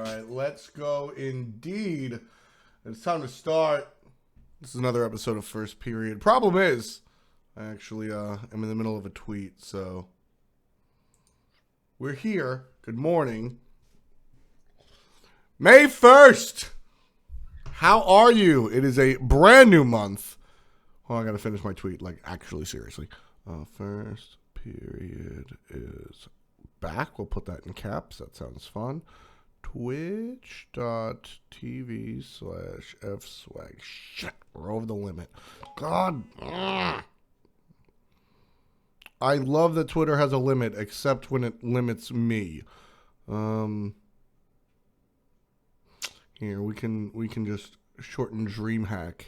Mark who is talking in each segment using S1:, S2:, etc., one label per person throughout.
S1: right, let's go indeed. It's time to start. This is another episode of First Period. Problem is, I actually am in the middle of a tweet, so we're here. Good morning. May 1st. How are you? It is a brand new month. Oh, I gotta finish my tweet, like actually seriously. First Period is back. We'll put that in caps. That sounds fun. Twitch.tv/fswag. Shit, we're over the limit. God. I love that Twitter has a limit, except when it limits me. Here, we can just shorten Dreamhack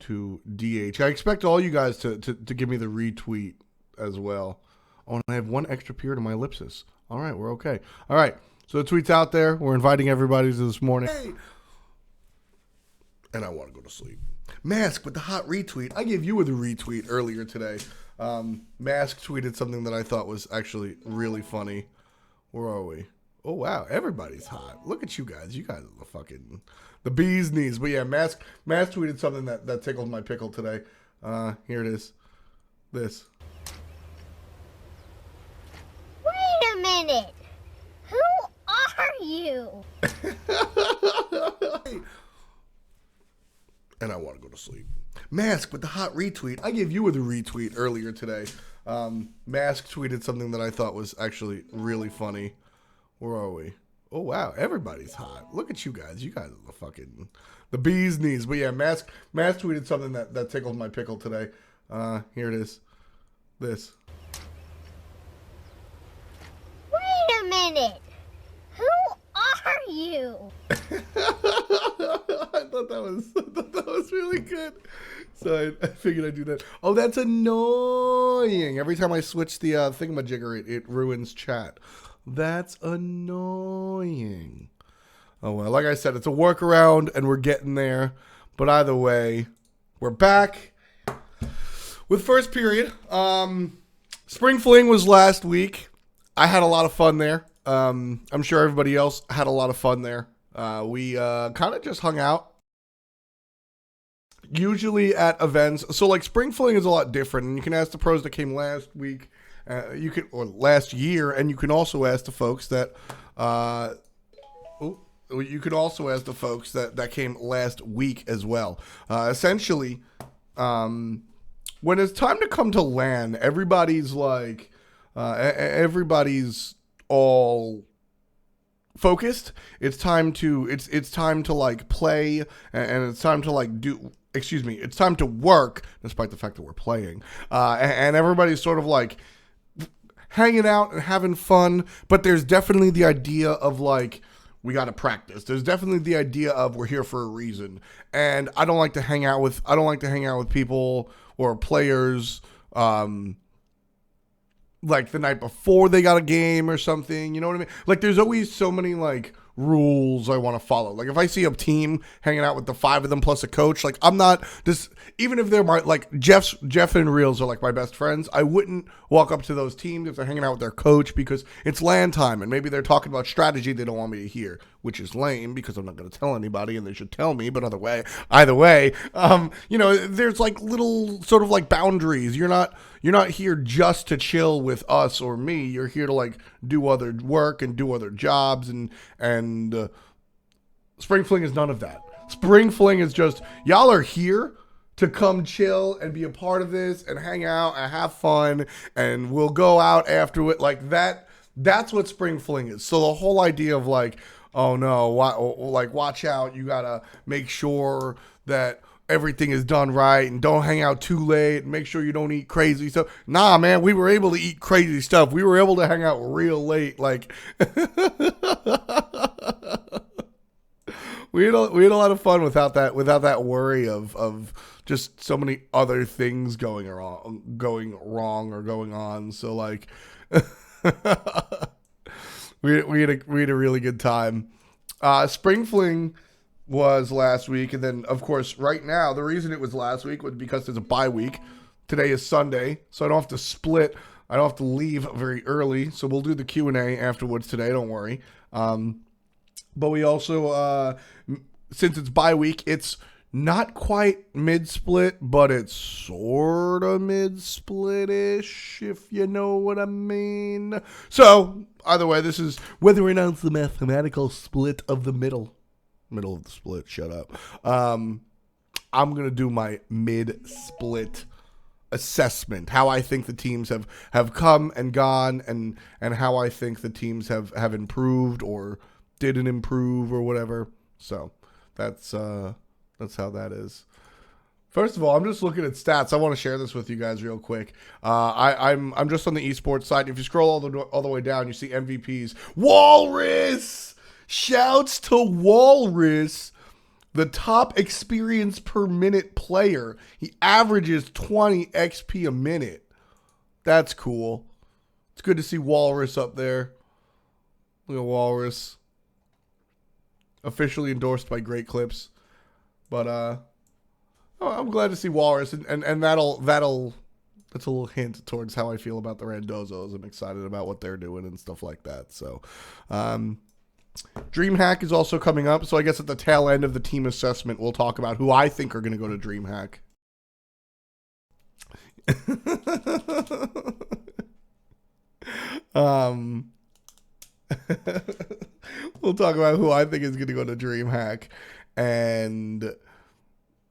S1: to DH. I expect all you guys to give me the retweet as well. Oh, and I have one extra period in my ellipsis. All right, we're okay. All right, so the tweet's out there. We're inviting everybody to this morning. Hey! And I want to go to sleep. Mask with the hot retweet. I gave you the retweet earlier today. Mask tweeted something that I thought was actually really funny. Where are we? Oh, wow. Everybody's hot. Look at you guys. You guys are the bee's knees. But yeah, Mask tweeted something that tickled my pickle today. Here it is. This.
S2: Wait a minute. Who are you?
S1: And I want to go to sleep. Mask with the hot retweet. I gave you the retweet earlier today. Mask tweeted something that I thought was actually really funny. Where are we? Oh, wow. Everybody's hot. Look at you guys. You guys are the bee's knees. But yeah, Mask tweeted something that tickled my pickle today. Here it is. This.
S2: Wait a minute. Who are you?
S1: I thought that was really good. So I figured I'd do that. Oh, that's annoying. Every time I switch the thingamajigger, it ruins chat. That's annoying. Oh, well, like I said, it's a workaround, and we're getting there. But either way, we're back with First Period. Spring Fling was last week. I had a lot of fun there. I'm sure everybody else had a lot of fun there. We kind of just hung out. Usually at events. So, like, Spring Fling is a lot different. And you can ask the pros that came last week. Or last year, and you can also ask the folks that came last week as well. Essentially, when it's time to come to LAN, everybody's like, everybody's all focused. It's time to like play, and it's time to like do. Excuse me. It's time to work, despite the fact that we're playing, and everybody's sort of like hanging out and having fun, but there's definitely the idea of like, we got to practice. There's definitely the idea of we're here for a reason. And I don't like to hang out with people or players like the night before they got a game or something, you know what I mean? Like, there's always so many like rules I want to follow. Like, if I see a team hanging out with the 5 of them plus a coach, like, I'm not this, even if they're like Jeff and Reels are like my best friends, I wouldn't walk up to those teams if they're hanging out with their coach, because it's LAN time and maybe they're talking about strategy they don't want me to hear, which is lame because I'm not going to tell anybody and they should tell me. But either way, you know, there's like little sort of like boundaries. You're not here just to chill with us or me. You're here to like do other work and do other jobs, and Spring Fling is none of that. Spring Fling is just, y'all are here to come chill and be a part of this and hang out and have fun, and we'll go out after it. Like that. That's what Spring Fling is. So the whole idea of like, oh no, watch out. You gotta make sure that everything is done right and don't hang out too late and make sure you don't eat crazy stuff. Nah, man, we were able to eat crazy stuff. We were able to hang out real late. Like, we had a lot of fun without that worry of just so many other things going wrong or going on. So like, we had a really good time. Spring Fling was last week, and then of course right now the reason it was last week was because there's a bye week. Today is Sunday, so I don't have to split. I don't have to leave very early, so we'll do the Q&A afterwards today. Don't worry. But we also, since it's bye week, it's not quite mid-split, but it's sort of mid-split-ish, if you know what I mean. So, either way, this is whether or not it's the mathematical split of the middle of the split, shut up. I'm going to do my mid-split assessment, how I think the teams have come and gone, and how I think the teams have improved or didn't improve or whatever. So, that's how that is. First of all, I'm just looking at stats. I want to share this with you guys real quick. I'm just on the esports side. If you scroll all the way down, you see MVPs. Walrus! Shouts to Walrus, the top experience per minute player. He averages 20 XP a minute. That's cool. It's good to see Walrus up there. Look at Walrus. Officially endorsed by Great Clips. But I'm glad to see Walrus, and that's a little hint towards how I feel about the Randozos. I'm excited about what they're doing and stuff like that. So, Dreamhack is also coming up. So I guess at the tail end of the team assessment, we'll talk about who I think are going to go to Dreamhack. We'll talk about who I think is going to go to Dreamhack. And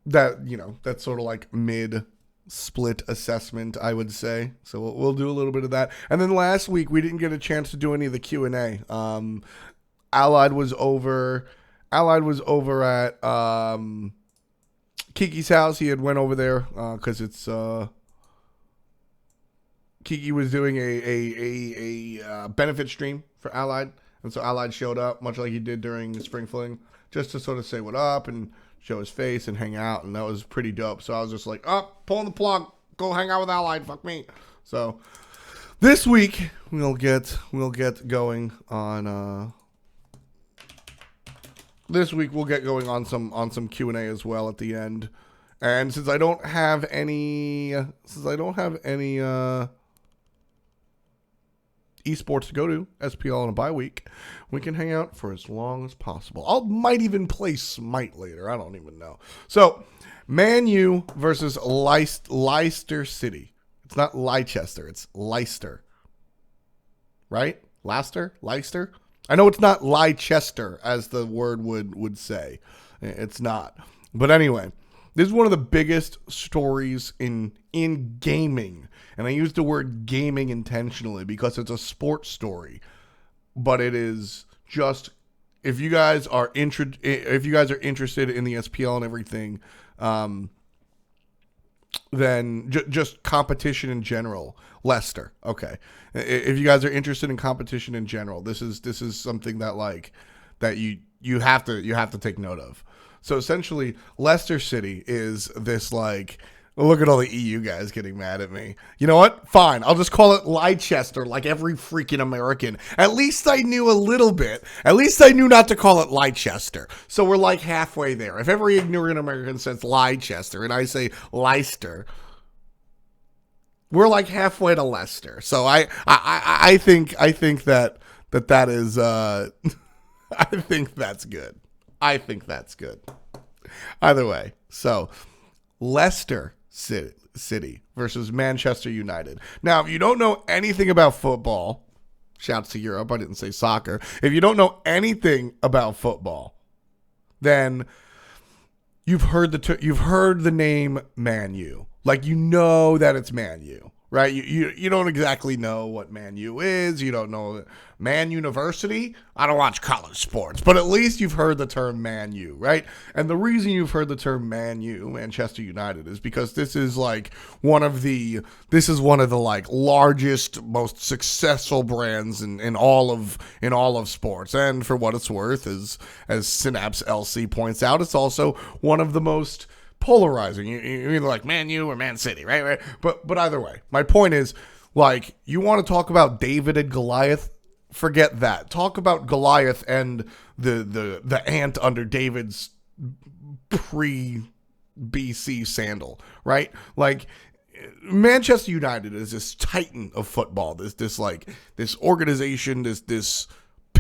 S1: that, that's sort of like mid-split assessment, I would say. So we'll do a little bit of that. And then last week, we didn't get a chance to do any of the Q&A. Allied was over at Kiki's house. He had went over there because it's Kiki was doing a benefit stream for Allied. And so Allied showed up, much like he did during the Spring Fling, just to sort of say what up and show his face and hang out. And that was pretty dope. So I was just like, pulling the plug. Go hang out with Allied. Fuck me. So this week, we'll get going on... This week we'll get going on some Q&A as well at the end. And since I don't have any esports to go to, SPL on a bye week, we can hang out for as long as possible. I might even play Smite later. I don't even know. So, Man U versus Leicester City. It's not Leicester. It's Leicester. Right? Leicester? I know it's not Leicester, as the word would say. It's not. But anyway, this is one of the biggest stories in gaming. And I use the word gaming intentionally because it's a sports story. But it is just, if you guys are interested in the SPL and everything, then just competition in general. Leicester. Okay. If you guys are interested in competition in general, this is something that you have to take note of. So essentially, Leicester City is this look at all the EU guys getting mad at me. You know what? Fine. I'll just call it Leicester like every freaking American. At least I knew a little bit. At least I knew not to call it Leicester. So we're like halfway there. If every ignorant American says Leicester and I say Leicester, we're like halfway to Leicester. So I think that is I think that's good. I think that's good. Either way, so Leicester City versus Manchester United. Now, if you don't know anything about football, shouts to Europe, I didn't say soccer. If you don't know anything about football, then you've heard the name Man U. Like, you know that it's Man U, right? You don't exactly know what Man U is. You don't know Man University. I don't watch college sports, but at least you've heard the term Man U, right? And the reason you've heard the term Man U, Manchester United, is because this is one of the largest, most successful brands in all of sports. And for what it's worth, as Synapse LC points out, it's also one of the most polarizing. You're either like Man U or Man City, right? But either way, my point is, you want to talk about David and Goliath? Forget that. Talk about Goliath and the ant under David's pre-BC sandal, right? Manchester United is this titan of football. This organization, this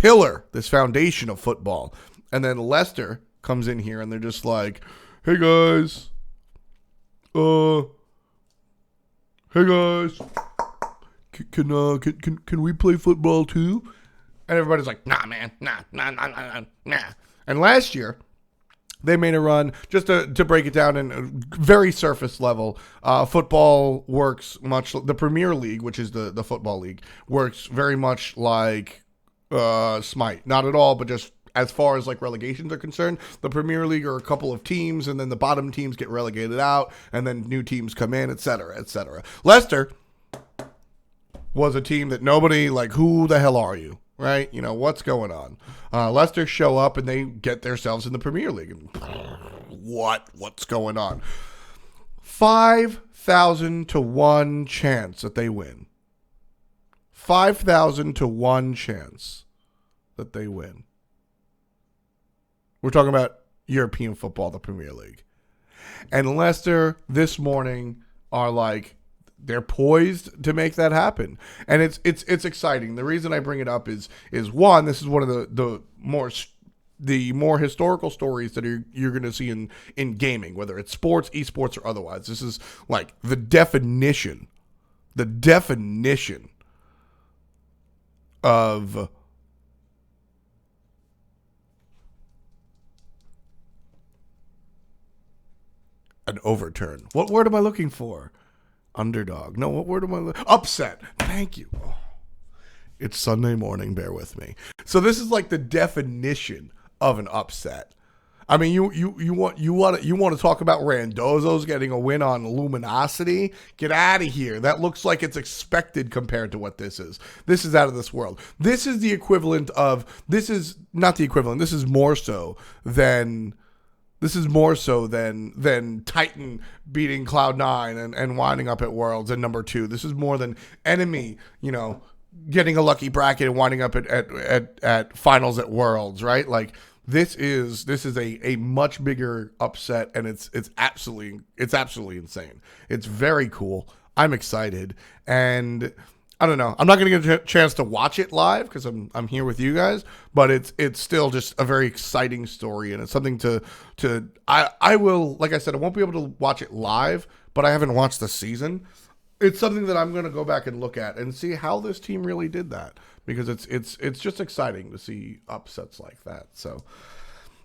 S1: pillar, this foundation of football. And then Leicester comes in here and they're just like, hey guys, can we play football too? And everybody's like, nah, man, nah. And last year, they made a run, just to break it down in a very surface level. Football works much, the Premier League, which is the football league, works very much like Smite. Not at all, but just as far as like relegations are concerned, the Premier League are a couple of teams, and then the bottom teams get relegated out, and then new teams come in, etc., etc. Leicester was a team that nobody, like, who the hell are you? Right? You know, what's going on? Leicester show up and they get themselves in the Premier League. And what's going on? 5,000 to 1 chance that they win. 5,000 to 1 chance that they win. We're talking about European football, the Premier League. And Leicester this morning are like, they're poised to make that happen, and it's exciting. The reason I bring it up is one, this is one of the more historical stories that you're going to see in gaming, whether it's sports, esports, or otherwise. This is like the definition of an overturn. What word am I looking for? Underdog. No, what word am I? Upset. Thank you. Oh, it's Sunday morning. Bear with me. So this is like the definition of an upset. I mean, you want to talk about Randozzo's getting a win on Luminosity? Get out of here. That looks like it's expected compared to what this is. This is out of this world. This is the equivalent of. This is not the equivalent. This is more so than. This is more so than Titan beating Cloud9 and winding up at Worlds and number 2. This is more than Enemy, getting a lucky bracket and winding up at finals at Worlds, right? Like this is a much bigger upset, and it's absolutely insane. It's very cool. I'm excited, and I don't know. I'm not going to get a chance to watch it live because I'm here with you guys, but it's still just a very exciting story, and it's something I will, like I said, I won't be able to watch it live, but I haven't watched the season. It's something that I'm going to go back and look at and see how this team really did that, because it's just exciting to see upsets like that. So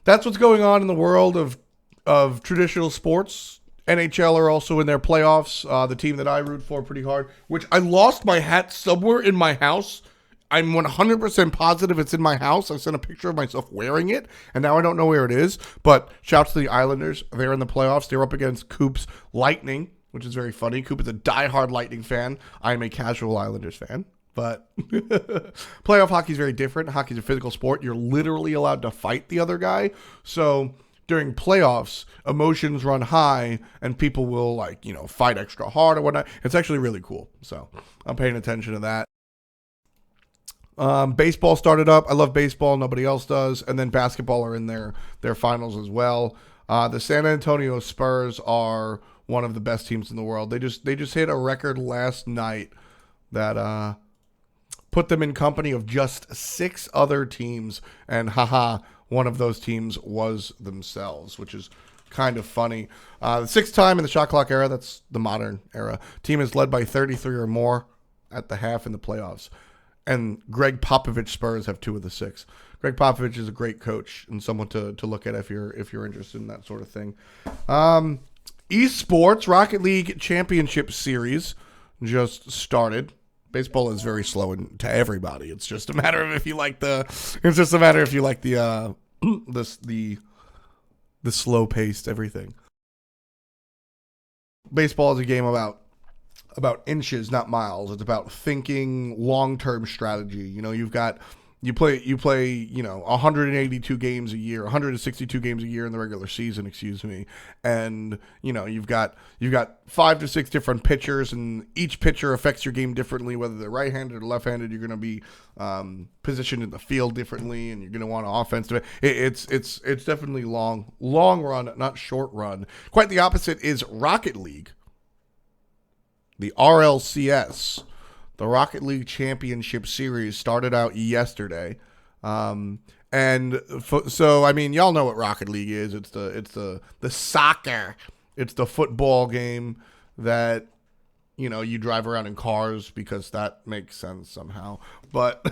S1: that's what's going on in the world of traditional sports. NHL are also in their playoffs. The team that I root for pretty hard, which I lost my hat somewhere in my house. I'm 100% positive it's in my house. I sent a picture of myself wearing it, and now I don't know where it is. But shouts to the Islanders. They're in the playoffs. They're up against Coop's Lightning, which is very funny. Coop is a diehard Lightning fan. I'm a casual Islanders fan. But playoff hockey is very different. Hockey is a physical sport. You're literally allowed to fight the other guy. So during playoffs, emotions run high, and people will fight extra hard or whatnot. It's actually really cool. So I'm paying attention to that. Baseball started up. I love baseball. Nobody else does. And then basketball are in their finals as well. The San Antonio Spurs are one of the best teams in the world. They just hit a record last night that put them in company of just 6 other teams, and one of those teams was themselves, which is kind of funny. The 6th time in the shot clock era, that's the modern era, team is led by 33 or more at the half in the playoffs. And Greg Popovich Spurs have 2 of the 6. Greg Popovich is a great coach and someone to look at if you're interested in that sort of thing. Esports Rocket League Championship Series just started. Baseball is very slow to everybody. It's just a matter of if you like the the slow paced everything. Baseball is a game about inches, not miles. It's about thinking long-term strategy. You play 182 games a year, 162 games a year in the regular season, and you've got 5 to 6 different pitchers, and each pitcher affects your game differently, whether they're right-handed or left-handed. You're going to be positioned in the field differently, and you're going to want offense to it. It's definitely long run, not short run. Quite the opposite is Rocket League. The RLCS, the Rocket League Championship Series, started out yesterday. So I mean, y'all know what Rocket League is. It's the soccer. It's the football game that you drive around in cars because that makes sense somehow. But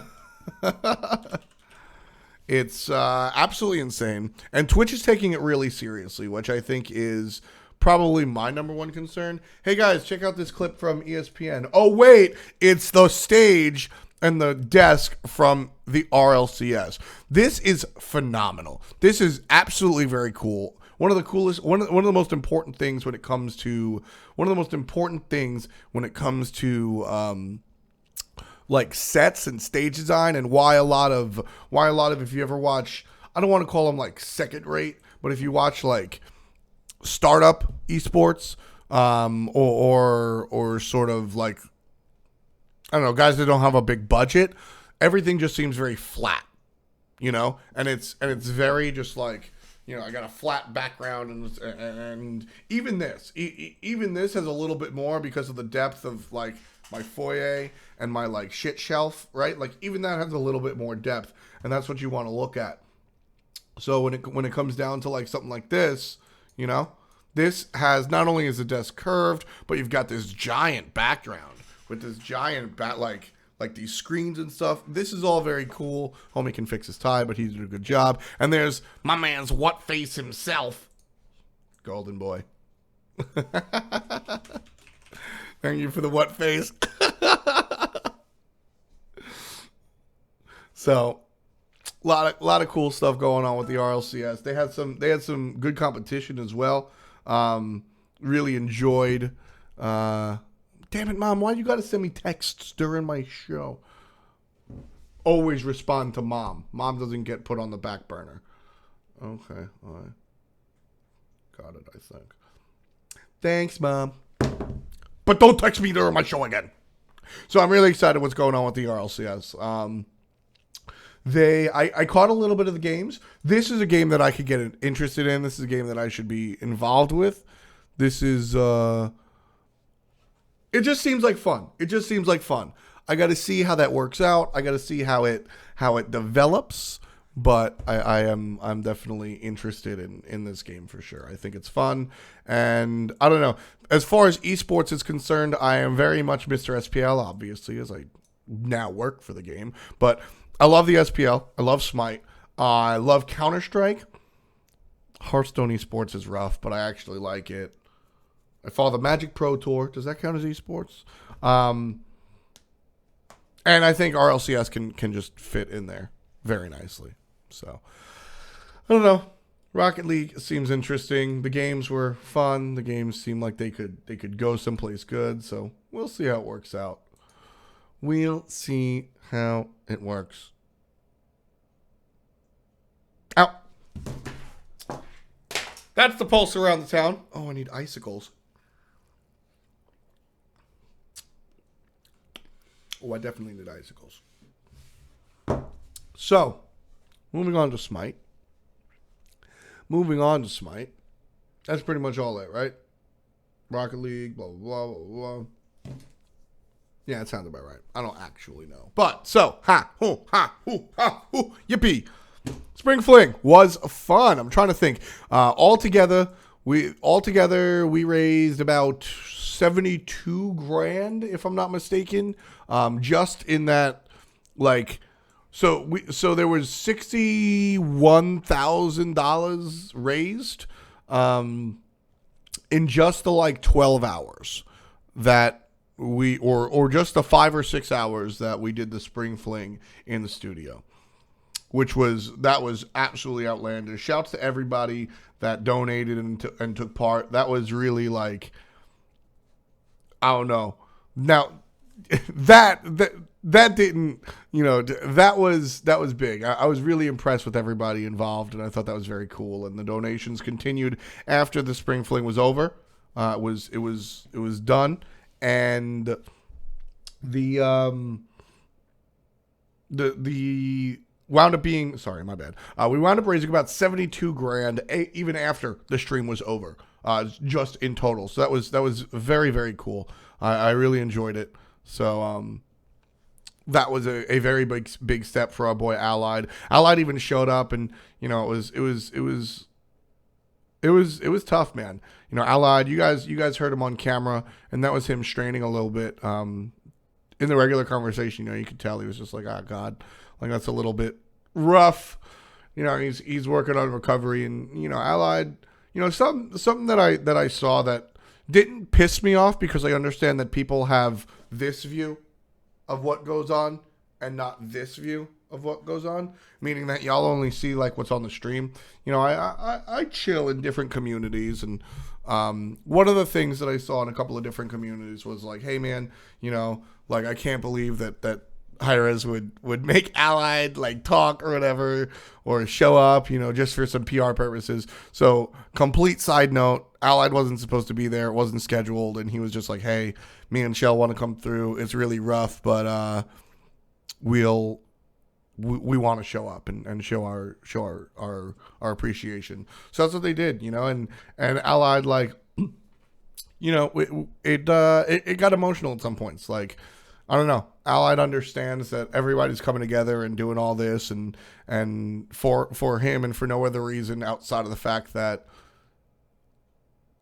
S1: it's absolutely insane. And Twitch is taking it really seriously, which I think is probably my number one concern. Hey guys, check out this clip from ESPN. Oh wait, it's the stage and the desk from the RLCS. This is phenomenal. This is absolutely very cool. One of the most important things when it comes to like sets and stage design, and why a lot of if you ever watch, I don't want to call them like second rate, but if you watch like startup esports, or sort of like, I don't know, guys that don't have a big budget, everything just seems very flat, and it's very just like, I got a flat background, and even this has a little bit more because of the depth of like my foyer and my like shit shelf, right? Like even that has a little bit more depth, and that's what you want to look at. So when it comes down to like something like this, this has, not only is the desk curved, but you've got this giant background with this giant like these screens and stuff. This is all very cool. Homie can fix his tie, but he did a good job. And there's my man's what face himself, Golden Boy. Thank you for the what face. So, lot of cool stuff going on with the RLCS. They had some good competition as well. Really enjoyed. Damn it, Mom! Why you gotta send me texts during my show? Always respond to Mom. Mom doesn't get put on the back burner. Okay, all right. Got it, I think. Thanks, Mom. But don't text me during my show again. So I'm really excited what's going on with the RLCS. I caught a little bit of the games. This is a game that I could get interested in. This is a game that I should be involved with. This is, it just seems like fun. I got to see how that works out. I got to see how it develops. But I'm definitely interested in this game for sure. I think it's fun. And I don't know. As far as esports is concerned, I am very much Mr. SPL, obviously, as I now work for the game. But I love the SPL. I love Smite. I love Counter-Strike. Hearthstone esports is rough, but I actually like it. I follow the Magic Pro Tour. Does that count as esports? And I think RLCS can just fit in there very nicely. So, I don't know. Rocket League seems interesting. The games were fun. The games seem like they could go someplace good. So, we'll see how it works out. We'll see how it works out. That's the pulse around the town. Oh, I need icicles. Oh, I definitely need icicles. So, moving on to Smite. That's pretty much all that, right? Rocket League, blah, blah, blah, blah, blah. Yeah, it sounds about right. I don't actually know. But, so, yippee. Spring Fling was fun. I'm trying to think. Altogether, we raised about 72 grand, if I'm not mistaken. Just in that, like, so there was $61,000 raised, in just the like 12 hours that we, or just the 5 or 6 hours that we did the Spring Fling in the studio, that was absolutely outlandish. Shouts to everybody that donated and took part. That was really like, I don't know. Now that didn't, that was big. I was really impressed with everybody involved, and I thought that was very cool. And the donations continued after the Spring Fling was over. It was done, and the wound up being, sorry, my bad. We wound up raising about 72 grand even after the stream was over, just in total. So that was very, very cool. I really enjoyed it. So that was a very big step for our boy Allied. Allied even showed up, and you know it was tough, man. You know, Allied, you guys heard him on camera, and that was him straining a little bit. In the regular conversation, you know, you could tell he was just like, oh God, like that's a little bit rough. You know, he's working on recovery, and you know, Allied, you know, something that I saw that didn't piss me off, because I understand that people have this view of what goes on and not this view of what goes on, meaning that y'all only see like what's on the stream. You know, I chill in different communities, and one of the things that I saw in a couple of different communities was like, hey man, you know, like I can't believe that Hi-Rez would make Allied like talk or whatever, or show up, you know, just for some PR purposes. So complete side note, Allied wasn't supposed to be there. It wasn't scheduled. And he was just like, hey, me and Shell want to come through. It's really rough, but we want to show up and show our appreciation. So that's what they did, you know, and Allied, like, you know, it got emotional at some points. Like, I don't know. Allied understands that everybody's coming together and doing all this, and for him, and for no other reason outside of the fact that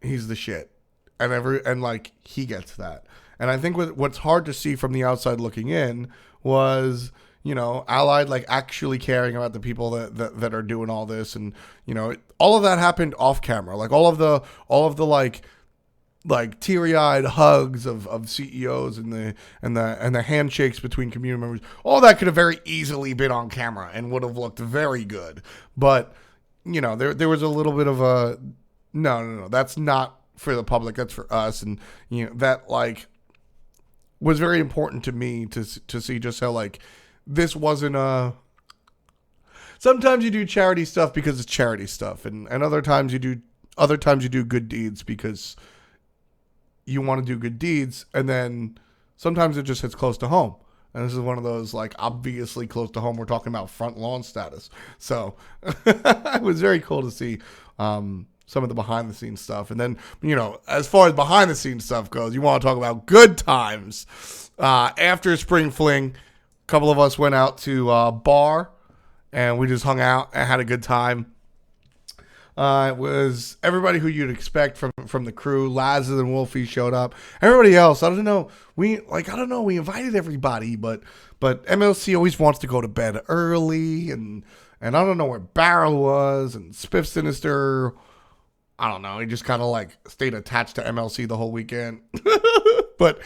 S1: he's the shit, and like he gets that. And I think what's hard to see from the outside looking in was, you know, Allied like actually caring about the people that are doing all this, and you know, all of that happened off camera. Like all of the like teary-eyed hugs of CEOs and the handshakes between community members, all that could have very easily been on camera and would have looked very good. But you know, there was a little bit of a no, that's not for the public, that's for us. And you know, that like was very important to me to see just how like this wasn't a. Sometimes you do charity stuff because it's charity stuff, and other times you do good deeds because you want to do good deeds, and then sometimes it just hits close to home. And this is one of those, like, obviously close to home. We're talking about front lawn status. So it was very cool to see some of the behind the scenes stuff. And then, you know, as far as behind the scenes stuff goes, you want to talk about good times. After Spring Fling, a couple of us went out to a bar, and we just hung out and had a good time. It was everybody who you'd expect from the crew. Laz and Wolfie showed up. Everybody else, I don't know. We invited everybody, but MLC always wants to go to bed early, and I don't know where Barrel was, and Spiff Sinister. I don't know. He just kind of like stayed attached to MLC the whole weekend. but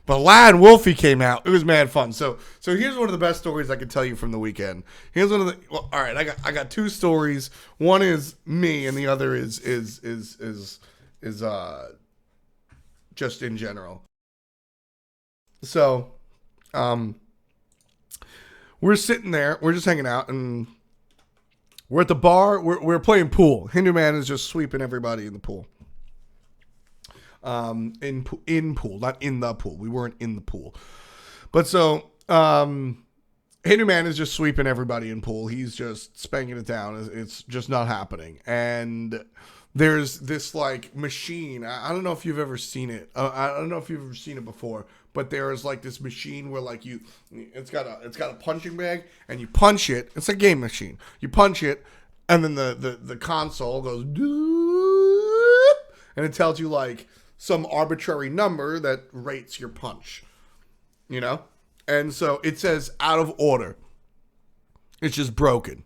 S1: Lad and Wolfie came out. It was mad fun. So here's one of the best stories I could tell you from the weekend. Here's one of the. Well, all right, I got two stories. One is me, and the other is just in general. So, we're sitting there. We're just hanging out, and we're at the bar. We're playing pool. Hindu Man is just sweeping everybody in the pool. In pool, not in the pool. We weren't in the pool. But so, Hindu Man is just sweeping everybody in pool. He's just spanking it down. It's just not happening. And there's this like machine. I don't know if you've ever seen it. I don't know if you've ever seen it before, but there is like this machine where like it's got a punching bag, and you punch it. It's a game machine. You punch it, and then the console goes, and it tells you like some arbitrary number that rates your punch, you know? And so it says out of order. It's just broken.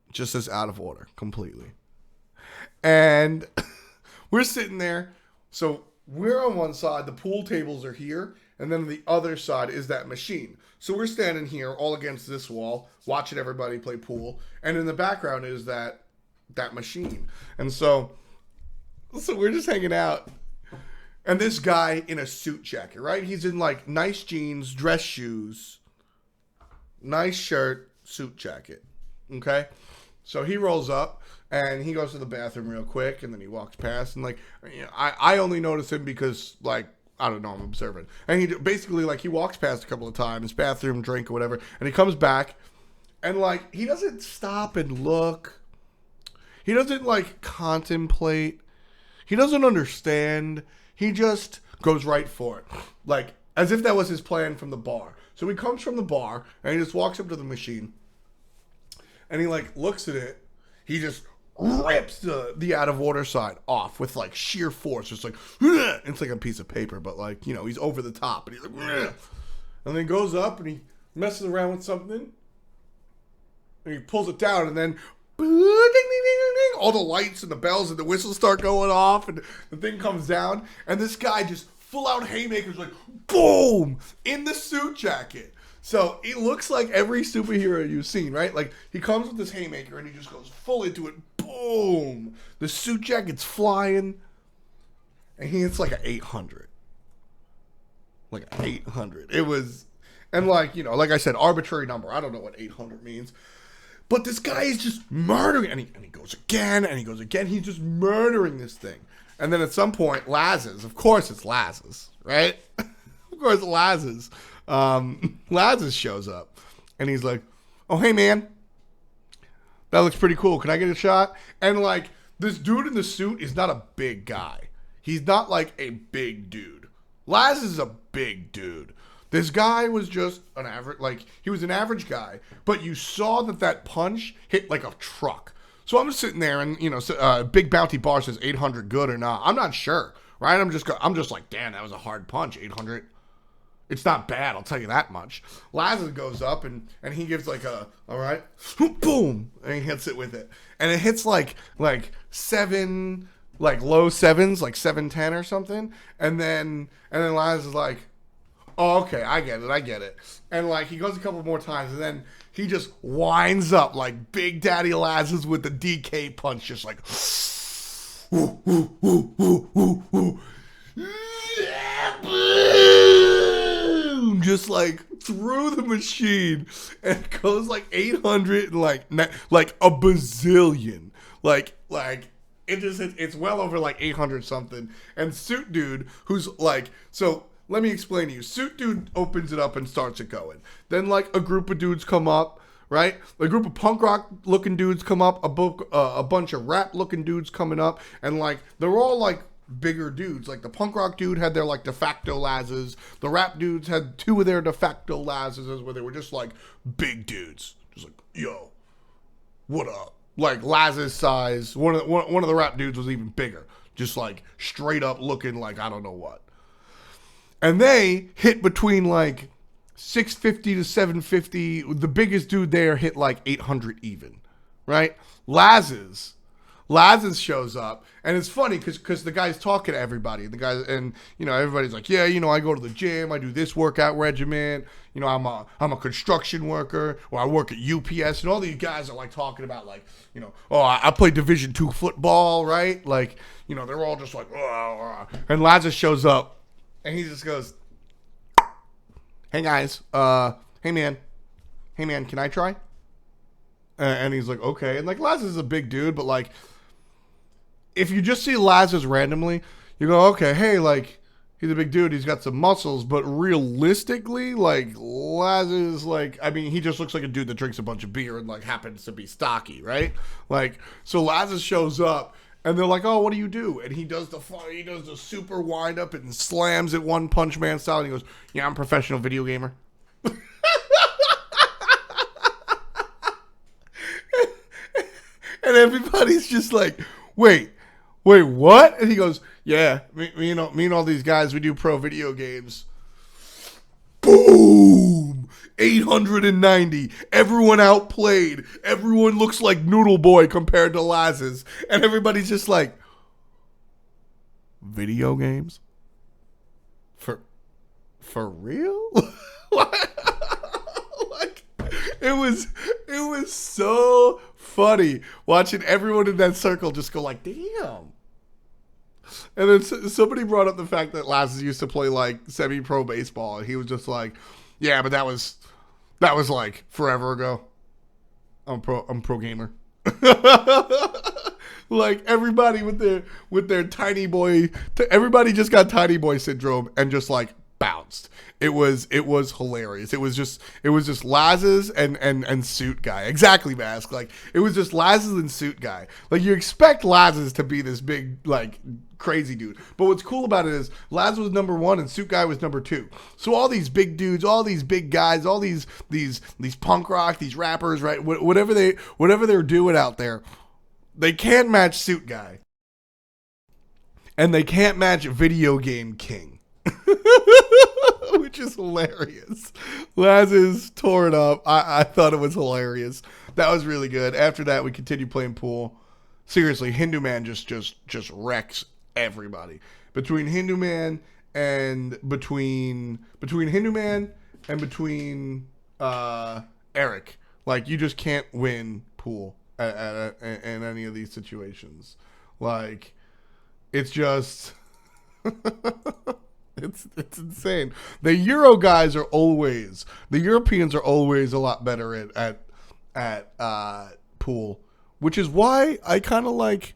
S1: It just says out of order completely. And we're sitting there. So we're on one side, the pool tables are here, and then the other side is that machine. So we're standing here all against this wall, watching everybody play pool, and in the background is that machine. And so we're just hanging out. And this guy in a suit jacket, right? He's in like nice jeans, dress shoes, nice shirt, suit jacket. Okay? So he rolls up and he goes to the bathroom real quick, and then he walks past, and like, you know, I only notice him because like, I don't know, I'm observant. And he basically like, he walks past a couple of times, bathroom, drink or whatever, and he comes back, and like, he doesn't stop and look. He doesn't like contemplate. He doesn't understand. He just goes right for it. Like, as if that was his plan from the bar. So he comes from the bar and he just walks up to the machine and he like looks at it. He just rips the out of order side off with like sheer force. It's like, it's like a piece of paper, but like, you know, he's over the top and he's like, and then goes up and he messes around with something and he pulls it down and then ding, ding, ding, ding, ding, all the lights and the bells and the whistles start going off and the thing comes down and this guy just full out haymakers like boom in the suit jacket. So it looks like every superhero you've seen, right? Like he comes with this haymaker and he just goes full into it. Boom! The suit jacket's flying, and he hits like an 800. Like an 800. It was, and like, you know, like I said, arbitrary number. I don't know what 800 means. But this guy is just murdering, and he goes again, and he goes again. He's just murdering this thing. And then at some point, Laz's, of course it's Laz's, right? Of course Laz's. Laz's shows up, and he's like, oh, hey, man. That looks pretty cool. Can I get a shot? And like, this dude in the suit is not a big guy. He's not like a big dude. Laz is a big dude. This guy was just an average, like, he was an average guy, but you saw that punch hit like a truck. So I'm just sitting there and, you know, Big Bounty Bar says 800 good or not. I'm not sure, right? I'm just like, damn, that was a hard punch, 800. It's not bad, I'll tell you that much. Lazarus goes up and he gives like all right, boom, and he hits it with it. And it hits like seven, like low sevens, like 710 or something. And then Lazarus is like, oh, okay, I get it. And like he goes a couple more times and then he just winds up like Big Daddy Lazarus with the DK punch, just like, ooh, ooh, ooh, ooh, ooh, ooh. Just like through the machine and it goes like 800 and like a bazillion, like it just it's well over like 800 something. And Suit Dude, who's like, so let me explain to you. Suit Dude opens it up and starts it going. Then like a group of dudes come up, right? A group of punk rock looking dudes come up, a bunch of rap looking dudes coming up, and like they're all like bigger dudes. Like the punk rock dude had their like de facto Lazes. The rap dudes had two of their de facto Lazes where they were just like big dudes. Just like, yo, what up? Like Laz's size. One of the rap dudes was even bigger. Just like straight up looking like I don't know what. And they hit between like 650 to 750. The biggest dude there hit like 800 even. Right? Laz's shows up, and it's funny because the guy's talking to everybody. And you know, everybody's like, yeah, you know, I go to the gym, I do this workout regimen. You know, I'm a construction worker, or I work at UPS, and all these guys are like talking about like, you know, oh, I play Division II football, right? Like, you know, they're all just like, oh. And Lazarus shows up, and he just goes, hey guys, hey man, can I try? And he's like, okay. And like Lazarus is a big dude, but like, if you just see Lazarus randomly, you go, okay, hey, like, he's a big dude, he's got some muscles, but realistically, like, Lazarus, like, I mean, he just looks like a dude that drinks a bunch of beer and, like, happens to be stocky, right? Like, so Lazarus shows up, and they're like, oh, what do you do? And he does the super wind-up and slams it One Punch Man style, and he goes, yeah, I'm a professional video gamer. And everybody's just like, wait, what? And he goes, yeah, me and all these guys, we do pro video games. Boom! 890. Everyone outplayed. Everyone looks like Noodle Boy compared to Laz's. And everybody's just like, video games? For real? Like, it was so funny watching everyone in that circle just go like, damn. And then somebody brought up the fact that Lazarus used to play like semi-pro baseball, and he was just like, yeah, but that was like forever ago. I'm pro gamer. Like everybody with their tiny boy, everybody just got tiny boy syndrome and just like bounced. it was hilarious. It was just Laz's and Suit Guy. Exactly, Mask. Like it was just Laz's and Suit Guy. Like you expect Laz's to be this big like crazy dude. But what's cool about it is Laz was number 1 and Suit Guy was number 2. So all these big dudes, all these big guys, all these punk rock, these rappers, right? Whatever they're doing out there, they can't match Suit Guy. And they can't match Video Game King. Which is hilarious. Laz's tore it up. I thought it was hilarious. That was really good. After that, we continued playing pool. Seriously, Hindu Man just wrecks everybody. Between Hindu Man and between Hindu Man and between Eric, like you just can't win pool in any of these situations. Like it's just it's insane. The Europeans are always a lot better at pool, which is why I kind of like.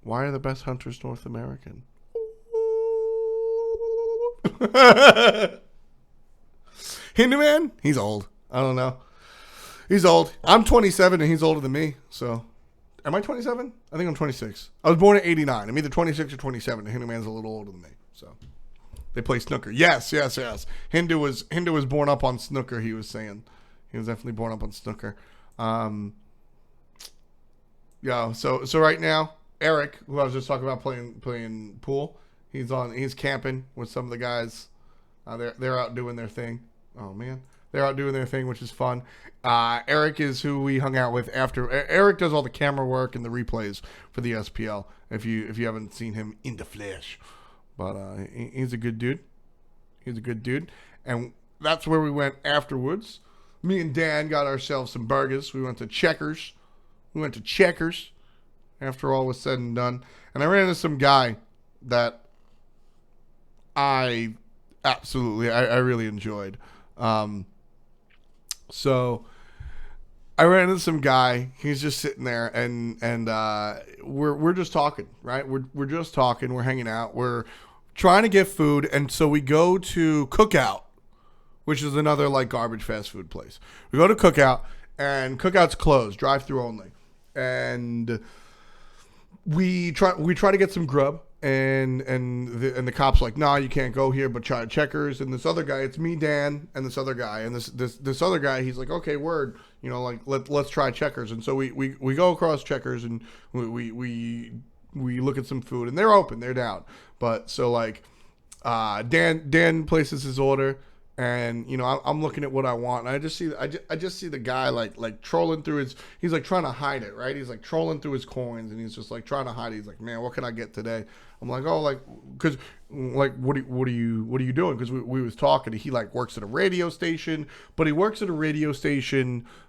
S1: Why are the best hunters North American? Hindu Man, he's old. I don't know. He's old. I'm 27 and he's older than me. So, am I 27? I think I'm 26. I was born in '89. I'm either 26 or 27. The Hindu Man's a little older than me. So, they play snooker. Yes. Hindu was born up on snooker. He was saying he was definitely born up on snooker. Yeah. So right now, Eric, who I was just talking about playing pool, he's camping with some of the guys. They're out doing their thing. Oh man, they're out doing their thing, which is fun. Eric is who we hung out with after. Eric does all the camera work and the replays for the SPL. If you haven't seen him in the flesh, but he's a good dude. He's a good dude, and that's where we went afterwards. Me and Dan got ourselves some burgers. We went to Checkers. After all was said and done, and I ran into some guy that I really enjoyed. So I ran into some guy. He's just sitting there, and we're just talking, right? We're just talking. We're hanging out. We're trying to get food, and so we go to Cookout, which is another like garbage fast food place. We go to Cookout, and Cookout's closed, drive-through only, and we try to get some grub, and the cop's like, nah, you can't go here, but try Checkers. And this other guy, it's me, Dan, and this other guy, and this other guy, he's like, okay, word, like let's try Checkers. And so we go across Checkers, and we look at some food, and they're open, they're down. But so like Dan places his order, and I'm looking at what I want, and I just see the guy like trolling through he's like trying to hide it, right? He's like trolling through his coins, and he's just like trying to hide it. He's like, man, what can I get today? I'm like, oh, like, cause like, what are you doing? Cause we was talking, and he like works at a radio station,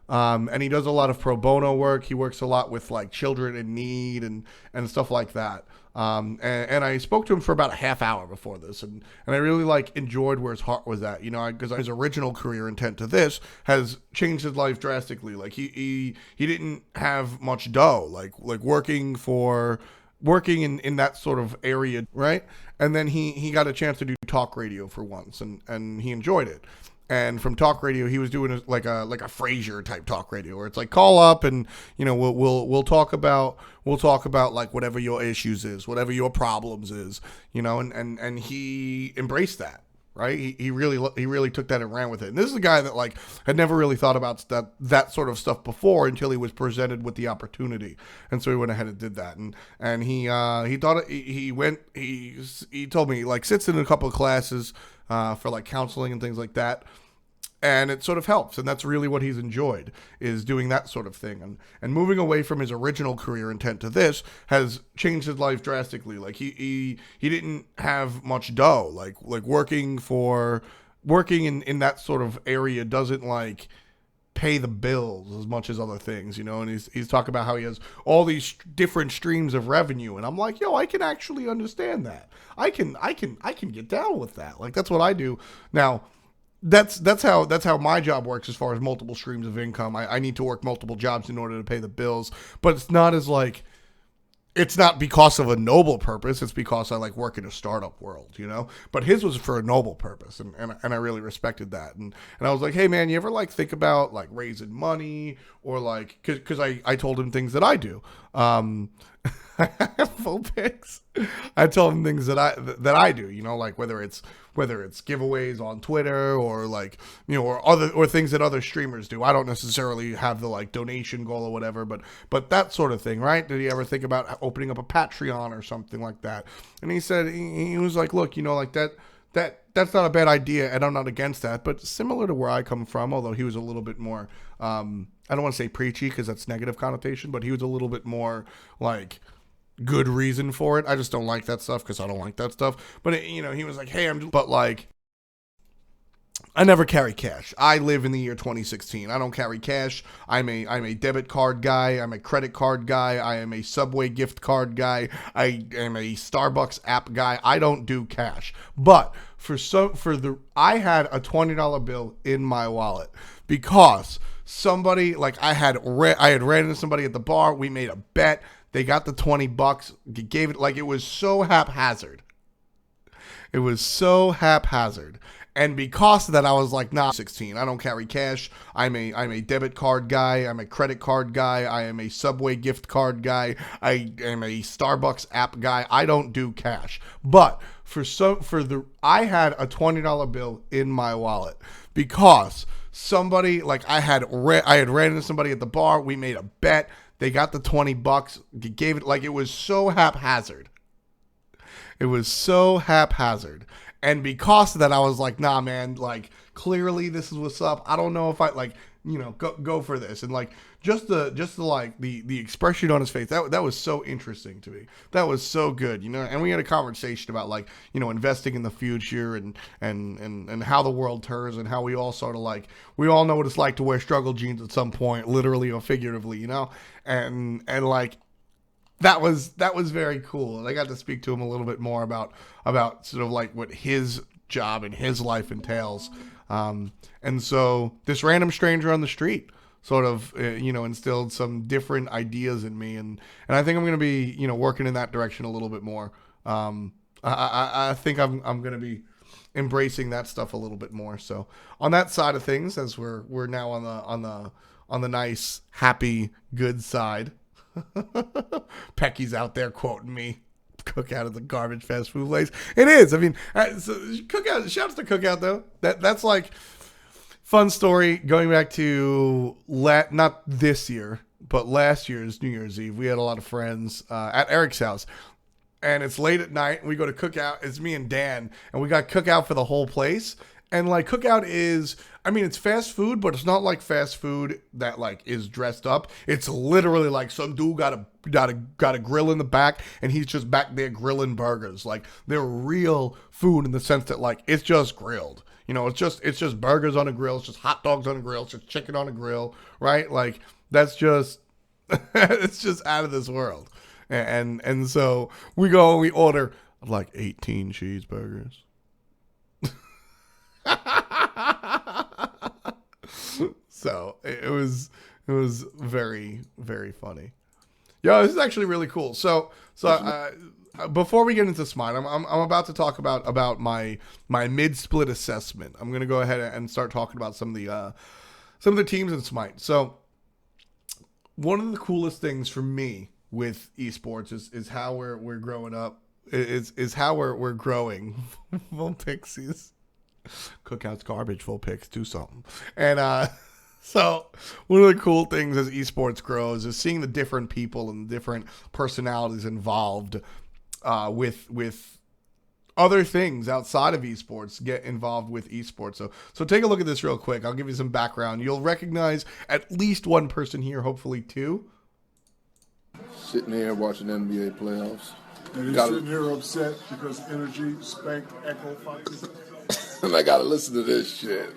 S1: and he does a lot of pro bono work. He works a lot with like children in need and stuff like that. And I spoke to him for about a half hour before this, and I really like enjoyed where his heart was at, because his original career intent to this has changed his life drastically. Like he didn't have much dough, like working in that sort of area, right? And then he got a chance to do talk radio for once, and he enjoyed it. And from talk radio, he was doing like a Frasier type talk radio, where it's like call up and we'll talk about like whatever your issues is, whatever your problems is, and he embraced that, right? He really took that and ran with it. And this is a guy that like had never really thought about that sort of stuff before until he was presented with the opportunity, and so he went ahead and did that. And he told me like sits in a couple of classes for like counseling and things like that. And it sort of helps, and that's really what he's enjoyed, is doing that sort of thing. And moving away from his original career intent to this has changed his life drastically. Like he didn't have much dough. Like working in that sort of area doesn't like pay the bills as much as other things, and he's talking about how he has all these different streams of revenue, and I'm like, yo, I can actually understand that. I can get down with that. Like that's what I do. Now, that's how my job works as far as multiple streams of income. I need to work multiple jobs in order to pay the bills, but it's not as like it's not because of a noble purpose. It's because I like work in a startup world, you know. But his was for a noble purpose, and I really respected that. And I was like, hey man, you ever like think about like raising money or like because I told him things that I do. I have full picks. I told him things that I do, you know, like whether it's giveaways on Twitter or like, you know, or things that other streamers do. I don't necessarily have the like donation goal or whatever, but that sort of thing, right? Did he ever think about opening up a Patreon or something like that? And he said he was like, look, you know, like that's not a bad idea, and I'm not against that. But similar to where I come from, although he was a little bit more, I don't want to say preachy because that's negative connotation, but he was a little bit more like good reason for it. I just don't like that stuff because I don't like that stuff. But you know, he was like, hey, but like, I never carry cash. I live in the year 2016. I don't carry cash. I'm a debit card guy. I'm a credit card guy. I am a Subway gift card guy. I am a Starbucks app guy. I don't do cash. But I had a $20 bill in my wallet because somebody, like I had ran into somebody at the bar. We made a bet. They got the $20. Gave it, like, it was so haphazard. It was so haphazard. And because of that, I was like, nah, 16. I don't carry cash. I'm a debit card guy. I'm a credit card guy. I am a Subway gift card guy. I am a Starbucks app guy. I don't do cash. But I had a $20 bill in my wallet because somebody, like I had ran into somebody at the bar. We made a bet. They got the $20. Gave it, like, it was so haphazard. It was so haphazard. And because of that, I was like, nah, man, like, clearly this is what's up. I don't know if I, like, you know, go for this. And, like, just the like, the expression on his face, that was so interesting to me. That was so good, you know. And we had a conversation about, like, you know, investing in the future and how the world turns and how we all sort of, like, we all know what it's like to wear struggle jeans at some point, literally or figuratively, you know. And like, that was very cool. And I got to speak to him a little bit more about sort of like what his job and his life entails. And so this random stranger on the street sort of, you know, instilled some different ideas in me. And I think I'm going to be, you know, working in that direction a little bit more. I think I'm going to be embracing that stuff a little bit more. So on that side of things, as we're now on the nice, happy, good side. Pecky's out there quoting me. Cookout at the garbage fast food place. It is. I mean, so Cookout. Shouts to Cookout though. That's like fun story going back to not this year, but last year's New Year's Eve. We had a lot of friends at Eric's house. And it's late at night. And we go to Cookout. It's me and Dan, and we got Cookout for the whole place. And like Cookout is, I mean, it's fast food, but it's not like fast food that like is dressed up. It's literally like some dude got a grill in the back, and he's just back there grilling burgers. Like, they're real food in the sense that like it's just grilled. You know, it's just burgers on a grill. It's just hot dogs on a grill. It's just chicken on a grill, right? Like, that's just it's just out of this world. And so we go and we order like 18 cheeseburgers. So it was very, very funny. Yo, this is actually really cool. So before we get into Smite, I'm about to talk about my mid-split assessment. I'm gonna go ahead and start talking about some of the teams in Smite. So one of the coolest things for me with esports is how we're growing up. Is how we're growing. Full Pixies. Cookout's garbage, full picks, do something. And so one of the cool things as esports grows is seeing the different people and the different personalities involved with other things outside of esports get involved with esports. So take a look at this real quick. I'll give you some background. You'll recognize at least one person here, hopefully two.
S3: Sitting here watching NBA playoffs.
S4: And he's sitting here upset because Energy spanked Echo Fox.
S3: And I gotta listen to this shit.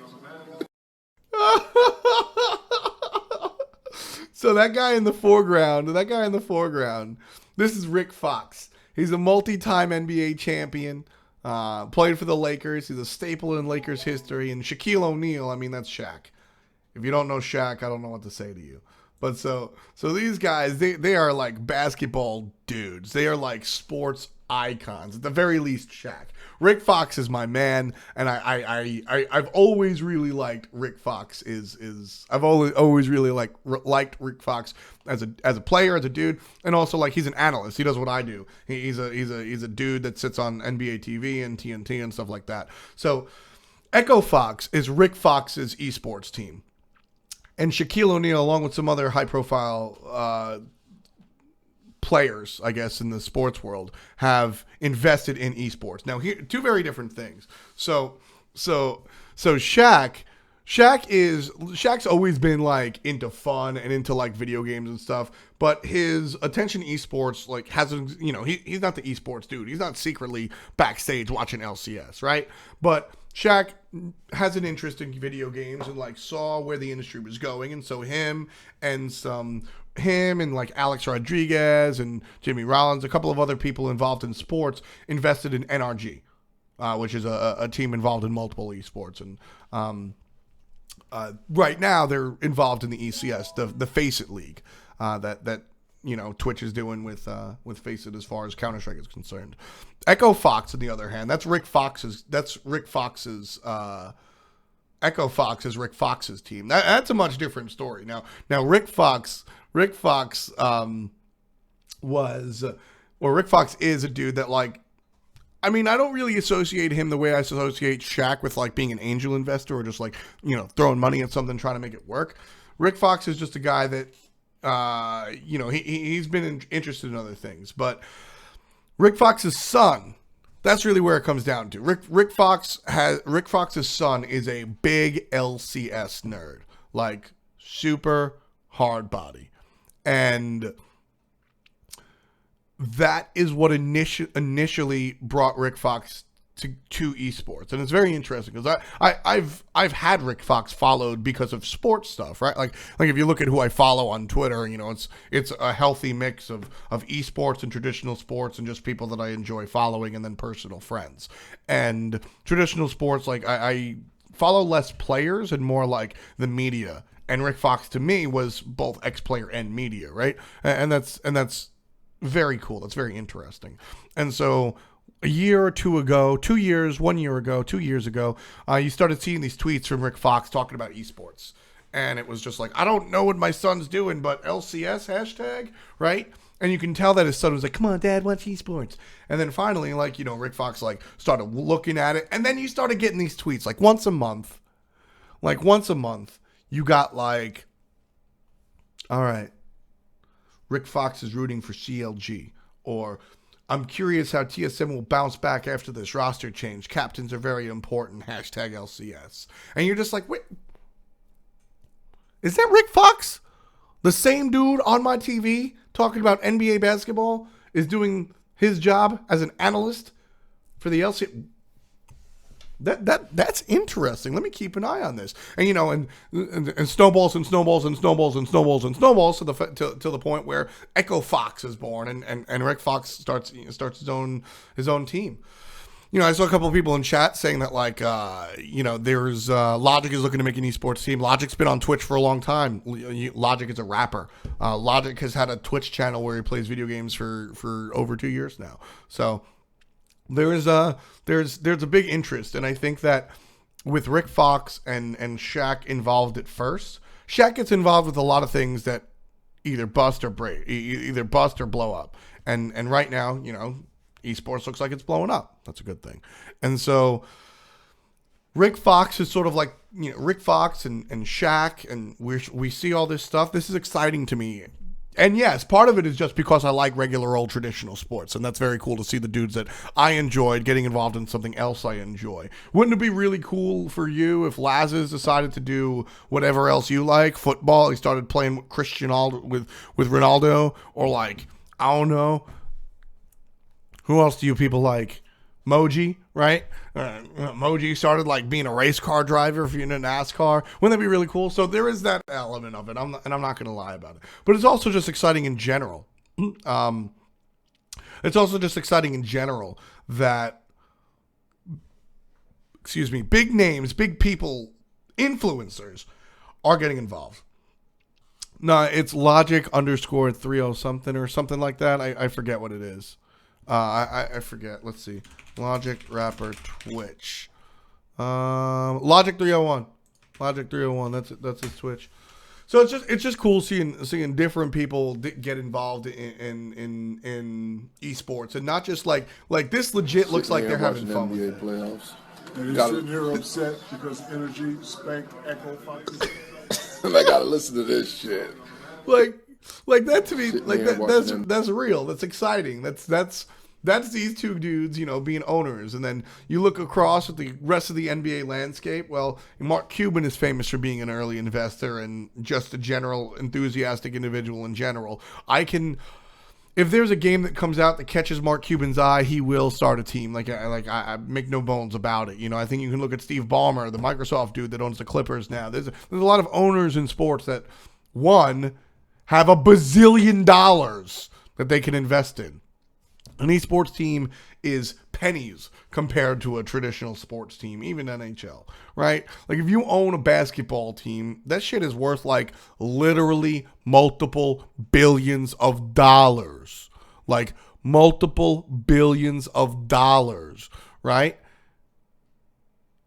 S1: So that guy in the foreground, this is Rick Fox. He's a multi-time NBA champion, played for the Lakers. He's a staple in Lakers history. And Shaquille O'Neal, I mean, that's Shaq. If you don't know Shaq, I don't know what to say to you. But so these guys, they are like basketball dudes. They are like sports icons. At the very least, Shaq. Rick Fox is my man, and I've always really liked Rick Fox. I've always really liked Rick Fox as a player, as a dude, and also like he's an analyst. He does what I do. He's a dude that sits on NBA TV and TNT and stuff like that. So Echo Fox is Rick Fox's esports team, and Shaquille O'Neal, along with some other high profile players, I guess, in the sports world, have invested in esports. Now, here, two very different things. So Shaq's always been like into fun and into like video games and stuff, but his attention to esports like hasn't, he's not the esports dude. He's not secretly backstage watching LCS, right? But Shaq has an interest in video games and like saw where the industry was going, and so him and like Alex Rodriguez and Jimmy Rollins, a couple of other people involved in sports, invested in NRG, which is a team involved in multiple esports. And right now they're involved in the ECS, the Face It League, that Twitch is doing with Face It as far as Counter-Strike is concerned. Echo Fox, on the other hand, Echo Fox is Rick Fox's team. That's a much different story. Now Rick Fox is a dude that like, I mean, I don't really associate him the way I associate Shaq with like being an angel investor or just like, throwing money at something, trying to make it work. Rick Fox is just a guy that, he's been interested in other things, but Rick Fox's son, that's really where it comes down to. Rick Fox's son is a big LCS nerd, like super hard body. And that is what initially brought Rick Fox to esports, and it's very interesting because I've had Rick Fox followed because of sports stuff, right? Like if you look at who I follow on Twitter, it's a healthy mix of esports and traditional sports and just people that I enjoy following, and then personal friends. And traditional sports, like I follow less players and more like the media. And Rick Fox to me was both ex-player and media, right? And that's very cool. That's very interesting. And so a year or two ago, 2 years, 1 year ago, 2 years ago, you started seeing these tweets from Rick Fox talking about esports. And it was just like, I don't know what my son's doing, but LCS hashtag, right? And you can tell that his son was like, come on, Dad, watch esports. And then finally, Rick Fox started looking at it. And then you started getting these tweets once a month. You got all right, Rick Fox is rooting for CLG, or I'm curious how TSM will bounce back after this roster change. Captains are very important. Hashtag LCS. And you're just like, wait, is that Rick Fox? The same dude on my TV talking about NBA basketball is doing his job as an analyst for the LCS. That's interesting. Let me keep an eye on this. And and snowballs and snowballs and snowballs and snowballs and snowballs to the point where Echo Fox is born, and Rick Fox starts his own team. I saw a couple of people in chat saying that there's Logic is looking to make an esports team. Logic's been on Twitch for a long time. Logic is a rapper. Logic has had a Twitch channel where he plays video games for over 2 years now. So there's a big interest, and I think that with Rick Fox and Shaq involved at first, Shaq gets involved with a lot of things that either bust or blow up. And right now, esports looks like it's blowing up. That's a good thing. And so Rick Fox is sort of like, Rick Fox and Shaq, and we see all this stuff. This is exciting to me. And yes, part of it is just because I like regular old traditional sports, and that's very cool to see the dudes that I enjoyed getting involved in something else I enjoy. Wouldn't it be really cool for you if Lazes decided to do whatever else you like? Football, he started playing with Ronaldo, or I don't know. Who else do you people like? Moji, right? Moji started being a race car driver if you're in a NASCAR. Wouldn't that be really cool? So there is that element of it, I'm not going to lie about it. But it's also just exciting in general. That, big names, big people, influencers are getting involved. No, it's logic underscore 30 something or something like that. I forget what it is. I forget. Let's see. Logic rapper Twitch. Logic 301. Logic 301. That's his Twitch. So it's just cool seeing different people get involved in esports, and not just like this legit looks like they're having fun with
S3: NBA
S1: it.
S3: playoffs.
S4: And he's
S3: Got
S4: sitting
S3: it.
S4: here upset because energy spanked Echo Foxes.
S3: I gotta listen to this shit.
S1: Like that to me,
S3: Sitting
S1: like
S3: there watching
S1: that's real. That's exciting. That's these two dudes, being owners. And then you look across at the rest of the NBA landscape. Well, Mark Cuban is famous for being an early investor and just a general enthusiastic individual in general. If there's a game that comes out that catches Mark Cuban's eye, he will start a team. I make no bones about it. I think you can look at Steve Ballmer, the Microsoft dude that owns the Clippers now. There's a lot of owners in sports that, one, have $1 bazillion that they can invest in. An esports team is pennies compared to a traditional sports team, even NHL, right? Like if you own a basketball team, that shit is worth like literally multiple billions of dollars. Like multiple billions of dollars, right?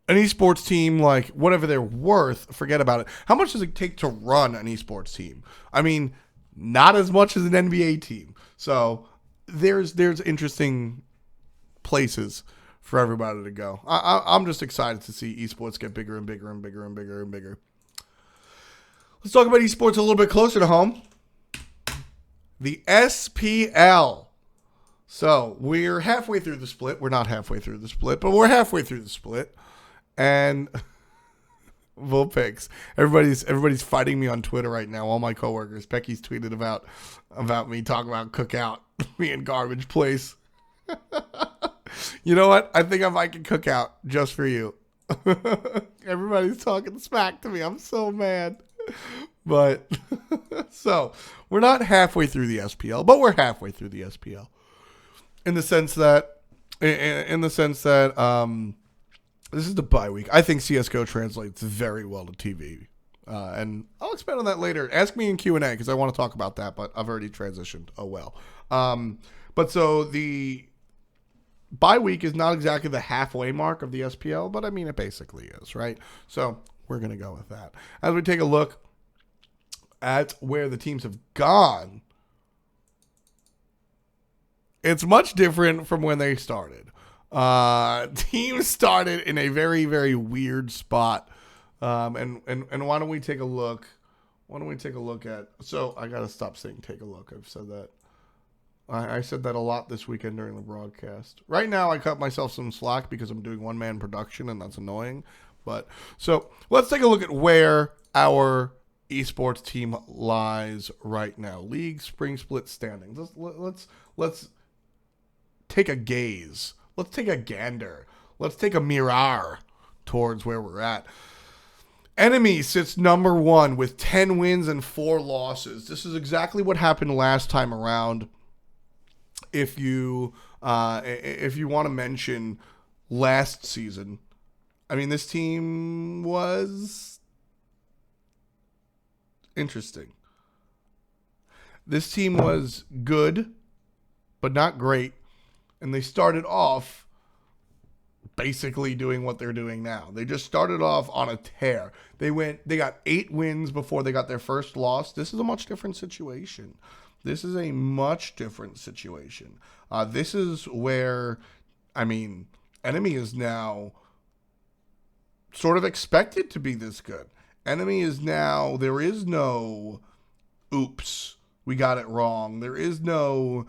S1: An esports team, like whatever they're worth, forget about it. How much does it take to run an esports team? I mean, not as much as an NBA team. So there's interesting places for everybody to go. I'm just excited to see esports get bigger and bigger and bigger and bigger and bigger. Let's talk about esports a little bit closer to home. The SPL. So we're halfway through the split. We're not halfway through the split, but we're halfway through the split. And Vulpix. Everybody's fighting me on Twitter right now. All my coworkers. Becky's tweeted about me talking about Cookout, me and Garbage Place. You know what? I think I might get Cookout just for you. Everybody's talking smack to me. I'm so mad. But so we're not halfway through the SPL, but we're halfway through the SPL in the sense that this is the bye week. I think CSGO translates very well to TV. And I'll expand on that later. Ask me in Q&A because I want to talk about that, but I've already transitioned. Oh, well. But so the bye week is not exactly the halfway mark of the SPL, but I mean, it basically is, right? So we're going to go with that. As we take a look at where the teams have gone, it's much different from when they started. Teams started in a very, very weird spot. And why don't we take a look? So I got to stop saying take a look. I've said that. I said that a lot this weekend during the broadcast. Right now, I cut myself some slack because I'm doing one-man production, and that's annoying. But so let's take a look at where our esports team lies right now. League spring split standings. Let's take a gaze. Let's take a gander. Let's take a mirror towards where we're at. Enemy sits number 1 with 10 wins and 4 losses. This is exactly what happened last time around. If you want to mention last season, I mean, this team was interesting. This team was good, but not great. And they started off basically doing what they're doing now. They just started off on a tear. They got 8 wins before they got their first loss. This is a much different situation. This is where, I mean, Enemy is now sort of expected to be this good. Enemy is now, there is no, oops, we got it wrong. There is no,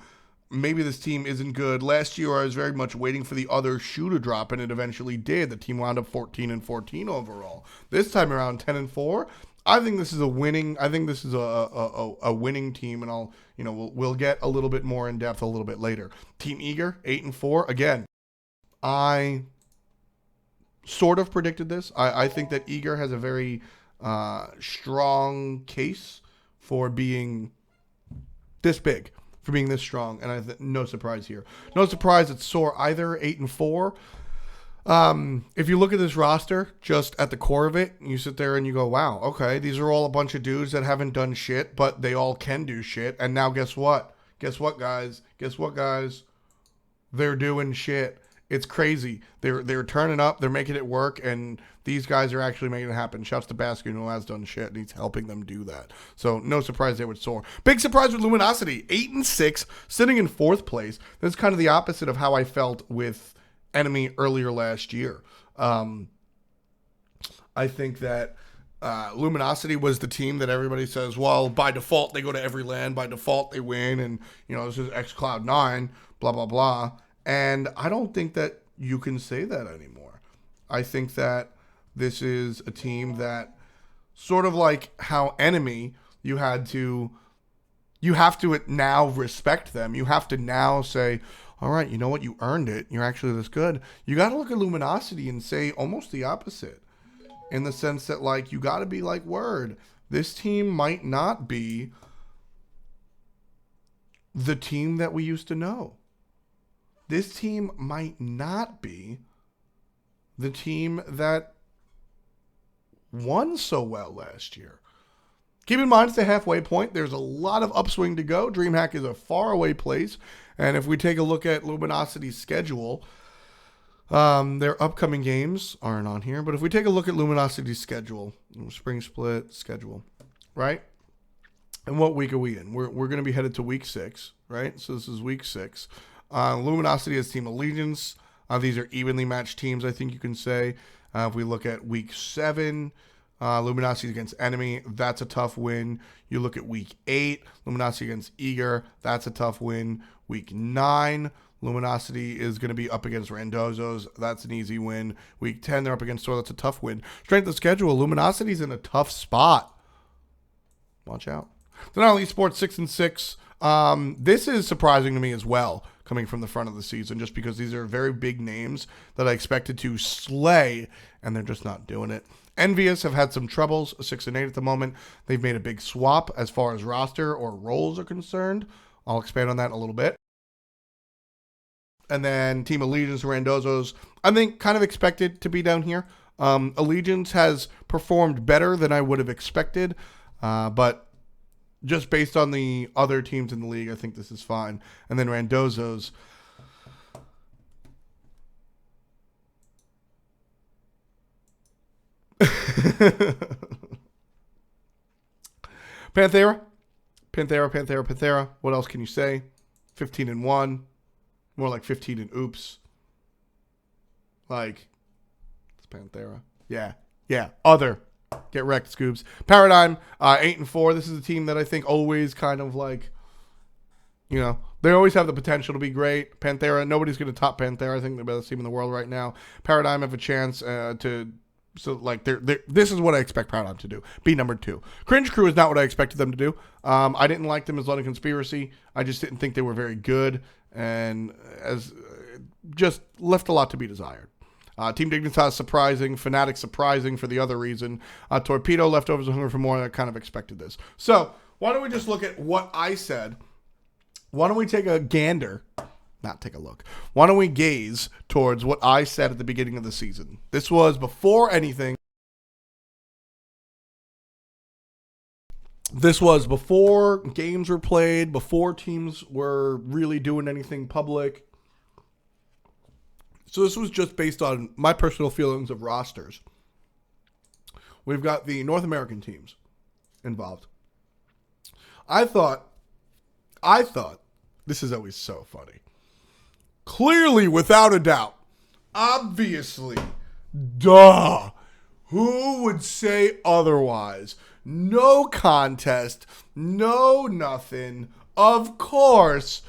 S1: maybe this team isn't good. Last year, I was very much waiting for the other shoe to drop, and it eventually did. The team wound up 14-14 overall. This time around, 10-4. I think this is a winning. I think this is a winning team, and we'll get a little bit more in depth a little bit later. Team Eager 8-4 again. I sort of predicted this. I think that Eager has a very strong case for being this big, for being this strong, and no surprise here. No surprise it's Soar either 8-4. If you look at this roster, just at the core of it, you sit there and you go, wow, okay, these are all a bunch of dudes that haven't done shit, but they all can do shit. And now guess what? Guess what, guys? Guess what, guys? They're doing shit. It's crazy. They're turning up. They're making it work, and these guys are actually making it happen. Shouts to Baskin, who has done shit, and he's helping them do that. So no surprise they would soar. Big surprise with Luminosity, 8-6, sitting in 4th place. That's kind of the opposite of how I felt with Enemy earlier last year. I think that Luminosity was the team that everybody says, well, by default they go to every land, by default they win, and this is X Cloud 9, blah blah blah. And I don't think that you can say that anymore. I think that this is a team that, sort of like how Enemy, you have to now respect them. You have to now say, all right, you know what? You earned it. You're actually this good. You got to look at Luminosity and say almost the opposite, in the sense that, like, you got to be like, word, this team might not be the team that we used to know. This team might not be the team that won so well last year. Keep in mind, it's the halfway point. There's a lot of upswing to go. Dreamhack is a faraway place. And if we take a look at Luminosity's schedule, their upcoming games aren't on here. But if we take a look at Luminosity's schedule, spring split schedule, right? And what week are we in? We're going to be headed to week 6, right? So this is week 6. Luminosity has Team Allegiance. These are evenly matched teams, I think you can say. If we look at week 7, Luminosity against Enemy, that's a tough win. You look at week 8, Luminosity against Eager, that's a tough win. Week 9, Luminosity is going to be up against Randozzo's, that's an easy win. Week 10, they're up against Thor, that's a tough win. Strength of schedule, Luminosity's in a tough spot. Watch out. Denali Esports 6-6. This is surprising to me as well, coming from the front of the season, just because these are very big names that I expected to slay, and they're just not doing it. Envious have had some troubles, 6-8 at the moment. They've made a big swap as far as roster or roles are concerned. I'll expand on that in a little bit. And then Team Allegiance, Randozzo's, I think kind of expected to be down here. Allegiance has performed better than I would have expected, but just based on the other teams in the league, I think this is fine. And then Randozzo's. Panthera. What else can you say? 15-1. More like 15 and oops. Like, it's Panthera. Yeah. Other. Get wrecked, Scoops. Paradigm, 8-4. This is a team that I think always kind of like, they always have the potential to be great. Panthera, nobody's going to top Panthera. I think they're the best team in the world right now. Paradigm have a chance this is what I expect Paradigm to do. Be number 2. Cringe Crew is not what I expected them to do. I didn't like them as London Conspiracy. I just didn't think they were very good, and just left a lot to be desired. Team Dignitas surprising. Fnatic surprising for the other reason. Torpedo, Leftovers, Hunger for More. I kind of expected this. So why don't we just look at what I said? Why don't we take a gander? Not take a look. Why don't we gaze towards what I said at the beginning of the season? This was before anything. This was before games were played, before teams were really doing anything public. So this was just based on my personal feelings of rosters. We've got the North American teams involved. I thought, this is always so funny. Clearly, without a doubt, obviously, duh. Who would say otherwise? No contest, no nothing. Of course,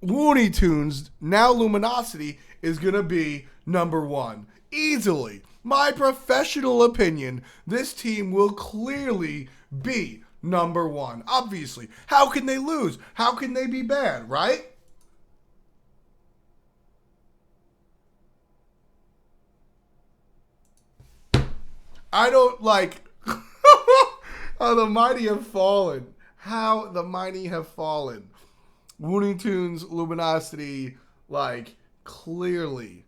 S1: Looney Tunes, now Luminosity, is going to be number 1. Easily. My professional opinion, this team will clearly be number 1. Obviously. How can they lose? How can they be bad, right? I don't like how the mighty have fallen. How the mighty have fallen. Looney Tunes, Luminosity, like, clearly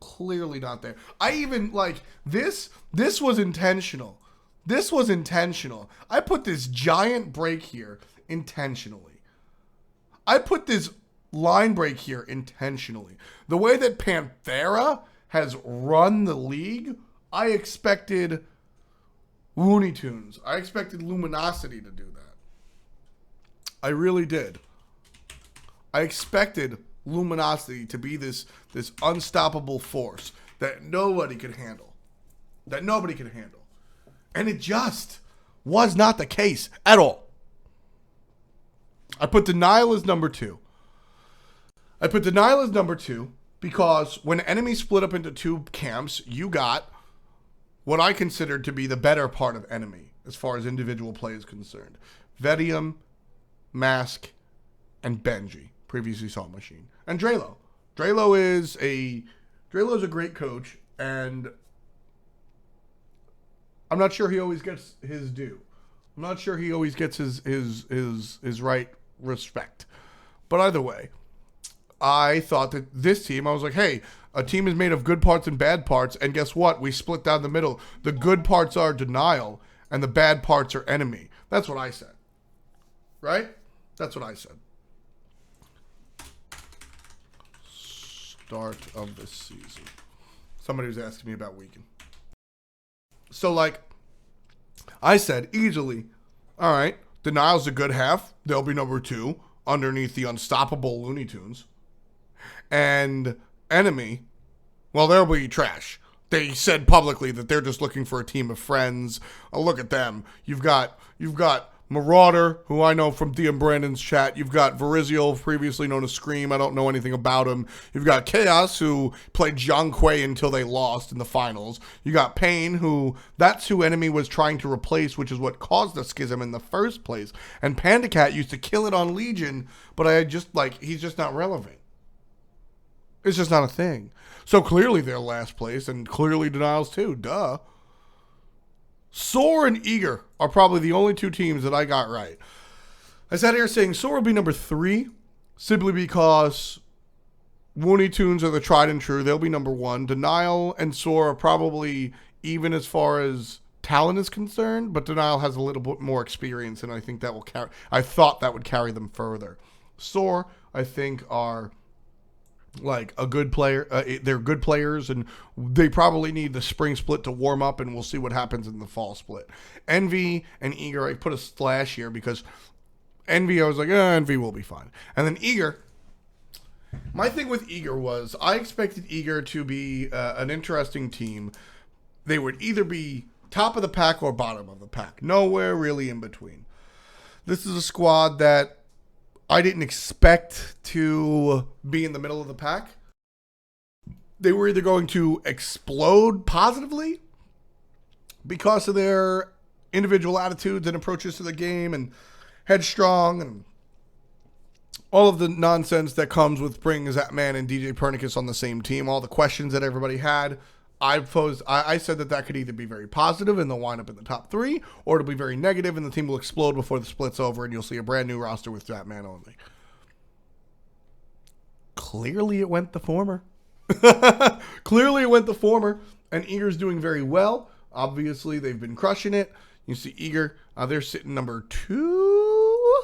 S1: Clearly not there. I even, like, this was intentional. This was intentional. I put this giant break here intentionally. I put this line break here intentionally. The way that Panthera has run the league, I expected Looney Tunes. I expected Luminosity to do that. I really did. I expected Luminosity to be this unstoppable force that nobody could handle. And it just was not the case at all. I put Denial as number 2. Because when enemies split up into two camps, you got what I considered to be the better part of enemy as far as individual play is concerned. Vedium, Mask, and Benji. Previously Saw Machine. And Drelo. Drelo is a great coach, and I'm not sure he always gets his due. I'm not sure he always gets his right respect. But either way, I thought that this team, I was like, hey, a team is made of good parts and bad parts, and guess what? We split down the middle. The good parts are Denial, and the bad parts are Enemy. That's what I said. Right? That's what I said. Start of the season. Somebody was asking me about Weekend. So, like, I said easily, all right, Denial's a good half. They'll be number 2 underneath the unstoppable Looney Tunes. And Enemy, well, they'll be trash. They said publicly that they're just looking for a team of friends. Oh, look at them. You've got Marauder, who I know from DM Brandon's chat. You've got Verizio, previously known as Scream. I don't know anything about him. You've got Chaos, who played Zhang Kui until they lost in the finals. You got Pain, that's who Enemy was trying to replace, which is what caused the schism in the first place. And Panda Cat used to kill it on Legion, but he's just not relevant. It's just not a thing. So clearly they're last place, and clearly Denial's too. Duh. Soar and Eager are probably the only 2 teams that I got right. I sat here saying Soar will be number 3, simply because Looney Tunes are the tried and true. They'll be number 1. Denial and Soar are probably even as far as talent is concerned, but Denial has a little bit more experience, and I think that will carry. I thought that would carry them further. Soar, I think, are like a good player. They're good players, and they probably need the spring split to warm up, and we'll see what happens in the fall split. Envy and Eager, I put a slash here because Envy, I was like, Envy will be fine. And then Eager, my thing with Eager was I expected Eager to be an interesting team. They would either be top of the pack or bottom of the pack. Nowhere really in between. This is a squad that I didn't expect to be in the middle of the pack. They were either going to explode positively because of their individual attitudes and approaches to the game and headstrong and all of the nonsense that comes with bringing Zapman and DJ Pernicus on the same team, all the questions that everybody had. I said that could either be very positive and they'll wind up in the top 3, or it'll be very negative and the team will explode before the split's over and you'll see a brand new roster with Zapman only. Clearly it went the former. And Eager's doing very well. Obviously, they've been crushing it. You see Eager, they're sitting number 2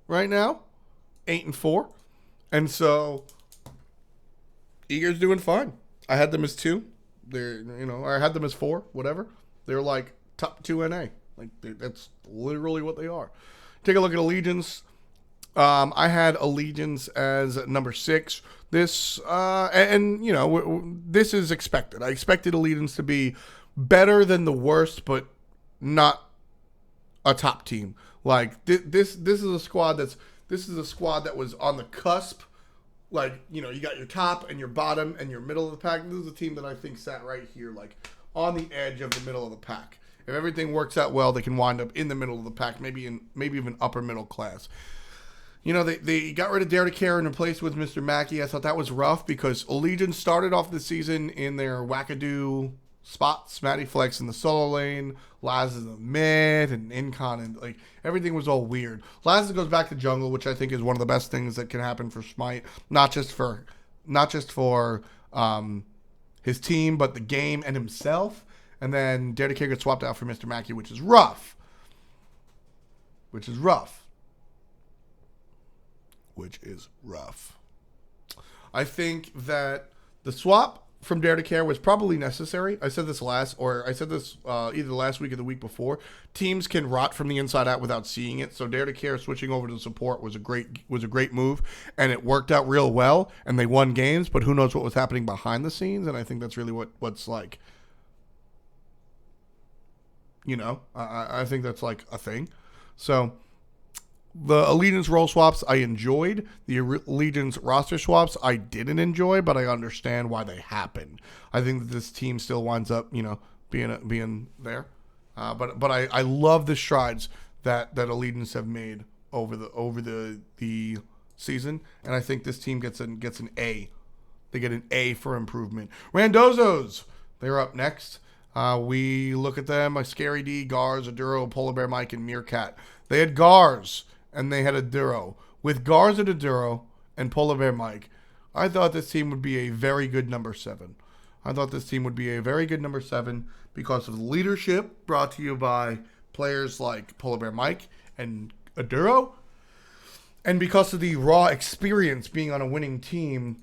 S1: right now, 8-4. And so Eager's doing fine. I had them as 2. I had them as 4, whatever. They're like top 2 NA. That's literally what they are. Take a look at Allegiance. I had Allegiance as number 6. This, this is expected. I expected Allegiance to be better than the worst, but not a top team. Like this is a squad that was on the cusp. Like, you got your top and your bottom and your middle of the pack. This is a team that I think sat right here, like on the edge of the middle of the pack. If everything works out well, they can wind up in the middle of the pack, maybe even upper middle class. They got rid of Dare to Care and replaced with Mr. Mackey. I thought that was rough because Allegiance started off the season in their wackadoo spots. Matty Flex in the solo lane, Laz in the mid, and Incon, and everything was all weird. Laz goes back to jungle, which I think is one of the best things that can happen for Smite, not just for his team, but the game and himself. And then Dare to Care gets swapped out for Mr. Mackey, which is rough. Which is rough. I think that the swap from Dare to Care was probably necessary. I said this either last week or the week before. Teams can rot from the inside out without seeing it. So Dare to Care switching over to support was a great move, and it worked out real well. And they won games, but who knows what was happening behind the scenes? And I think that's really what's like. I think that's like a thing. So the Allegiance role swaps I enjoyed. The Allegiance roster swaps I didn't enjoy, but I understand why they happened. I think that this team still winds up, being there. But I love the strides that Allegiance have made over the season, and I think this team gets an A. They get an A for improvement. Randozos, they're up next. We look at them: a Scary D, Gars, Aduro, Polar Bear Mike, and Meerkat. They had Gars and they had Aduro. With Gars and Aduro and Polar Bear Mike, I thought this team would be a very good number 7. Because of the leadership brought to you by players like Polar Bear Mike and Aduro, and because of the raw experience being on a winning team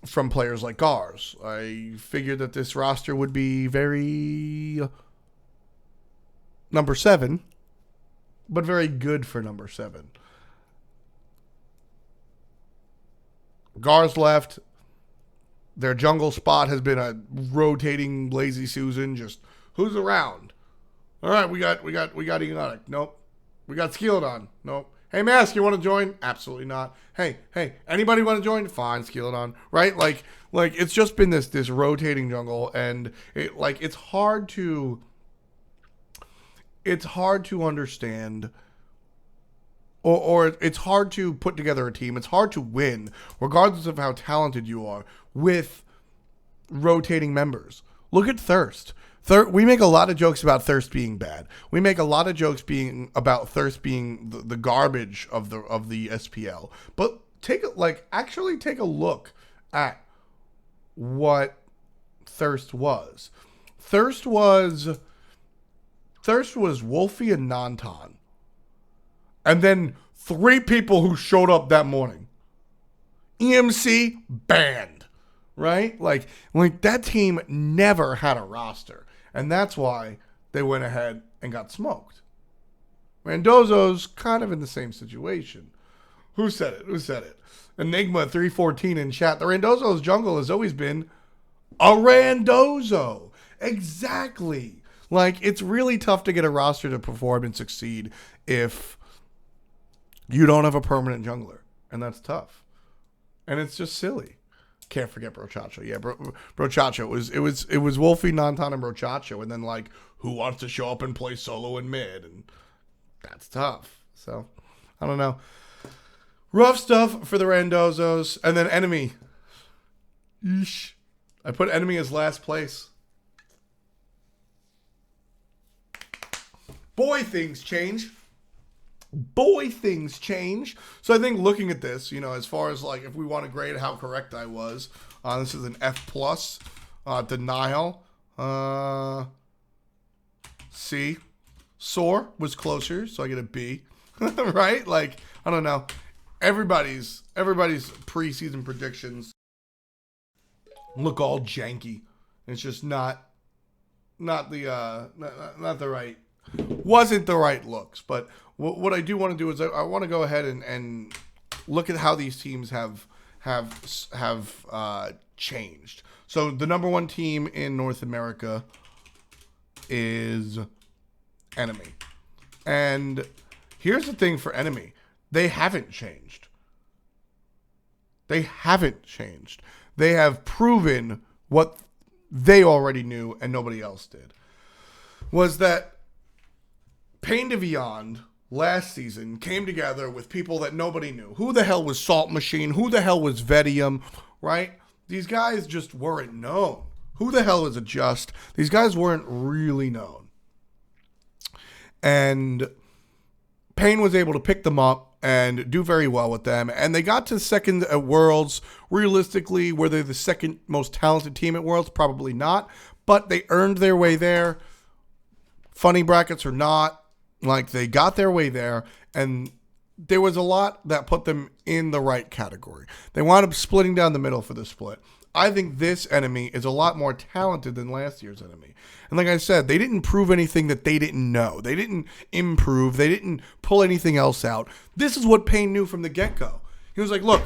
S1: from players like Gars. I figured that this roster would be very number 7, but very good for number 7. Gars left. Their jungle spot has been a rotating lazy Susan. Just who's around? All right, we got Egotic. Nope. We got Skeleton. Nope. Hey, Mask, you want to join? Absolutely not. Hey, anybody want to join? Fine, Skeleton. Right? Like it's just been this rotating jungle, and it's hard to understand. Or it's hard to put together a team. It's hard to win, regardless of how talented you are, with rotating members. Look at Thirst. We make a lot of jokes about Thirst being bad. We make a lot of jokes about Thirst being the garbage of the SPL. But actually take a look at what Thirst was. Thirst was Wolfie and Nanton. And then 3 people who showed up that morning. EMC banned, right? Like that team never had a roster. And that's why they went ahead and got smoked. Randozo's kind of in the same situation. Who said it? Enigma 314 in chat. The Randozo's jungle has always been a Randozo. Exactly. It's really tough to get a roster to perform and succeed if you don't have a permanent jungler, and that's tough. And it's just silly. Can't forget Brochacho. Yeah, Brochacho. It was Wolfie, Nanton, and Brochacho, and then who wants to show up and play solo in mid, and that's tough. So I don't know. Rough stuff for the Randozos, and then Enemy. Yeesh. I put Enemy as last place. Boy, things change. So I think looking at this, as far as if we want to grade how correct I was, this is an F+. Denial. C. Soar was closer, so I get a B. Right? I don't know. Everybody's preseason predictions look all janky. It's just not the right. Wasn't the right looks, but what I do want to do is I want to go ahead and look at how these teams have changed. So the number 1 team in North America is Enemy, and here's the thing for Enemy: they haven't changed. They have proven what they already knew and nobody else did. Was that Pain to Beyond last season came together with people that nobody knew. Who the hell was Salt Machine? Who the hell was Vedium? Right? These guys just weren't known. Who the hell is Adjust? These guys weren't really known. And Pain was able to pick them up and do very well with them. And they got to second at Worlds. Realistically, were they the second most talented team at Worlds? Probably not. But they earned their way there. Funny brackets or not, like they got their way there. And there was a lot that put them in the right category. They wound up splitting down the middle for the split. I think this enemy is a lot more talented than last year's enemy. And like I said, they didn't prove anything that they didn't know. They didn't improve. They didn't pull anything else out. This is what Payne knew from the get-go. He was like, look,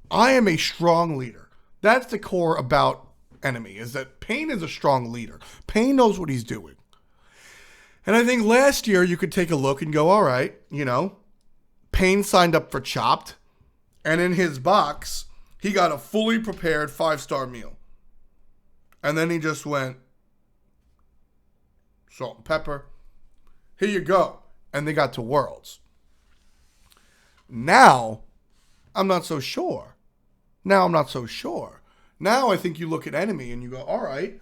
S1: I am a strong leader. That's the core about enemy, is that Payne is a strong leader. Payne knows what he's doing. And I think last year you could take a look and go, all right, Payne signed up for Chopped, and in his box, he got a fully prepared 5-star meal. And then he just went, salt and pepper, here you go. And they got to Worlds. Now, I'm not so sure. Now I think you look at enemy and you go, all right,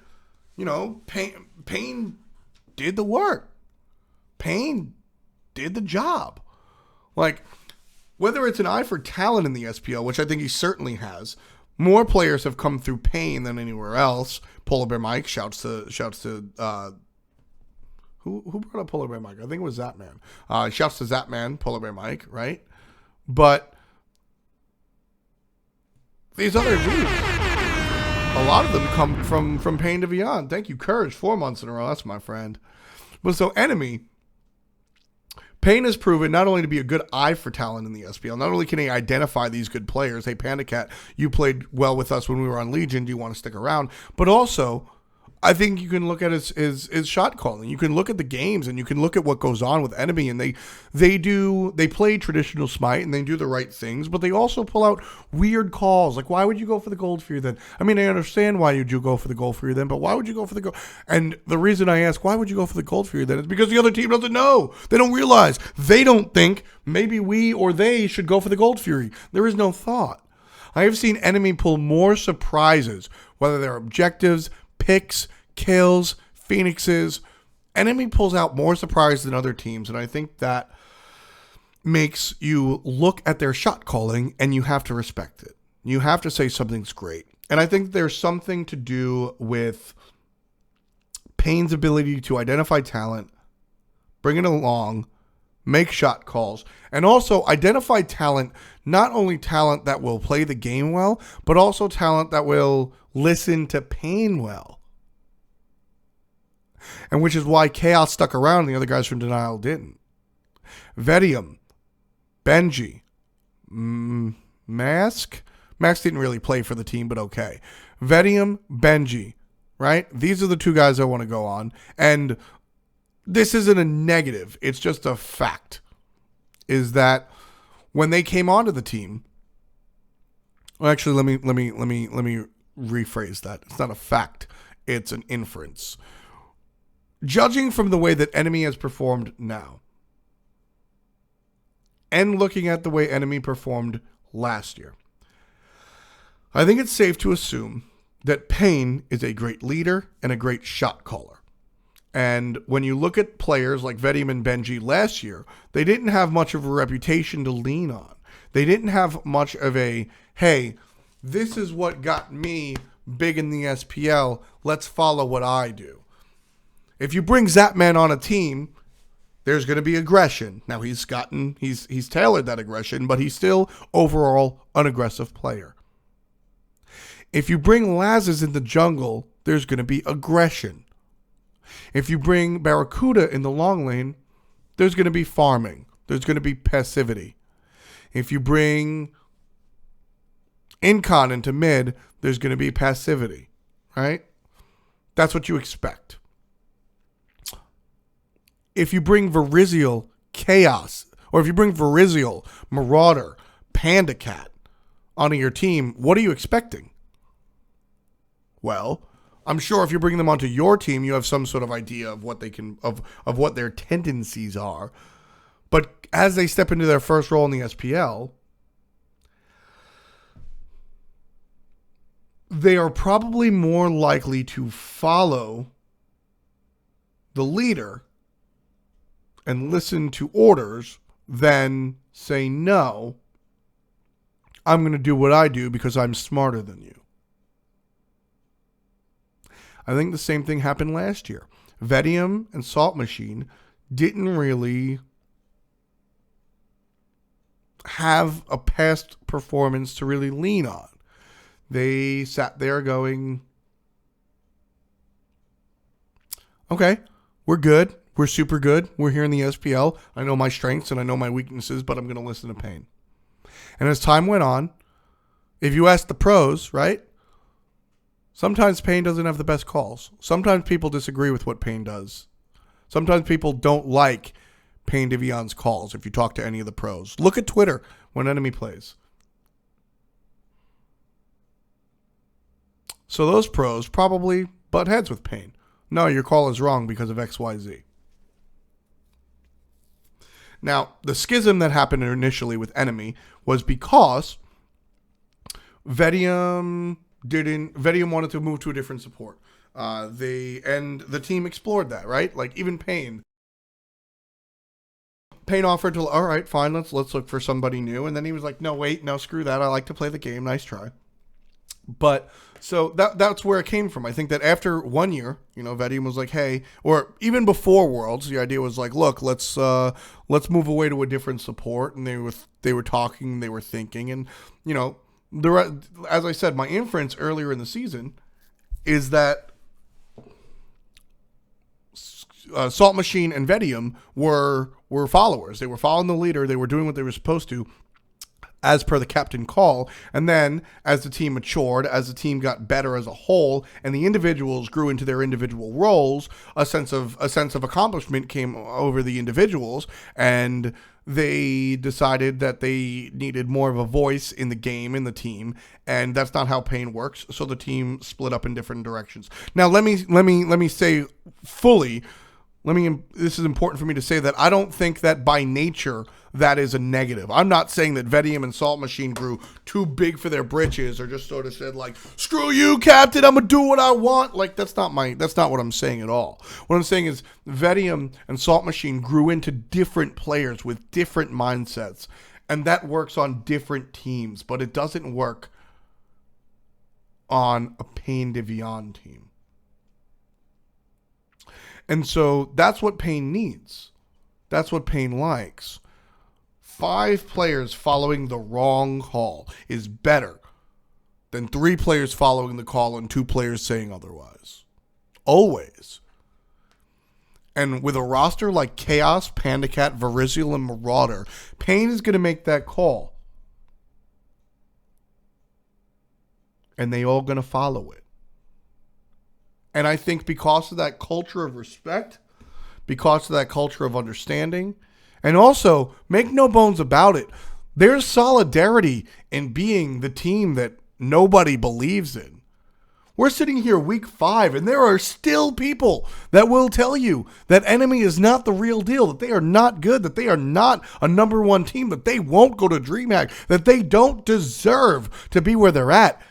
S1: Payne did the work. Payne did the job. Like, whether it's an eye for talent in the SPL, which I think he certainly has, more players have come through Payne than anywhere else. Polar Bear Mike shouts to who brought up Polar Bear Mike? I think it was Zapman. Shouts to Zapman, Polar Bear Mike, right? But these other dudes, a lot of them come from Payne to Beyond. Thank you, Courage, 4 months in a row. That's my friend. But so enemy, Payne has proven not only to be a good eye for talent in the SPL, not only can he identify these good players, hey, Panda Cat, you played well with us when we were on Legion, do you want to stick around? But also, I think you can look at his shot calling. You can look at the games and you can look at what goes on with enemy, and they play traditional Smite and they do the right things, but they also pull out weird calls. Like, why would you go for the Gold Fear then? I mean, I understand why you go for the Gold Fear then, but why would you go for the Gold? And the reason I ask why would you go for the Gold Fear then is because the other team doesn't know. They don't realize. They don't think maybe we or they should go for the Gold Fury. There is no thought. I have seen enemy pull more surprises, whether they're objectives, picks, kills, phoenixes. Enemy pulls out more surprise than other teams, and I think that makes you look at their shot calling and you have to respect it. You have to say something's great. And I think there's something to do with Payne's ability to identify talent, bring it along, make shot calls, and also identify talent, not only talent that will play the game well, but also talent that will listen to Payne well. And which is why Chaos stuck around and the other guys from Denial didn't. Vedium, Benji, Mask didn't really play for the team, but okay. Vedium, Benji, right? These are the two guys I want to go on. And this isn't a negative. It's just a fact. Is that when they came onto the team, well, actually, let me rephrase that. It's not a fact. It's an inference. Judging from the way that enemy has performed now, and looking at the way enemy performed last year, I think it's safe to assume that Payne is a great leader and a great shot caller. And when you look at players like Vedium and Benji last year, they didn't have much of a reputation to lean on. They didn't have much of a, hey, this is what got me big in the SPL, let's follow what I do. If you bring Zapman on a team, there's going to be aggression. Now he's tailored that aggression, but he's still overall an aggressive player. If you bring Lazarus in the jungle, there's going to be aggression. If you bring Barracuda in the long lane, there's going to be farming. There's going to be passivity. If you bring Incon into mid, there's going to be passivity, right? That's what you expect. If you bring Verizial, Chaos, or if you bring Verizial, Marauder, Panda Cat onto your team, what are you expecting? Well, I'm sure if you bring them onto your team, you have some sort of idea of what they can, of what their tendencies are. But as they step into their first role in the SPL, they are probably more likely to follow the leader and listen to orders then say, no, I'm going to do what I do because I'm smarter than you. I think the same thing happened last year. Vedium and Salt Machine didn't really have a past performance to really lean on. They sat there going, okay, we're good. We're super good. We're here in the SPL. I know my strengths and I know my weaknesses, but I'm going to listen to Pain. And as time went on, if you ask the pros, right? Sometimes Pain doesn't have the best calls. Sometimes people disagree with what Pain does. Sometimes people don't like Pain Devion's calls if you talk to any of the pros. Look at Twitter when Enemy plays. So those pros probably butt heads with Pain. No, your call is wrong because of XYZ. Now, the schism that happened initially with Enemy was because Vedium wanted to move to a different support. The team explored that, right? Like even Pain offered to, all right, fine, let's look for somebody new, and then he was like, no, screw that. I like to play the game. Nice try. But so that's where it came from. I think that after 1 year, Vedium was like, hey, or even before Worlds, the idea was like, look, let's move away to a different support. And they were talking, they were thinking, and as I said, my inference earlier in the season is that Salt Machine and Vedium were followers. They were following the leader. They were doing what they were supposed to, as per the captain call. And then as the team matured, as the team got better as a whole, and the individuals grew into their individual roles, a sense of accomplishment came over the individuals, and they decided that they needed more of a voice in the game, in the team, and that's not how Pain works. So the team split up in different directions. Now let me say fully, this is important for me to say that I don't think that by nature that is a negative. I'm not saying that Vedium and Salt Machine grew too big for their britches or just sort of said like, screw you, Captain, I'm gonna do what I want. Like that's not what I'm saying at all. What I'm saying is Vedium and Salt Machine grew into different players with different mindsets, and that works on different teams, but it doesn't work on a Pain Devion team. And so that's what Pain needs. That's what Pain likes. 5 players following the wrong call is better than 3 players following the call and 2 players saying otherwise. Always. And with a roster like Chaos, Pandacat, Verizial, and Marauder, Pain is going to make that call. And they all going to follow it. And I think because of that culture of respect, because of that culture of understanding, and also, make no bones about it, there's solidarity in being the team that nobody believes in. We're sitting here week 5, and there are still people that will tell you that Enemy is not the real deal, that they are not good, that they are not a number 1 team, that they won't go to Dreamhack, that they don't deserve to be where they're at.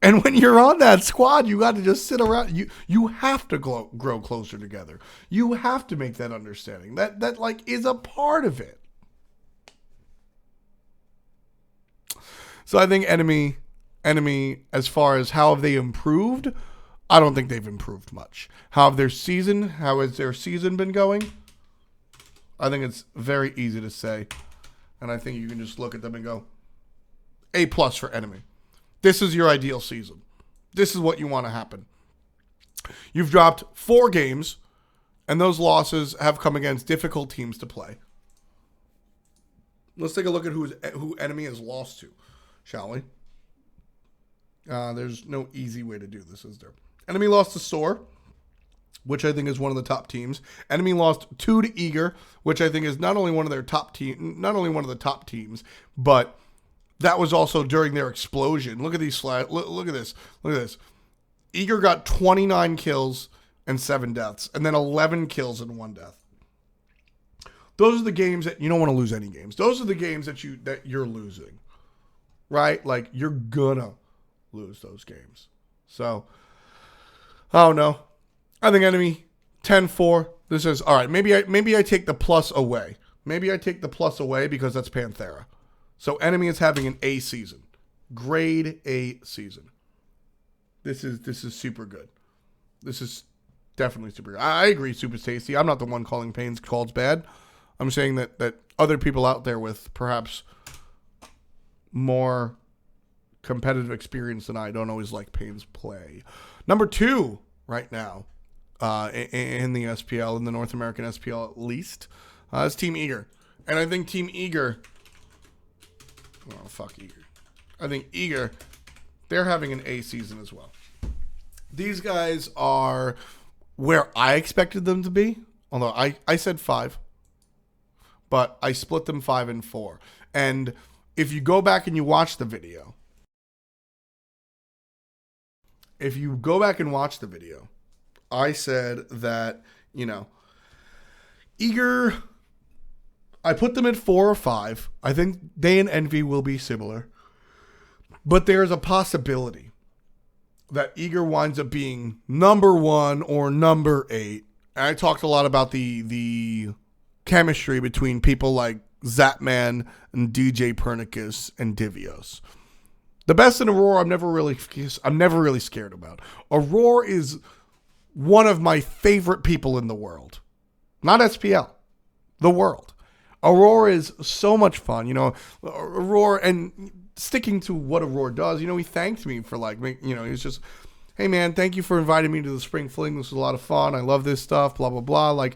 S1: And when you're on that squad, you got to just sit around. You have to grow closer together. You have to make that understanding. That like is a part of it. So I think Enemy, as far as how have they improved, I don't think they've improved much. How has their season been going? I think it's very easy to say. And I think you can just look at them and go, A+ for Enemy. This is your ideal season. This is what you want to happen. You've dropped 4 games, and those losses have come against difficult teams to play. Let's take a look at who Enemy has lost to, shall we? There's no easy way to do this, is there? Enemy lost to Soar, which I think is one of the top teams. Enemy lost 2 to Eager, which I think is not only one of the top teams, but that was also during their explosion. Look at these slides. Look at this. Look at this. Eager got 29 kills and 7 deaths, and then 11 kills and 1 death. Those are the games that you don't want to lose any games. Those are the games that you're losing, right? Like you're gonna lose those games. So, I don't know. I think Enemy 10-4. This is all right. Maybe I take the plus away. Maybe I take the plus away because that's Panthera. So enemy is having an A season, grade A season. This is super good. This is definitely super good. I agree, super tasty. I'm not the one calling Pain's calls bad. I'm saying that other people out there with perhaps more competitive experience than I don't always like Pain's play. Number 2 right now in the SPL, in the North American SPL at least, is Team Eager. And I think Team Eager, oh, fuck Eager. I think Eager, they're having an A season as well. These guys are where I expected them to be, although I said 5, but I split them 5 and 4. And if you go back and you watch the video, I said that, Eager, I put them at 4 or 5. I think they and Envy will be similar. But there's a possibility that Eager winds up being number 1 or number 8. And I talked a lot about the chemistry between people like Zapman and DJ Pernicus and Divios. The best in Aurora, I'm never really scared about. Aurora is one of my favorite people in the world. Not SPL, the world. Aurora is so much fun. Aurora, and sticking to what Aurora does, he thanked me for he was just, hey man, thank you for inviting me to the Spring Fling. This was a lot of fun. I love this stuff, blah, blah, blah.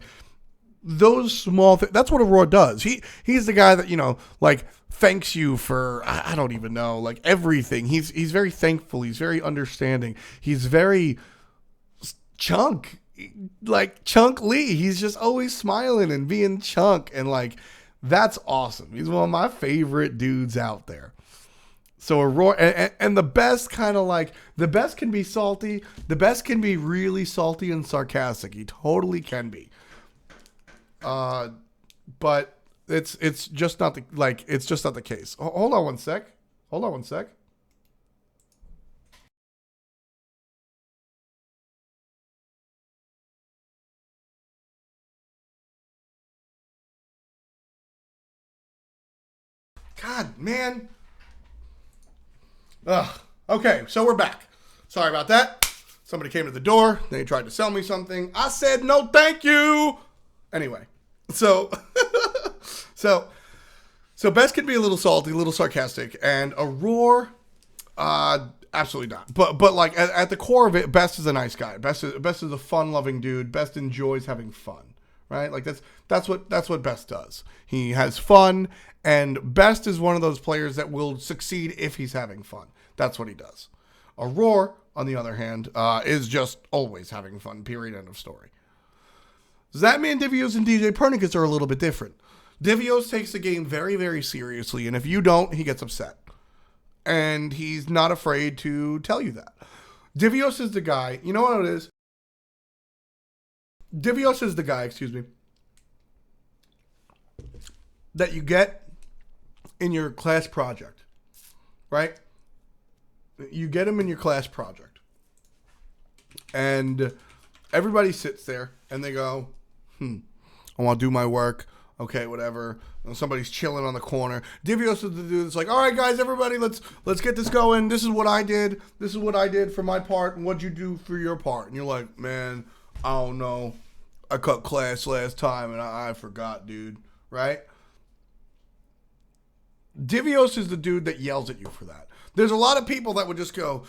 S1: Those small things, that's what Aurora does. He's the guy that, thanks you for, I don't even know, everything. He's very thankful. He's very understanding. He's very Chunk Lee. He's just always smiling and being Chunk. And that's awesome. He's one of my favorite dudes out there. So Aurora, and the best the best can be salty. The best can be really salty and sarcastic. He totally can be. But it's just not the case. Hold on one sec. God, man. Ugh. Okay, so we're back. Sorry about that. Somebody came to the door. They tried to sell me something. I said no, thank you. Anyway, so Best can be a little salty, a little sarcastic, and Aurora, absolutely not. But at the core of it, Best is a nice guy. Best is a fun-loving dude. Best enjoys having fun, right? That's what Best does. He has fun, and Best is one of those players that will succeed if he's having fun. That's what he does. Aurora, on the other hand, is just always having fun. Period. End of story. Zapman, Divios, and DJ Pernicus are a little bit different. Divios takes the game very, very seriously, and if you don't, he gets upset. And he's not afraid to tell you that. Divios is the guy, you know what it is? Divios is the guy, that you get in your class project, right? You get him in your class project. And everybody sits there, and they go, I want to do my work. Okay, whatever. And somebody's chilling on the corner. Divios is the dude that's like, all right, guys, everybody, let's get this going. This is what I did. This is what I did for my part, and what'd you do for your part? And you're like, man, I don't know. I cut class last time, and I forgot, dude. Right? Divios is the dude that yells at you for that. There's a lot of people that would just go,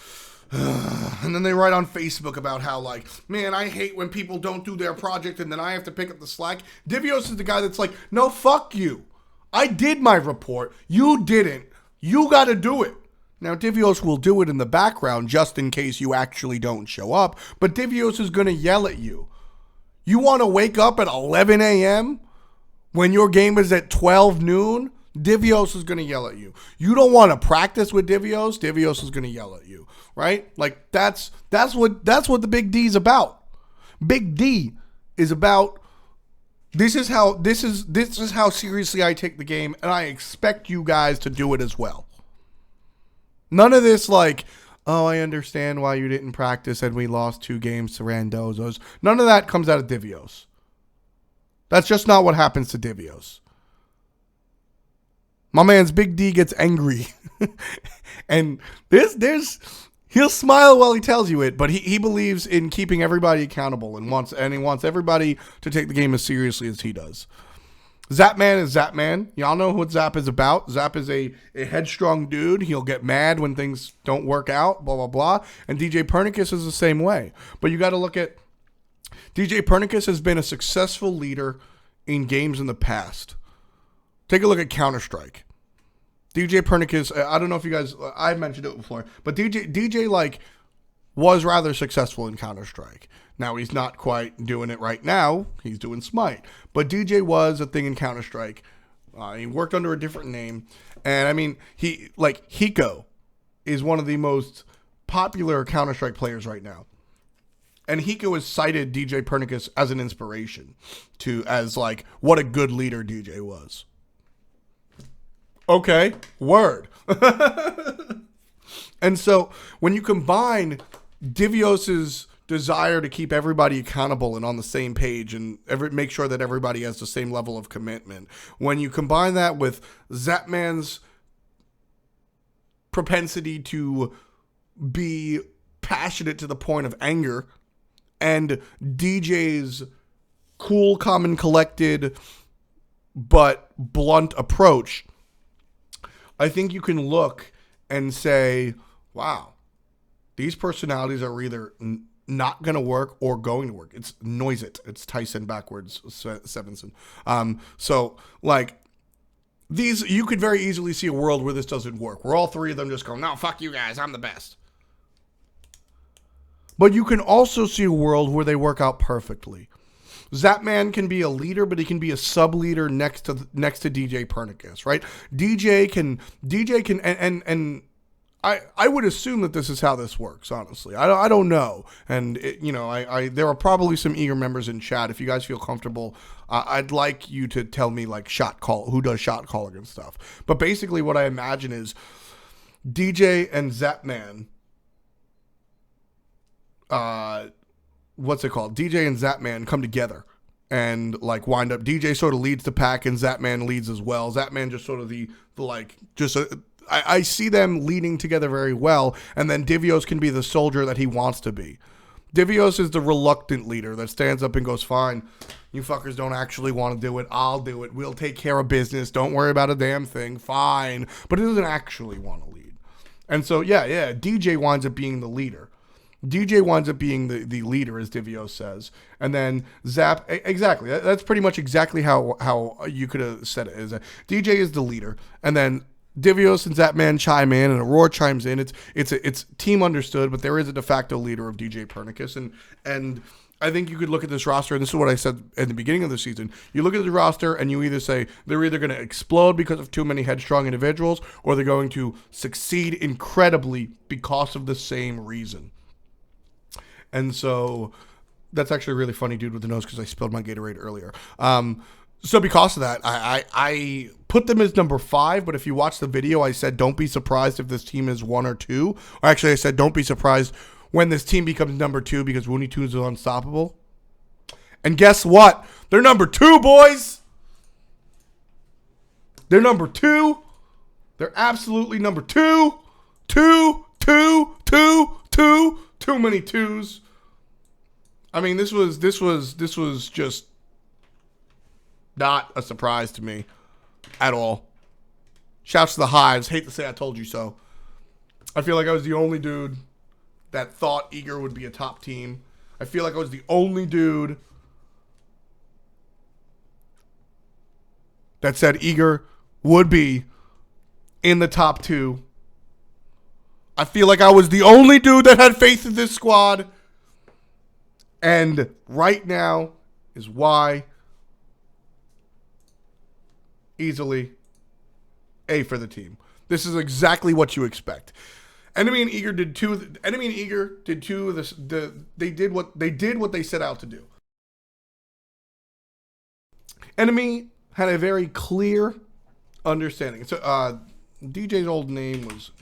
S1: and then they write on Facebook about how, man, I hate when people don't do their project and then I have to pick up the slack. Divios is the guy that's like, no, fuck you. I did my report. You didn't. You got to do it. Now, Divios will do it in the background just in case you actually don't show up, but Divios is going to yell at you. You want to wake up at 11 a.m. when your game is at 12 noon? Divios is going to yell at you. You don't want to practice with Divios? Divios is going to yell at you, right? That's what the Big D is about. Big D is about this is how seriously I take the game, and I expect you guys to do it as well. None of this oh, I understand why you didn't practice and we lost 2 games to Randozos. None of that comes out of Divios. That's just not what happens to Divios. My man's Big D gets angry. And he'll smile while he tells you it, but he believes in keeping everybody accountable and he wants everybody to take the game as seriously as he does. Zapman is Zapman. Y'all know what Zap is about. Zap is a headstrong dude. He'll get mad when things don't work out, blah, blah, blah. And DJ Pernicus is the same way. But you got to look at DJ Pernicus has been a successful leader in games in the past. Take a look at Counter-Strike. DJ Pernicus, I don't know if you guys, I've mentioned it before, but DJ like was rather successful in Counter-Strike. Now he's not quite doing it right now. He's doing Smite. But DJ was a thing in Counter-Strike. He worked under a different name. And I mean, Hiko is one of the most popular Counter-Strike players right now. And Hiko has cited DJ Pernicus as an inspiration as like what a good leader DJ was. Okay, word. And so when you combine Divios's desire to keep everybody accountable and on the same page and make sure that everybody has the same level of commitment, when you combine that with Zapman's propensity to be passionate to the point of anger, and DJ's cool, calm, and collected but blunt approach, I think you can look and say, wow, these personalities are either not going to work or going to work. It's Noise It. It's Tyson backwards, Sevenson. So, like, these, you could very easily see a world where this doesn't work, where all 3 of them just go, no, fuck you guys, I'm the best. But you can also see a world where they work out perfectly. Zapman can be a leader, but he can be a sub-leader next to DJ Pernicus, right? DJ can, and I would assume that this is how this works, honestly. I don't know. And, there are probably some eager members in chat. If you guys feel comfortable, I'd like you to tell me, like, who does shot calling and stuff. But basically what I imagine is DJ and Zapman, DJ and Zapman come together and like wind up. DJ sort of leads the pack and Zapman leads as well. Zapman just sort of I see them leading together very well, and then Divios can be the soldier that he wants to be. Divios is the reluctant leader that stands up and goes, fine, you fuckers don't actually want to do it, I'll do it, we'll take care of business, don't worry about a damn thing, fine. But he doesn't actually want to lead. And so yeah, DJ winds up being the leader. DJ winds up being the leader, as Divios says. And then Zap, exactly. That's pretty much exactly how you could have said it. Is DJ is the leader. And then Divios and Zapman chime in, and Aurora chimes in. It's team understood, but there is a de facto leader of DJ Pernicus. And I think you could look at this roster, and this is what I said at the beginning of the season. You look at the roster, and you either say they're either going to explode because of too many headstrong individuals, or they're going to succeed incredibly because of the same reason. And so that's actually a really funny dude with the nose because I spilled my Gatorade earlier. So because of that, I put them as number 5. But if you watch the video, I said don't be surprised if this team is 1 or 2. Or actually, I said don't be surprised when this team becomes number 2 because Looney Tunes is unstoppable. And guess what? They're number 2, boys. They're number 2. They're absolutely number 2. 2, 2, 2, 2. Too many 2s. I mean, this was just not a surprise to me at all. Shouts to the Hives. Hate to say I told you so. I feel like I was the only dude that thought Eager would be a top team. I feel like I was the only dude that said Eager would be in the top 2. I feel like I was the only dude that had faith in this squad. And right now is why easily A for the team. This is exactly what you expect. Enemy and Eager did two of this. They did what they set out to do. Enemy had a very clear understanding. So DJ's old name was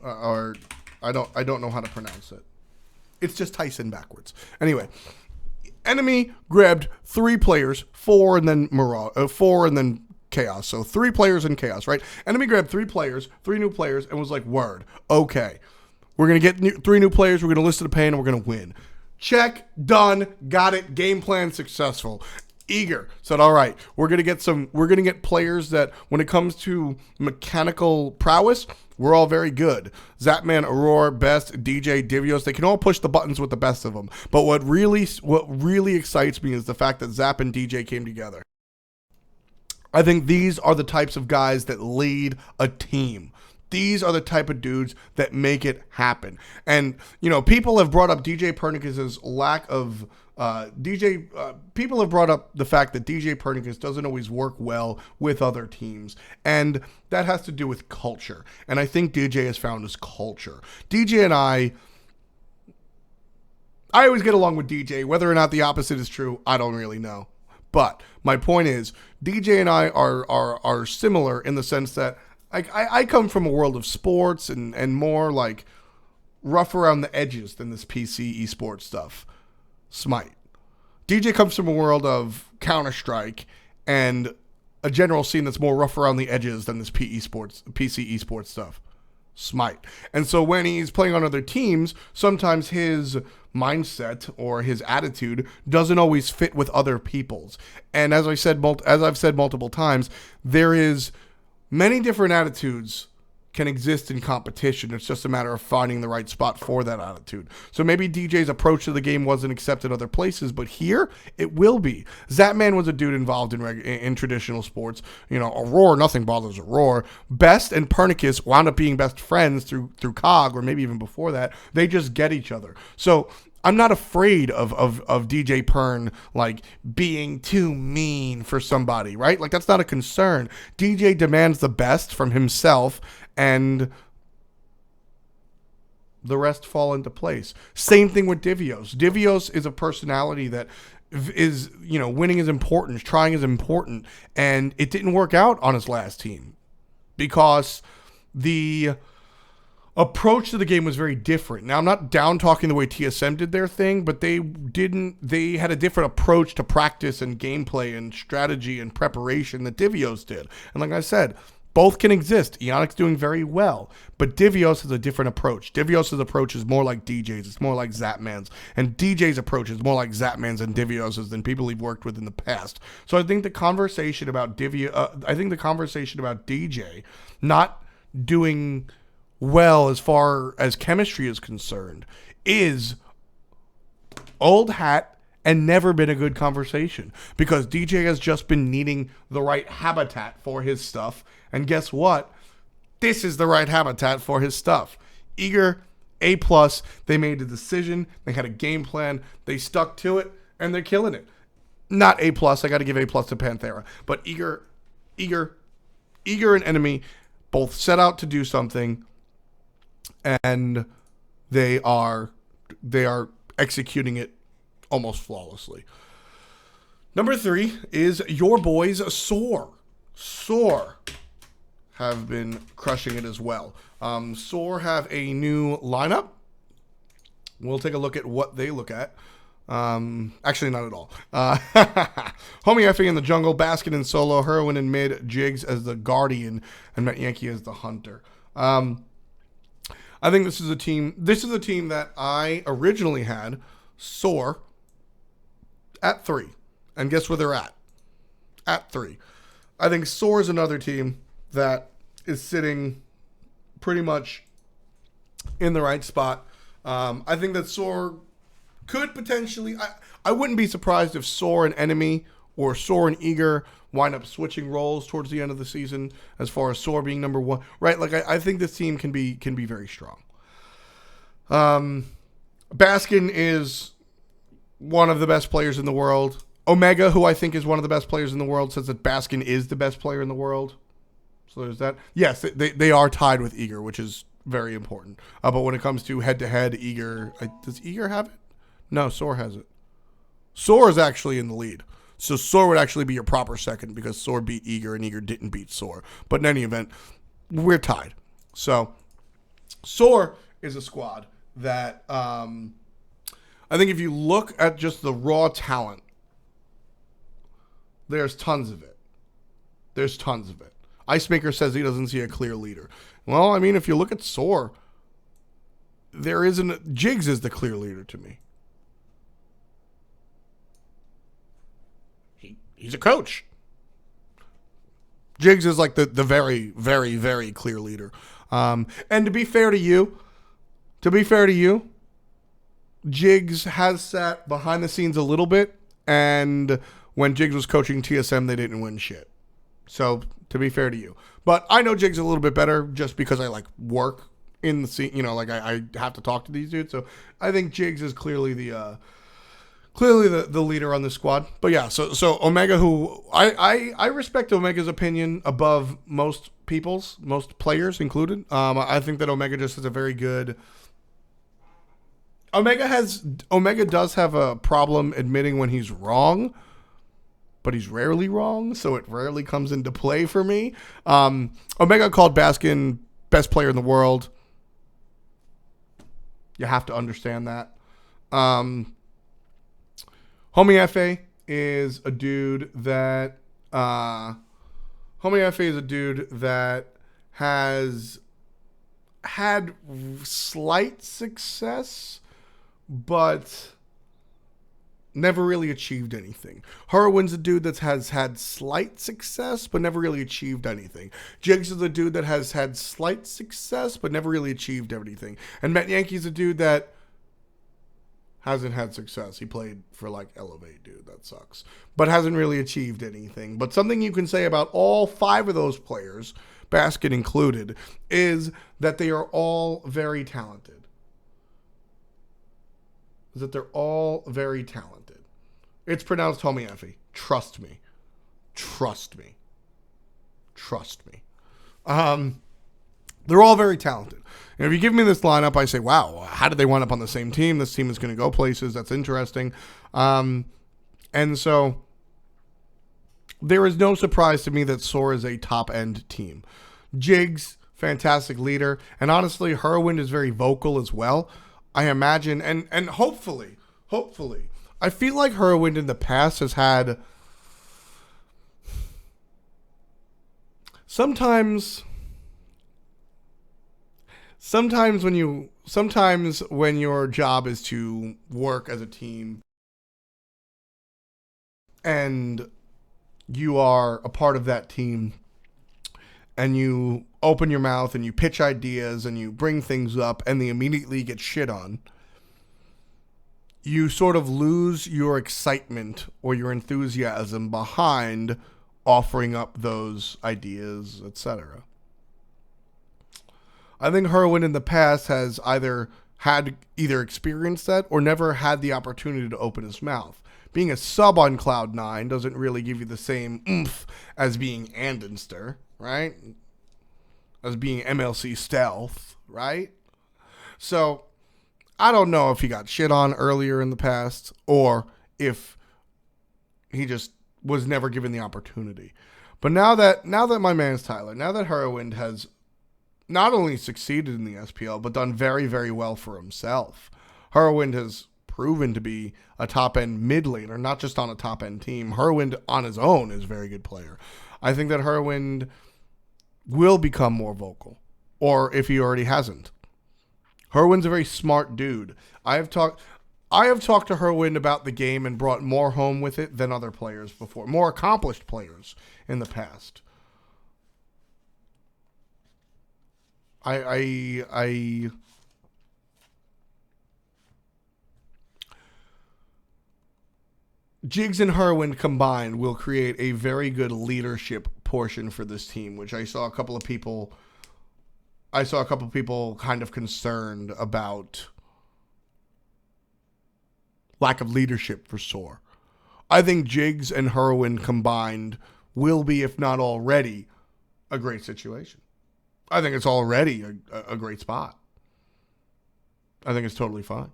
S1: I I don't know how to pronounce it. It's just Tyson backwards. Anyway, Enemy grabbed 3 players, 4 and then 4 and then Chaos. So 3 players in Chaos, right? Enemy grabbed 3 players, 3 new players, and was like, word, okay. We're going to get 3 new players, we're going to list the pain, and we're going to win. Check, done, got it, game plan successful. Eager said, all right, we're going to get players that when it comes to mechanical prowess, we're all very good. Zapman, Aurora, Best, DJ, Divios, they can all push the buttons with the best of them. But what really excites me is the fact that Zap and DJ came together. I think these are the types of guys that lead a team. These are the type of dudes that make it happen. And, people have brought up DJ Pernicus's lack of people have brought up the fact that DJ Pernicus doesn't always work well with other teams. And that has to do with culture. And I think DJ has found his culture. DJ and I always get along with DJ. Whether or not the opposite is true, I don't really know. But my point is, DJ and I are similar in the sense that I come from a world of sports and more like rough around the edges than this PC esports stuff. Smite. DJ comes from a world of Counter-Strike and a general scene that's more rough around the edges than this PC esports stuff. Smite. And so when he's playing on other teams, sometimes his mindset or his attitude doesn't always fit with other people's. And as I've said multiple times, there is many different attitudes can exist in competition. It's just a matter of finding the right spot for that attitude. So maybe DJ's approach to the game wasn't accepted other places, but here it will be. Zapman was a dude involved in traditional sports. Aurora, nothing bothers Aurora. Best and Pernicus wound up being best friends through COG, or maybe even before that. They just get each other. So I'm not afraid of DJ Pern being too mean for somebody, right? That's not a concern. DJ demands the best from himself, and the rest fall into place. Same thing with Divios. Divios is a personality that is, winning is important, trying is important, and it didn't work out on his last team because the approach to the game was very different. Now, I'm not down talking the way TSM did their thing, but they had a different approach to practice and gameplay and strategy and preparation that Divios did. And like I said, both can exist. Eonic's doing very well, but Divios has a different approach. Divios' approach is more like DJ's. It's more like Zapman's. And DJ's approach is more like Zapman's and Divios' than people he've worked with in the past. So I think the conversation about DJ not doing well as far as chemistry is concerned is old hat and never been a good conversation, because DJ has just been needing the right habitat for his stuff. And guess what? This is the right habitat for his stuff. Eager, A+, they made a decision, they had a game plan, they stuck to it, and they're killing it. Not A+, I got to give A+ to Panthera, but Eager and Enemy both set out to do something, and they are executing it almost flawlessly. Number 3 is your boys Soar. Soar have been crushing it as well. Soar have a new lineup. We'll take a look at what they look at. Actually, not at all. Homie Effing in the jungle, Baskin in solo, Heroin in mid, Jigs as the guardian, and Matt Yankee as the hunter. I think this is a team that I originally had Soar at 3. And guess where they're at? At 3. I think Soar is another team that is sitting pretty much in the right spot. I think that Soar could potentially... I wouldn't be surprised if Soar and Enemy or Soar and Eager wind up switching roles towards the end of the season as far as Soar being number 1. Right? I think this team can be very strong. Baskin is one of the best players in the world. Omega, who I think is one of the best players in the world, says that Baskin is the best player in the world. So there's that. Yes, they are tied with Eager, which is very important. But when it comes to head-to-head, Eager... does Eager have it? No, Soar has it. Soar is actually in the lead. So Soar would actually be your proper second because Soar beat Eager and Eager didn't beat Soar. But in any event, we're tied. So Soar is a squad that I think if you look at just the raw talent, there's tons of it. There's tons of it. Icemaker says he doesn't see a clear leader. Well, I mean, if you look at Soar, there isn't. Jigs is the clear leader to me. He's a coach. Jigs is like the very, very, very clear leader. And to be fair to you, Jigs has sat behind the scenes a little bit, and when Jigs was coaching TSM, they didn't win shit. So, to be fair to you. But I know Jigs a little bit better just because I, like, work in the scene. You know, like, I have to talk to these dudes. So, I think Jigs is clearly the leader on this squad. But, yeah, so Omega, who... I respect Omega's opinion above most people's, most players included. I think that Omega just has a very good... Omega does have a problem admitting when he's wrong, but he's rarely wrong, so it rarely comes into play for me. Omega called Baskin best player in the world. You have to understand that. Homie Fa is a dude that has had slight success, but never really achieved anything. Heroin's a dude that has had slight success, but never really achieved anything. Jigs is a dude that has had slight success, but never really achieved anything. And Matt Yankee's a dude that hasn't had success. He played for like Elevate, dude. That sucks. But hasn't really achieved anything. But something you can say about all 5 of those players, Basket included, is that they are all very talented. It's pronounced Homie Effie. Trust me. They're all very talented. And if you give me this lineup, I say, wow, how did they wind up on the same team? This team is going to go places. That's interesting. And so there is no surprise to me that SOAR is a top-end team. Jigs, fantastic leader. And honestly, Whirlwind is very vocal as well. I imagine, and hopefully, I feel like Whirlwind in the past has had sometimes when your job is to work as a team and you are a part of that team and you open your mouth and you pitch ideas and you bring things up and they immediately get shit on, you sort of lose your excitement or your enthusiasm behind offering up those ideas, etc. I think Whirlwind in the past has either experienced that or never had the opportunity to open his mouth. Being a sub on Cloud9 doesn't really give you the same oomph as being Andenster, right? As being MLC Stealth, right? So, I don't know if he got shit on earlier in the past or if he just was never given the opportunity. But now that my man's Tyler, now that Whirlwind has not only succeeded in the SPL, but done very, very well for himself, Whirlwind has proven to be a top-end mid laner, not just on a top-end team. Whirlwind on his own is a very good player. I think that Whirlwind will become more vocal, or if he already hasn't. Whirlwind's a very smart dude. I have talked to Whirlwind about the game and brought more home with it than other players before, more accomplished players in the past. Jigs and Whirlwind combined will create a very good leadership portion for this team, which I saw a couple of people kind of concerned about lack of leadership for SOAR. I think Jigs and Whirlwind combined will be, if not already, a great situation. I think it's already a great spot. I think it's totally fine.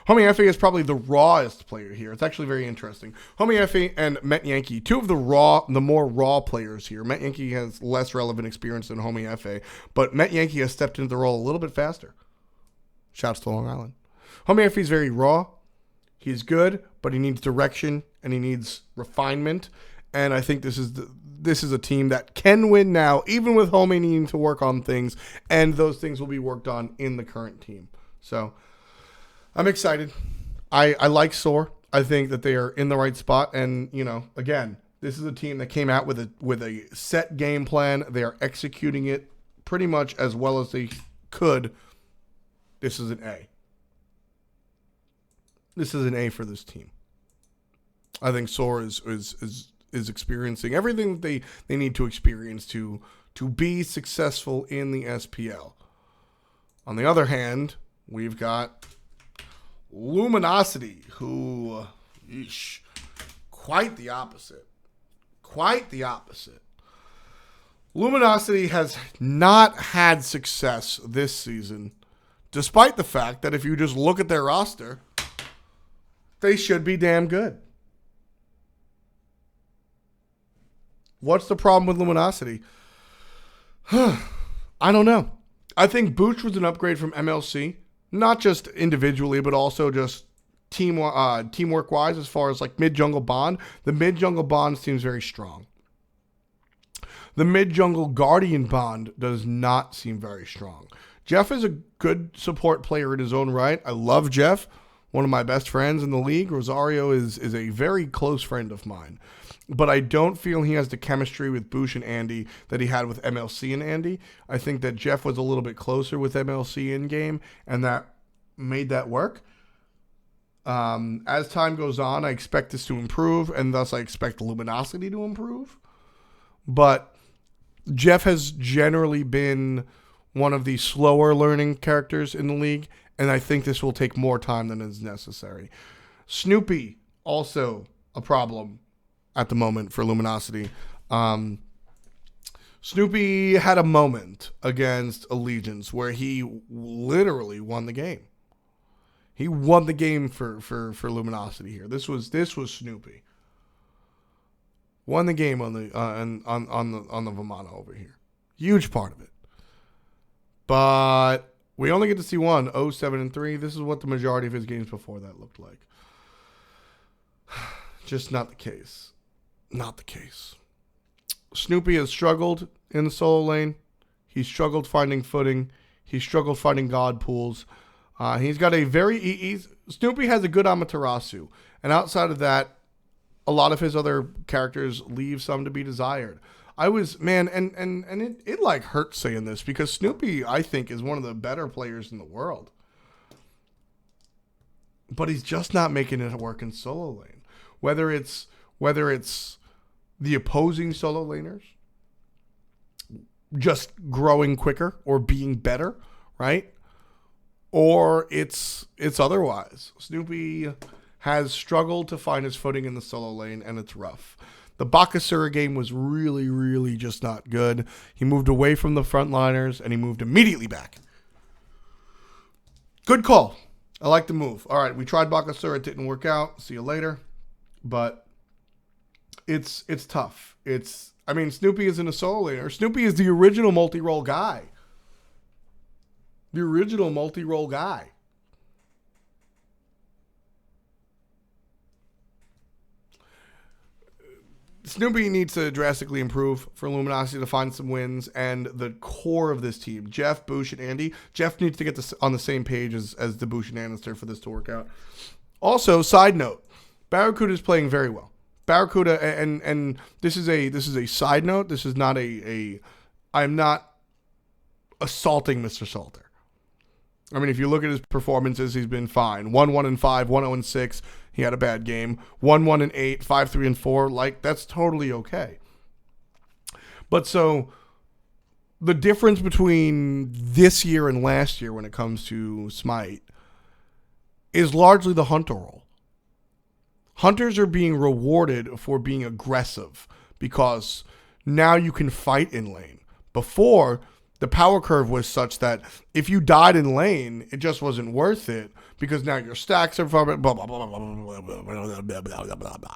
S1: Homie Effie is probably the rawest player here. It's actually very interesting. Homie Effie and Met Yankee, two of the more raw players here. Met Yankee has less relevant experience than Homie Effie, but Met Yankee has stepped into the role a little bit faster. Shouts to Long Island. Homie Effie is very raw. He's good, but he needs direction and he needs refinement. And I think this is a team that can win now, even with Homie needing to work on things, and those things will be worked on in the current team. So I'm excited. I like Soar. I think that they are in the right spot. And, again, this is a team that came out with a set game plan. They are executing it pretty much as well as they could. This is an A. This is an A for this team. I think Soar is experiencing everything that they need to experience to be successful in the SPL. On the other hand, we've got Luminosity, who, quite the opposite. Quite the opposite. Luminosity has not had success this season, despite the fact that if you just look at their roster, they should be damn good. What's the problem with Luminosity? I don't know. I think Booch was an upgrade from MLC, not just individually, but also just teamwork-wise as far as like mid-jungle bond. The mid-jungle bond seems very strong. The mid-jungle guardian bond does not seem very strong. Jeff is a good support player in his own right. I love Jeff, one of my best friends in the league. Rosario is a very close friend of mine. But I don't feel he has the chemistry with Boosh and Andy that he had with MLC and Andy. I think that Jeff was a little bit closer with MLC in game, and that made that work. As time goes on, I expect this to improve, and thus I expect Luminosity to improve. But Jeff has generally been one of the slower learning characters in the league, and I think this will take more time than is necessary. Snoopy, also a problem at the moment for Luminosity. Snoopy had a moment against Allegiance where he literally won the game. He won the game for Luminosity here. This was Snoopy. Won the game on the Vamana over here. Huge part of it. But we only get to see one, 0-7-3. This is what the majority of his games before that looked like. Just not the case. Not the case. Snoopy has struggled in the solo lane. He's struggled finding footing. He's struggled finding god pools. He's got a Snoopy has a good Amaterasu. And outside of that, a lot of his other characters leave some to be desired. It like hurts saying this because Snoopy, I think, is one of the better players in the world. But he's just not making it work in solo lane. Whether it's the opposing solo laners just growing quicker or being better, right? Or it's otherwise. Snoopy has struggled to find his footing in the solo lane, and it's rough. The Bakasura game was really, really just not good. He moved away from the frontliners, and he moved immediately back. Good call. I like the move. All right, we tried Bakasura. It didn't work out. See you later. But it's tough. Snoopy isn't a solo laner. Snoopy is the original multi-role guy. The original multi-role guy. Snoopy needs to drastically improve for Luminosity to find some wins, and the core of this team, Jeff, Boosh, and Andy. Jeff needs to get this on the same page as the Boosh and Annister for this to work out. Also, side note, Barracuda is playing very well. Barracuda, and this is a side note. This is not I'm not assaulting Mr. Salter. I mean, if you look at his performances, he's been fine. 1-1-5, 1-0-6. He had a bad game. 1-1-8, 5-3-4. Like, that's totally okay. But so the difference between this year and last year when it comes to Smite is largely the hunter role. Hunters are being rewarded for being aggressive because now you can fight in lane. Before, the power curve was such that if you died in lane, it just wasn't worth it because now your stacks are from it, blah, blah, blah, blah, blah, blah, blah, blah, blah, blah, blah.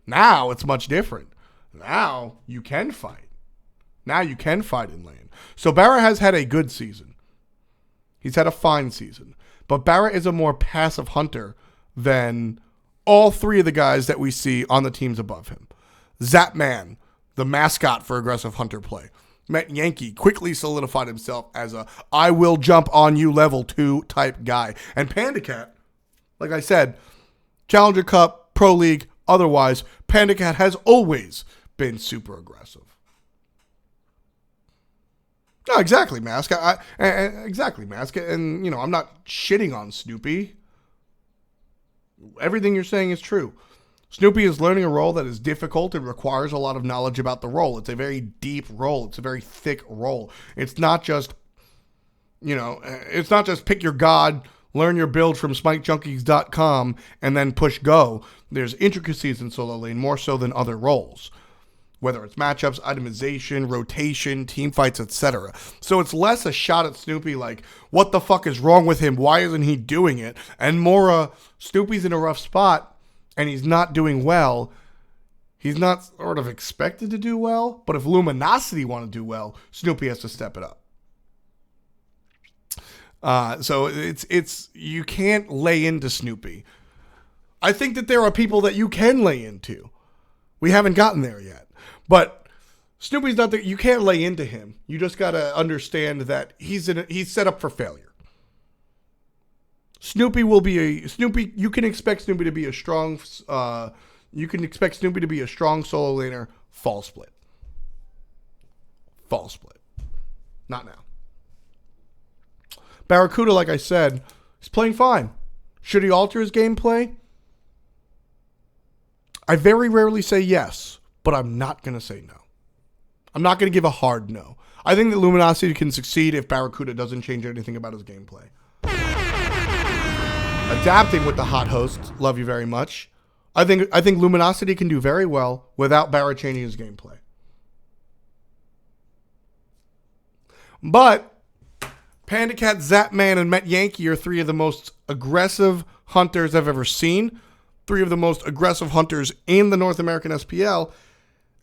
S1: Now it's much different. Now you can fight. Now you can fight in lane. So Barrett has had a good season. He's had a fine season. But Barrett is a more passive hunter than all three of the guys that we see on the teams above him. Zapman, the mascot for aggressive hunter play. Met Yankee quickly solidified himself as a I will jump on you level 2 type guy. And Panda Cat, like I said, Challenger Cup, Pro League, otherwise, Panda Cat has always been super aggressive. No, exactly, Mask. Exactly, Mask. And, you know, I'm not shitting on Snoopy. Everything you're saying is true. Snoopy is learning a role that is difficult and requires a lot of knowledge about the role. It's a very deep role. It's a very thick role. It's not just, you know, it's not just pick your god, learn your build from SmiteJunkies.com, and then push go. There's intricacies in solo lane more so than other roles. Whether it's matchups, itemization, rotation, team fights, etc. So it's less a shot at Snoopy like, what the fuck is wrong with him? Why isn't he doing it? And more Snoopy's in a rough spot and he's not doing well. He's not sort of expected to do well, but if Luminosity want to do well, Snoopy has to step it up. So it's you can't lay into Snoopy. I think that there are people that you can lay into. We haven't gotten there yet. But Snoopy's not there. You can't lay into him. You just got to understand that he's set up for failure. Snoopy will be you can expect Snoopy to be a strong solo laner, fall split. Not now. Barracuda, like I said, is playing fine. Should he alter his gameplay? I very rarely say yes, but I'm not going to say no. I'm not going to give a hard no. I think that Luminosity can succeed if Barracuda doesn't change anything about his gameplay. Adapting with the hot host, love you very much. I think Luminosity can do very well without Barrett changing his gameplay. But Panda Cat, Zapman, and Met Yankee are three of the most aggressive hunters I've ever seen. Three of the most aggressive hunters in the North American SPL.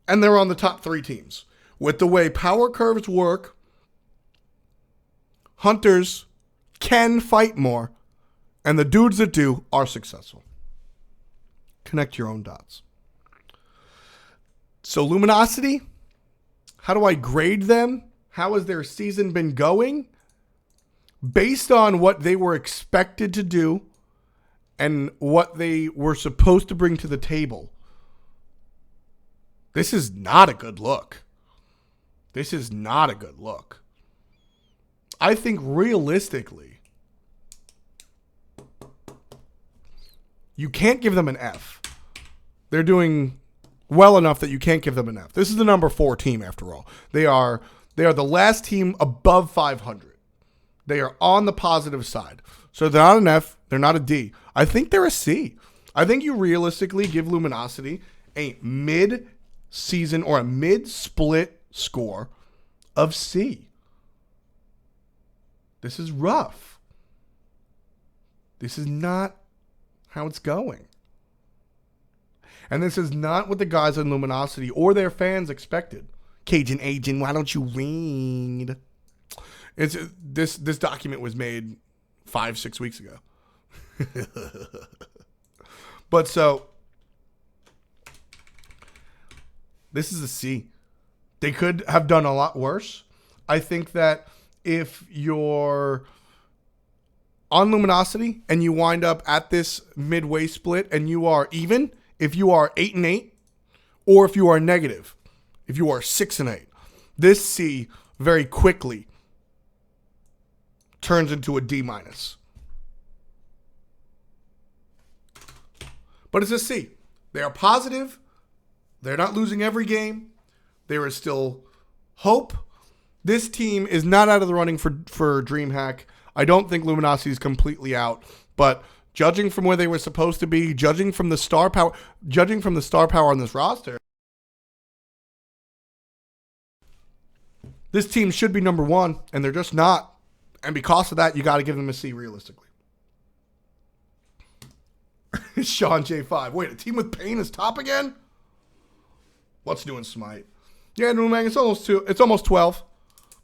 S1: And they're on the top 3 teams. With the way power curves work, hunters can fight more. And the dudes that do are successful. Connect your own dots. So Luminosity, how do I grade them? How has their season been going? Based on what they were expected to do and what they were supposed to bring to the table, this is not a good look. This is not a good look. I think realistically, you can't give them an F. They're doing well enough that you can't give them an F. This is the number 4 team after all. They are the last team above 500. They are on the positive side. So they're not an F, they're not a D. I think they're a C. I think you realistically give Luminosity a mid-season or a mid-split score of C. This is rough. This is not how it's going. And this is not what the guys in Luminosity or their fans expected. Cajun Agent, why don't you read? This document was made 5-6 weeks ago. But so this is a C. They could have done a lot worse. I think that if you're on Luminosity and you wind up at this midway split and you are even, if you are 8-8, or if you are negative, if you are 6-8, this C very quickly turns into a D-. But it's a C. They are positive. They're not losing every game. There is still hope. This team is not out of the running for Dreamhack. I don't think Luminosity is completely out, but judging from where they were supposed to be, judging from the star power on this roster, This team should be number 1, and they're just not. And because of that, you got to give them a C realistically. Sean J5. Wait, a team with pain is top again? What's new in Smite? Yeah, no, man, it's almost 12.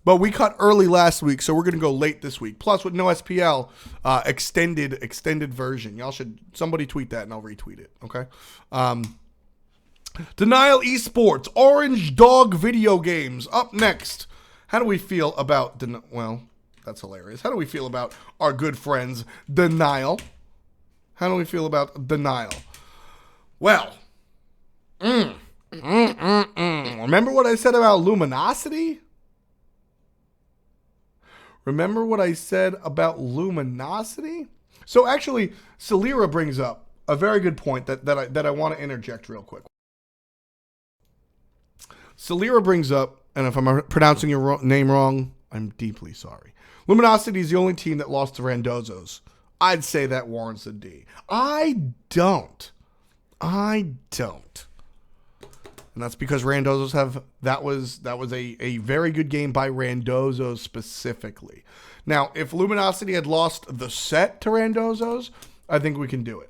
S1: But we cut early last week, so we're going to go late this week. Plus, with no SPL, extended version. Y'all should, somebody tweet that and I'll retweet it, okay? Denial Esports, Orange Dog Video Games. Up next. How do we feel about, well, that's hilarious. How do we feel about our good friends, Denial? How do we feel about Denial? Well, remember what I said about Luminosity? Remember what I said about Luminosity? So actually, Celera brings up a very good point that I want to interject real quick. Celera brings up, and if I'm pronouncing your name wrong, I'm deeply sorry. Luminosity is the only team that lost to Randozzo's. I'd say that warrants a D. I don't. And that's because Randozzo's that was a very good game by Randozzo specifically. Now, if Luminosity had lost the set to Randozzo's, I think we can do it.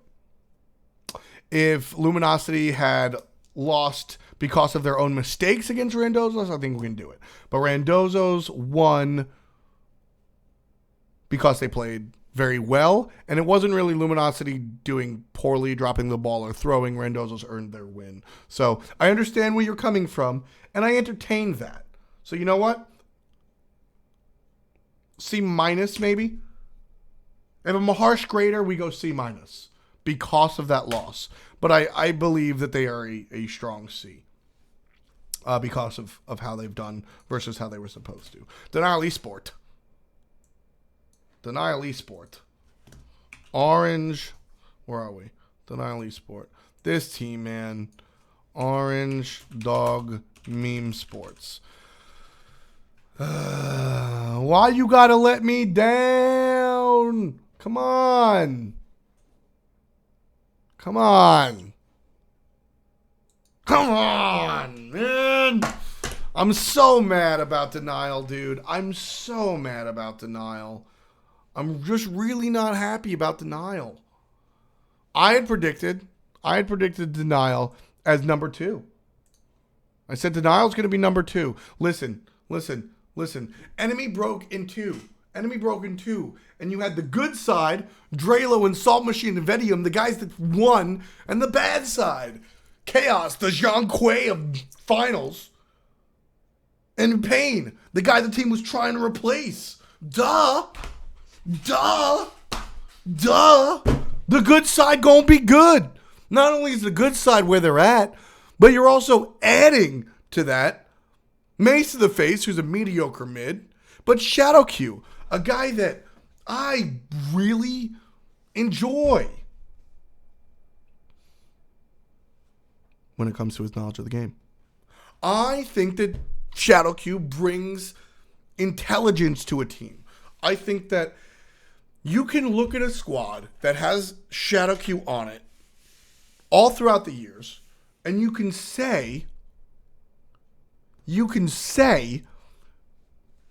S1: If Luminosity had lost because of their own mistakes against Randozzo's, I think we can do it. But Randozzo's won because they played very well, and it wasn't really Luminosity doing poorly, dropping the ball or throwing. Randozzo's earned their win. So I understand where you're coming from, and I entertained that. So you know what? C minus maybe. If I'm a harsh grader, we go C minus because of that loss. But I believe that they are a strong C because of how they've done versus how they were supposed to. Denial Esport. Orange. Where are we? Denial Esport. This team, man. Orange Dog Meme Sports. Why you gotta let me down? Come on, man. I'm so mad about Denial, dude. I'm so mad about Denial. I'm just really not happy about Denial. I had predicted Denial as number 2. I said Denial's going to be number 2. Listen. Enemy broke in 2. And you had the good side, Drelo and Salt Machine and Vedium, the guys that won, and the bad side, Chaos, the Jean Quay of finals, and Pain, the guy the team was trying to replace. Duh. The good side gonna be good. Not only is the good side where they're at, but you're also adding to that Mace to the Face, who's a mediocre mid, but Shadow Q, a guy that I really enjoy when it comes to his knowledge of the game. I think that Shadow Q brings intelligence to a team. I think that you can look at a squad that has Shadow Q on it all throughout the years, and you can say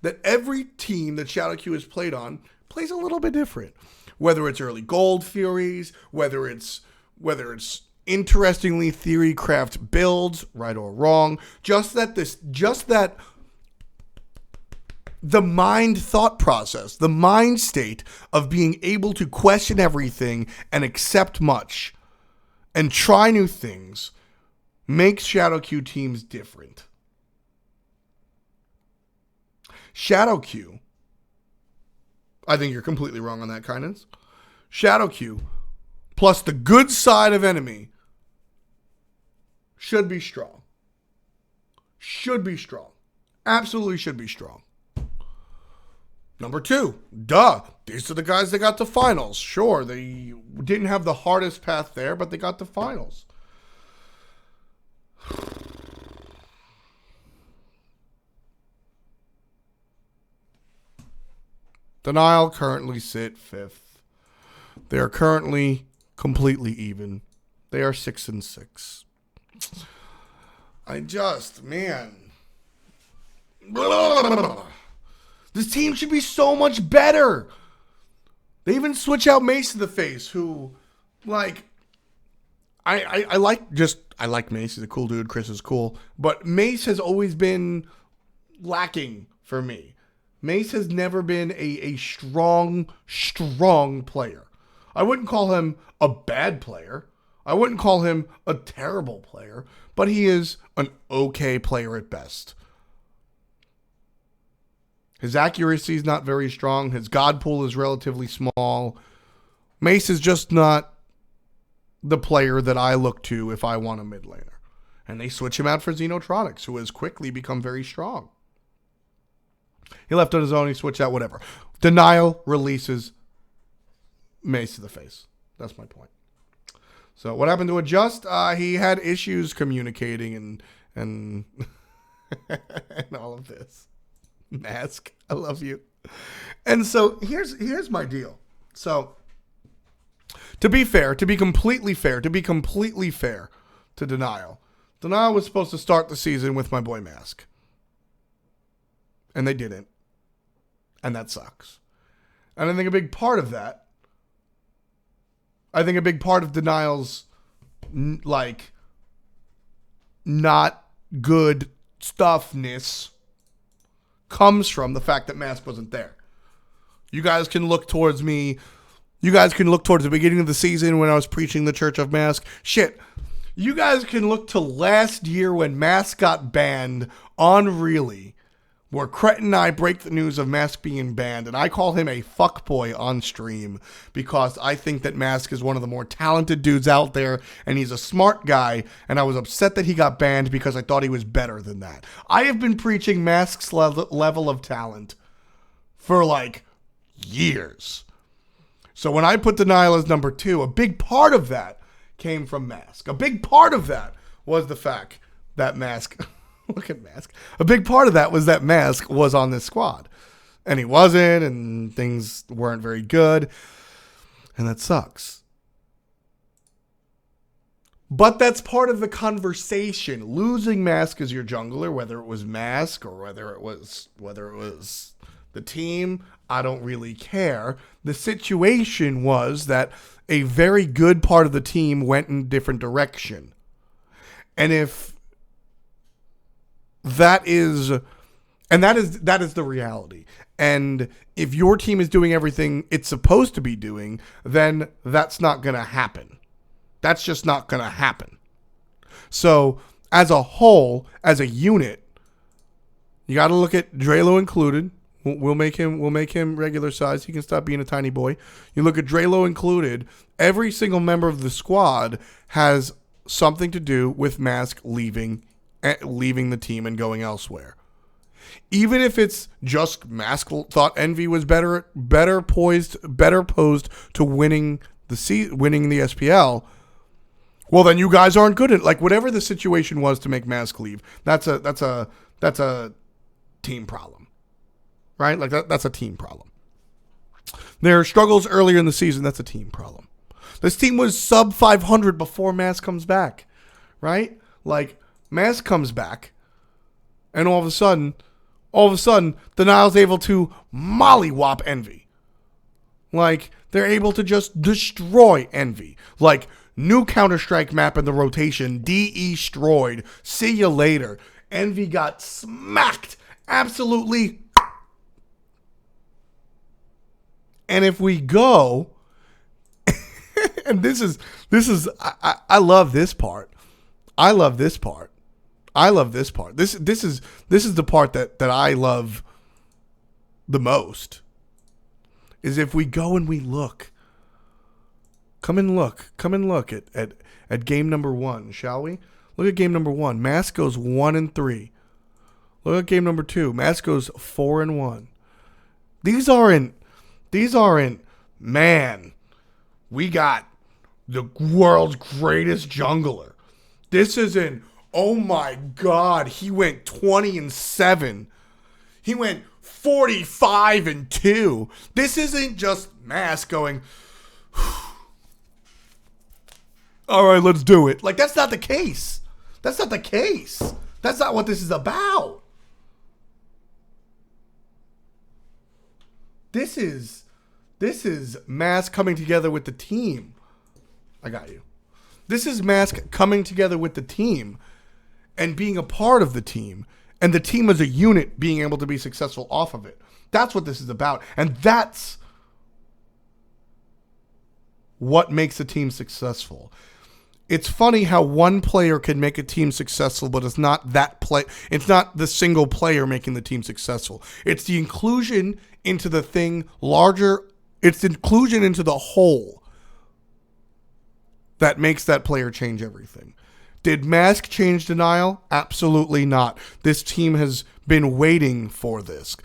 S1: that every team that Shadow Q has played on plays a little bit different. Whether it's early Gold Furies, whether it's interestingly theory craft builds, right or wrong, just that the mind thought process, the mind state of being able to question everything and accept much and try new things makes Shadow Q teams different. Shadow Q, I think you're completely wrong on that, Kindness. Shadow Q plus the good side of enemy should be strong. Absolutely should be strong. Number 2, these are the guys that got to finals. Sure, they didn't have the hardest path there, but they got to finals. Denial currently sit 5th. They are currently completely even. They are 6-6. This team should be so much better. They even switch out Mace to the face, who, like, I like Mace. He's a cool dude. Chris is cool. But Mace has always been lacking for me. Mace has never been a strong player. I wouldn't call him a bad player. I wouldn't call him a terrible player. But he is an okay player at best. His accuracy is not very strong. His God pool is relatively small. Mace is just not the player that I look to if I want a mid laner. And they switch him out for Xenotronics, who has quickly become very strong. He left on his own. He switched out, whatever. Denial releases Mace to the face. That's my point. So what happened to Adjust? He had issues communicating and and all of this. Mask, I love you. And so here's my deal. So to be fair, to be completely fair to Denial was supposed to start the season with my boy Mask. And they didn't. And that sucks. And I think a big part of Denial's like not good stuffness comes from the fact that Mask wasn't there. You guys can look towards me. You guys can look towards the beginning of the season when I was preaching the Church of Mask. Shit. You guys can look to last year when Mask got banned on Really, where Cret and I break the news of Mask being banned, and I call him a fuckboy on stream because I think that Mask is one of the more talented dudes out there, and he's a smart guy, and I was upset that he got banned because I thought he was better than that. I have been preaching Mask's level of talent for, like, years. So when I put Denial as number 2, a big part of that came from Mask. A big part of that was the fact that Mask... Look at Mask. A big part of that was that Mask was on this squad. And he wasn't, and things weren't very good. And that sucks. But that's part of the conversation. Losing Mask as your jungler, whether it was Mask or whether it was the team, I don't really care. The situation was that a very good part of the team went in a different direction. And if that is the reality. And if your team is doing everything it's supposed to be doing, then that's not going to happen. That's just not going to happen. So, as a whole, as a unit, you got to look at Drelo included. We'll make him regular size. He can stop being a tiny boy. You look at Drelo included. Every single member of the squad has something to do with Mask leaving the team and going elsewhere. Even if it's just Mask thought Envy was better posed to winning the SPL, well then you guys aren't good at, like, whatever the situation was to make Mask leave. That's a team problem. Right? Like that's a team problem. There are struggles earlier in the season, that's a team problem. This team was sub 500 before Mask comes back. Right? Like, Mask comes back, and all of a sudden, Denial's able to mollywop Envy. Like, they're able to just destroy Envy. Like, new Counter-Strike map in the rotation, destroyed. See you later. Envy got smacked. Absolutely. And if we go, and this is, I love this part. I love this part. This is the part that I love the most. Is if we go and we look. Come and look at game number 1, shall we? Look at game number 1. Mask goes 1-3. Look at game number 2. Mask goes 4-1. These aren't, man, we got the world's greatest jungler. This isn't, oh my God, he went 20-7. He went 45-2. This isn't just Mask going, all right, let's do it. Like, that's not the case. That's not what this is about. This is Mask coming together with the team. I got you. This is Mask coming together with the team and being a part of the team, and the team as a unit being able to be successful off of it. That's what this is about, and that's what makes a team successful. It's funny how one player can make a team successful, but it's not that play. It's not the single player making the team successful. It's the inclusion into the thing larger. It's the inclusion into the whole that makes that player change everything. Did Mask change Denial? Absolutely not. This team has been waiting for this.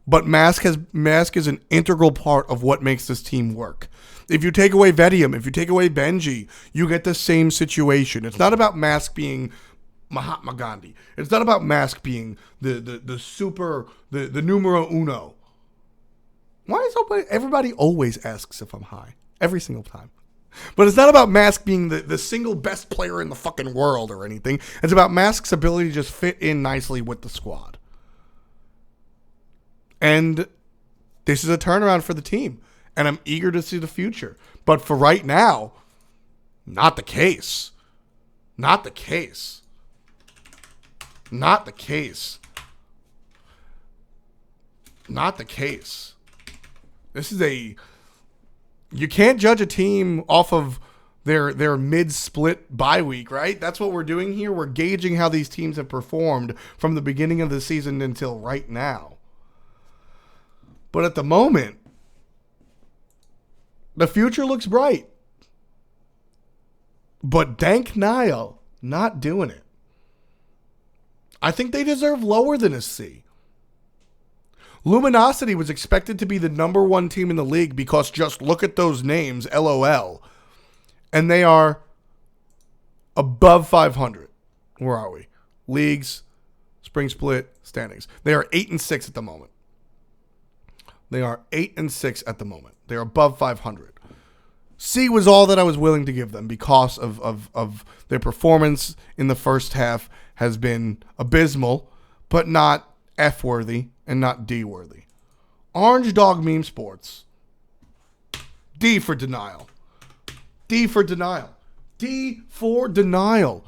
S1: But Mask is an integral part of what makes this team work. If you take away Vedium, if you take away Benji, you get the same situation. It's not about Mask being Mahatma Gandhi. It's not about Mask being the super, the numero uno. Why is everybody always asks if I'm high? Every single time. But it's not about Mask being the single best player in the fucking world or anything. It's about Mask's ability to just fit in nicely with the squad. And this is a turnaround for the team. And I'm eager to see the future. But for right now, not the case. Not the case. Not the case. Not the case. This is you can't judge a team off of their mid-split bye week, right? That's what we're doing here. We're gauging how these teams have performed from the beginning of the season until right now. But at the moment, the future looks bright. But Dank Nile, not doing it. I think they deserve lower than a C. Luminosity was expected to be the number one team in the league because just look at those names, LOL. And they are above 500. Where are we? Leagues, spring split, standings. They are 8-6 at the moment. They are 8-6 at the moment. They are above 500. C was all that I was willing to give them because of their performance in the first half has been abysmal, but not F-worthy and not D-worthy. Orange Dog Meme Sports. D for Denial. D for Denial. D for Denial.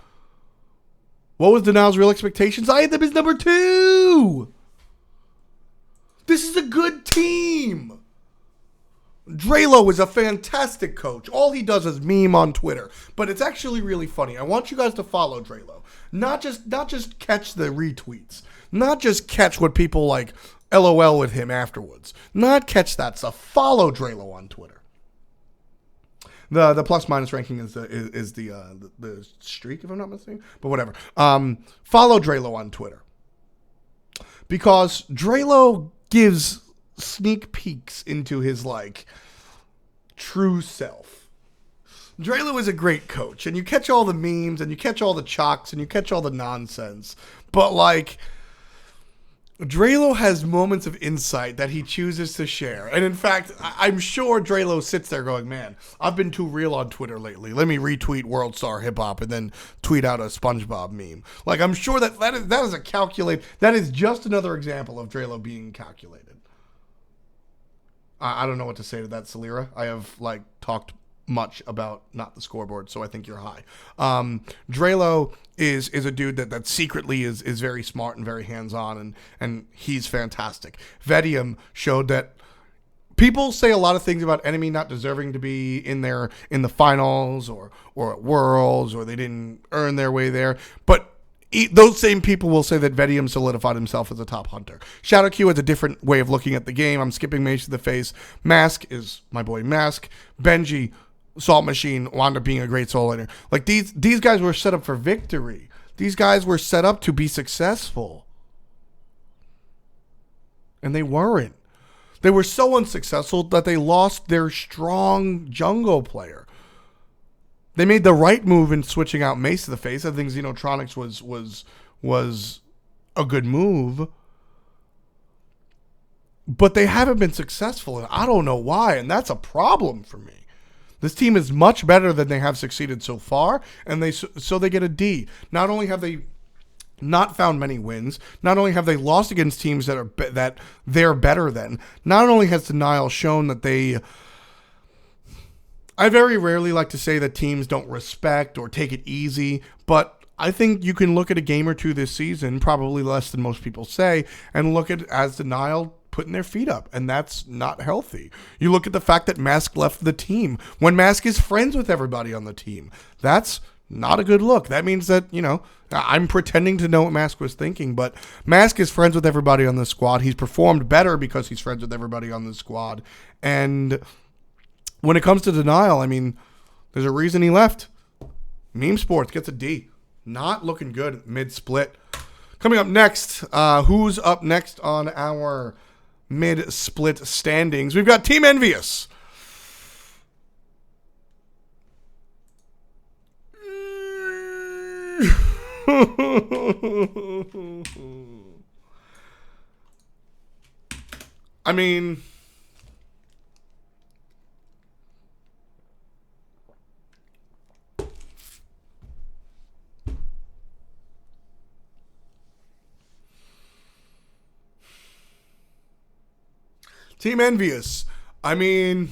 S1: What was Denial's real expectations? I had them as number 2. This is a good team. Drelo is a fantastic coach. All he does is meme on Twitter, but it's actually really funny. I want you guys to follow Drelo. Not just catch the retweets. Not just catch what people like LOL with him afterwards. Not catch that stuff. Follow Drelo on Twitter. The plus minus ranking is the streak, if I'm not mistaken, but whatever. Follow Drelo on Twitter because Drelo gives sneak peeks into his true self. Drelo is a great coach, and you catch all the memes, and you catch all the chalks, and you catch all the nonsense. But Drelo has moments of insight that he chooses to share. And in fact, I'm sure Drelo sits there going, man, I've been too real on Twitter lately. Let me retweet World Star Hip Hop and then tweet out a SpongeBob meme. I'm sure that is a calculate. That is just another example of Drelo being calculated. I don't know what to say to that, Salira. I have talked much about not the scoreboard, so I think you're high. Drelo is a dude that secretly is very smart and very hands-on, and he's fantastic. Vedium showed that people say a lot of things about Enemy not deserving to be in the finals or at Worlds, or they didn't earn their way there, but those same people will say that Vedium solidified himself as a top hunter. Shadow Q has a different way of looking at the game. I'm skipping Mage to the face. Mask is my boy Mask. Benji, Salt Machine, wound up being a great soul laner. These guys were set up for victory. These guys were set up to be successful. And they weren't. They were so unsuccessful that they lost their strong jungle player. They made the right move in switching out Mace to the face. I think Xenotronics was a good move. But they haven't been successful, and I don't know why, and that's a problem for me. This team is much better than they have succeeded so far, and so they get a D. Not only have they not found many wins. Not only have they lost against teams that are that they're better than, not only has Denial shown that they. I very rarely like to say that teams don't respect or take it easy, but I think you can look at a game or two this season, probably less than most people say, and look at as Denial putting their feet up, and that's not healthy. You look at the fact that Mask left the team when Mask is friends with everybody on the team. That's not a good look. That means that, I'm pretending to know what Mask was thinking, but Mask is friends with everybody on the squad. He's performed better because he's friends with everybody on the squad. And when it comes to Denial, I mean, there's a reason he left. Meme Sports gets a D. Not looking good mid-split. Coming up next, who's up next on our mid-split standings? We've got Team Envious. I mean, Team Envious. I mean,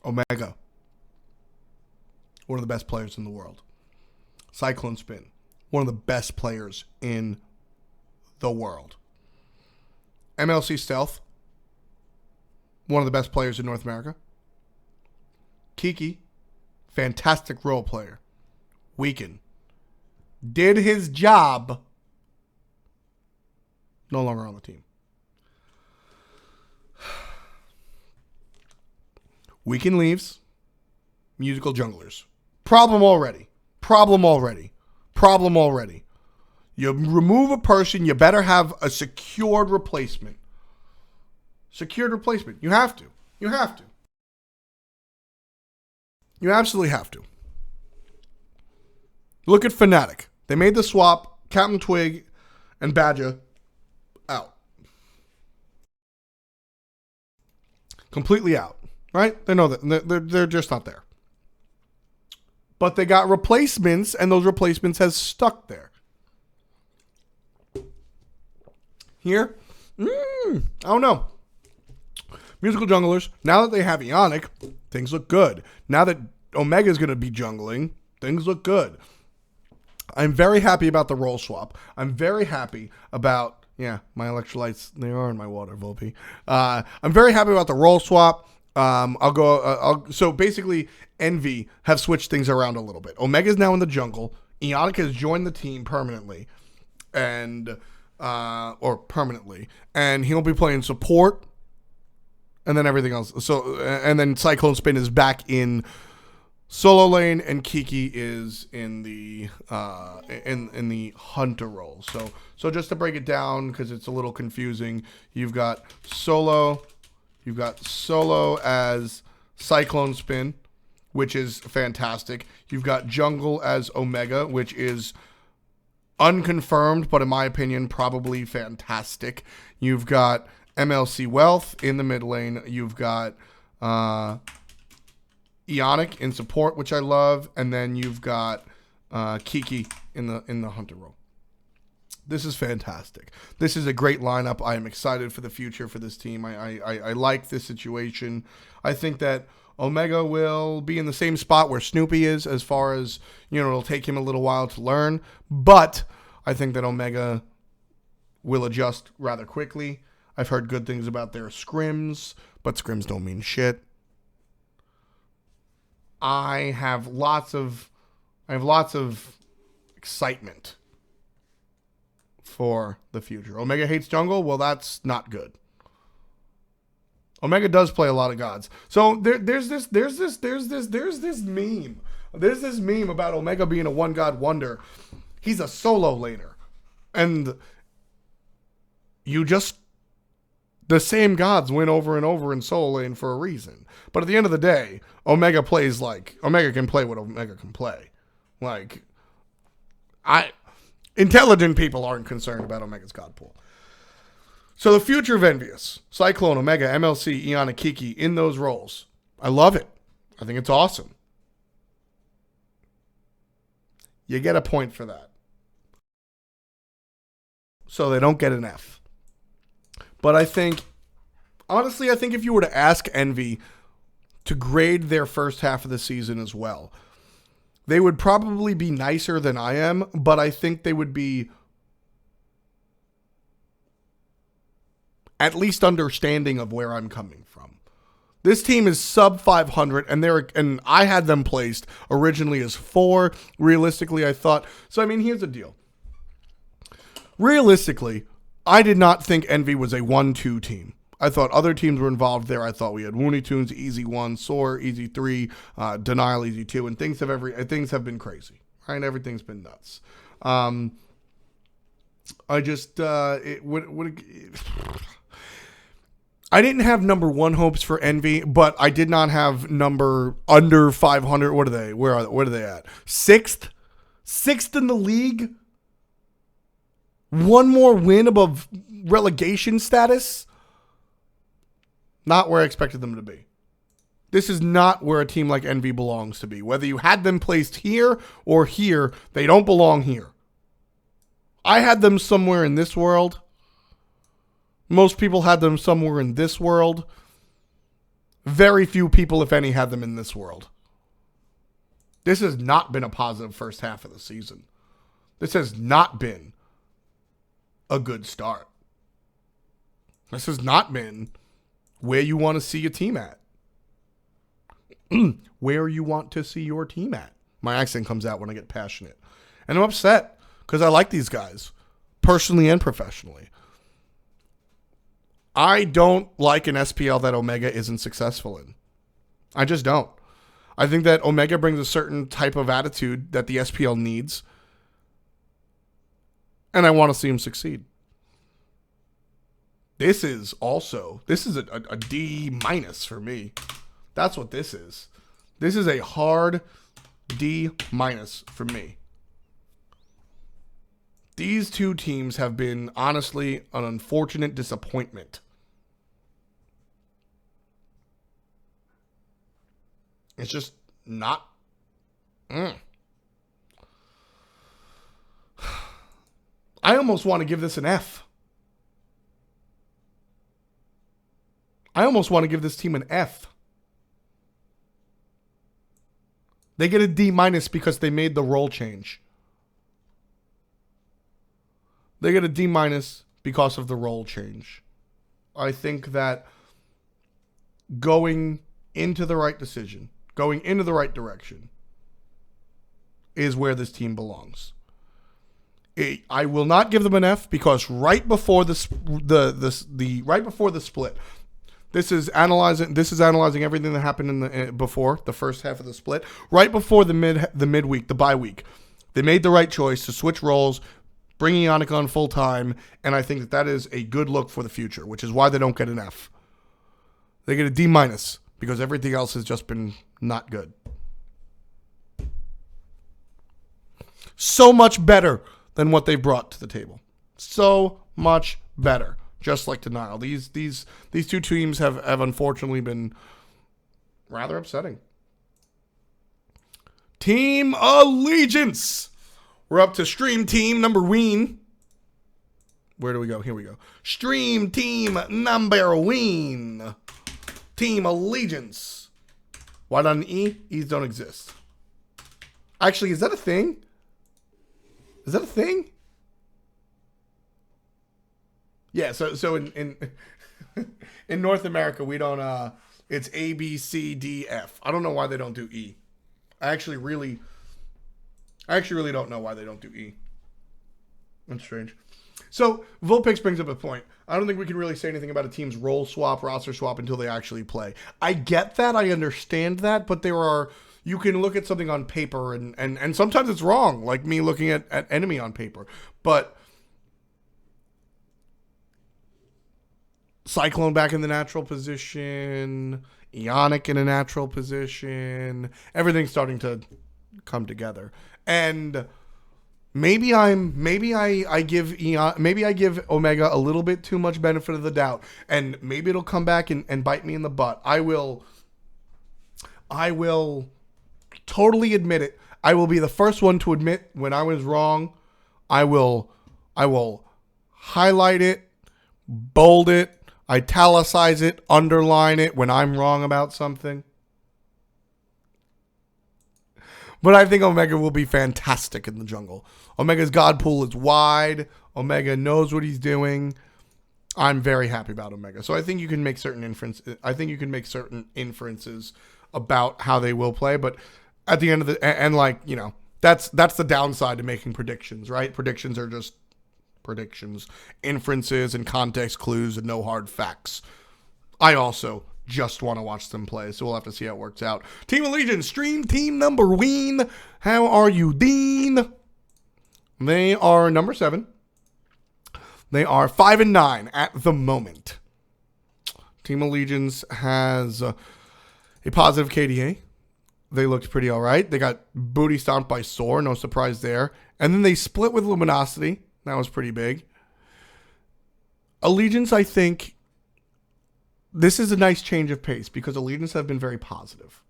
S1: Omega, one of the best players in the world. Cyclone Spin, one of the best players in the world. MLC Stealth, one of the best players in North America. Kiki, fantastic role player. Weaken, did his job, no longer on the team. Weekend leaves. Musical junglers. Problem already. You remove a person, you better have a secured replacement. You have to. You absolutely have to. Look at Fnatic. They made the swap. Captain Twig and Badger out. Completely out. Right? They know that. They're just not there. But they got replacements, and those replacements has stuck there. Here? I don't know. Musical junglers, now that they have Ionic, things look good. Now that Omega's going to be jungling, things look good. I'm very happy about the role swap. I'm very happy about, my electrolytes, they are in my water, Volpe. I'm very happy about the role swap. So basically, Envy have switched things around a little bit. Omega's now in the jungle. Ionic has joined the team permanently. And he'll be playing support. And then everything else. And then Cyclone Spin is back in solo lane, and Kiki is in the in the hunter role. So just to break it down, because it's a little confusing, you've got solo as Cyclone Spin, which is fantastic. You've got jungle as Omega, which is unconfirmed, but in my opinion, probably fantastic. You've got MLC Wealth in the mid lane. You've got Ionic in support, which I love, and then you've got Kiki in the hunter role. This is fantastic. This is a great lineup. I am excited for the future for this team. I like this situation. I think that Omega will be in the same spot where Snoopy is, as far as, it'll take him a little while to learn. But I think that Omega will adjust rather quickly. I've heard good things about their scrims, but scrims don't mean shit. I have lots of excitement for the future. Omega hates jungle? Well, that's not good. Omega does play a lot of gods. So there's this meme. There's this meme about Omega being a one god wonder. He's a solo laner. And the same gods win over and over in solo lane for a reason. But at the end of the day, Omega can play what Omega can play. Intelligent people aren't concerned about Omega's god pool. So the future of Envious, Cyclone, Omega, MLC, Ionic, Kiki in those roles. I love it. I think it's awesome. You get a point for that. So they don't get an F. But I think, honestly, I think if you were to ask Envy to grade their first half of the season as well, they would probably be nicer than I am, but I think they would be at least understanding of where I'm coming from. This team is sub 500, and I had them placed originally as 4. Realistically, I thought. So, I mean, here's the deal. Realistically, I did not think Envy was a 1-2 team. I thought other teams were involved there. I thought we had Looney Tunes, Easy 1, Soar, Easy 3, Denial, Easy 2, and things have been crazy. Right? Everything's been nuts. I didn't have number 1 hopes for Envy, but I did not have number under 500. What are they? Where are they at? 6th? 6th in the league? One more win above relegation status? Not where I expected them to be. This is not where a team like Envy belongs to be. Whether you had them placed here or here, they don't belong here. I had them somewhere in this world. Most people had them somewhere in this world. Very few people, if any, had them in this world. This has not been a positive first half of the season. This has not been a good start. This has not been where you want to see your team at. Where you want to see your team at. My accent comes out when I get passionate. And I'm upset because I like these guys, personally and professionally. I don't like an SPL that Omega isn't successful in. I just don't. I think that Omega brings a certain type of attitude that the SPL needs. And I want to see him succeed. This is a D- for me. That's what this is. This is a hard D- for me. These two teams have been, honestly, an unfortunate disappointment. It's just not. I almost want to give this an F. I almost want to give this team an F. They get a D- because they made the role change. They get a D- because of the role change. I think that going into the right decision, going into the right direction, is where this team belongs. I will not give them an F because right before the split, this is analyzing everything that happened in the before the first half of the split. Right before the midweek, the bye week, they made the right choice to switch roles, bringing Yannick on full time, and I think that is a good look for the future, which is why they don't get an F. They get a D- because everything else has just been not good. So much better than what they brought to the table. So much better. Just like Denial. These two teams have unfortunately been rather upsetting. Team Allegiance. We're up to Stream Team number Ween. Where do we go? Here we go. Stream Team number Ween. Team Allegiance. Why not an E? E's don't exist. Actually, is that a thing? Is that a thing? Yeah, so in in North America we don't it's A, B, C, D, F. I don't know why they don't do E. I actually really don't know why they don't do E. That's strange. So Vulpix brings up a point. I don't think we can really say anything about a team's role swap, roster swap until they actually play. I get that, I understand that, but you can look at something on paper and sometimes it's wrong, like me looking at Enemy on paper. But Cyclone back in the natural position, Ionic in a natural position, everything's starting to come together. And maybe I give Omega a little bit too much benefit of the doubt, and maybe it'll come back and bite me in the butt. I will totally admit it. I will be the first one to admit when I was wrong. I will highlight it, bold it, italicize it, underline it when I'm wrong about something. But I think Omega will be fantastic in the jungle. Omega's God pool is wide. Omega knows what he's doing. I'm very happy about Omega. So I think you can make certain inferences about how they will play. But at the end of the that's the downside to making predictions, right? Predictions are just predictions, inferences and context clues and no hard facts. I also just want to watch them play, so we'll have to see how it works out. Team Allegiance, stream team number one. How are you, Dean? They are number 7. They are 5-9 at the moment. Team Allegiance has a positive KDA. They looked pretty all right. They got booty stomped by Soar, no surprise there. And then they split with Luminosity. That was pretty big. Allegiance, I think, this is a nice change of pace because Allegiance have been very positive.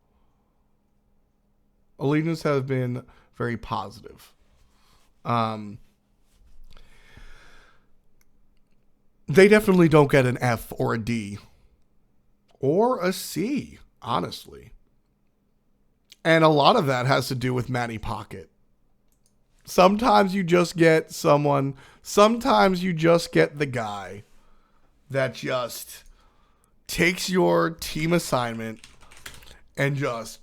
S1: Allegiance have been very positive. They definitely don't get an F or a D or a C, honestly. And a lot of that has to do with Matty Pocket. Sometimes you just get sometimes you just get the guy that just takes your team assignment and just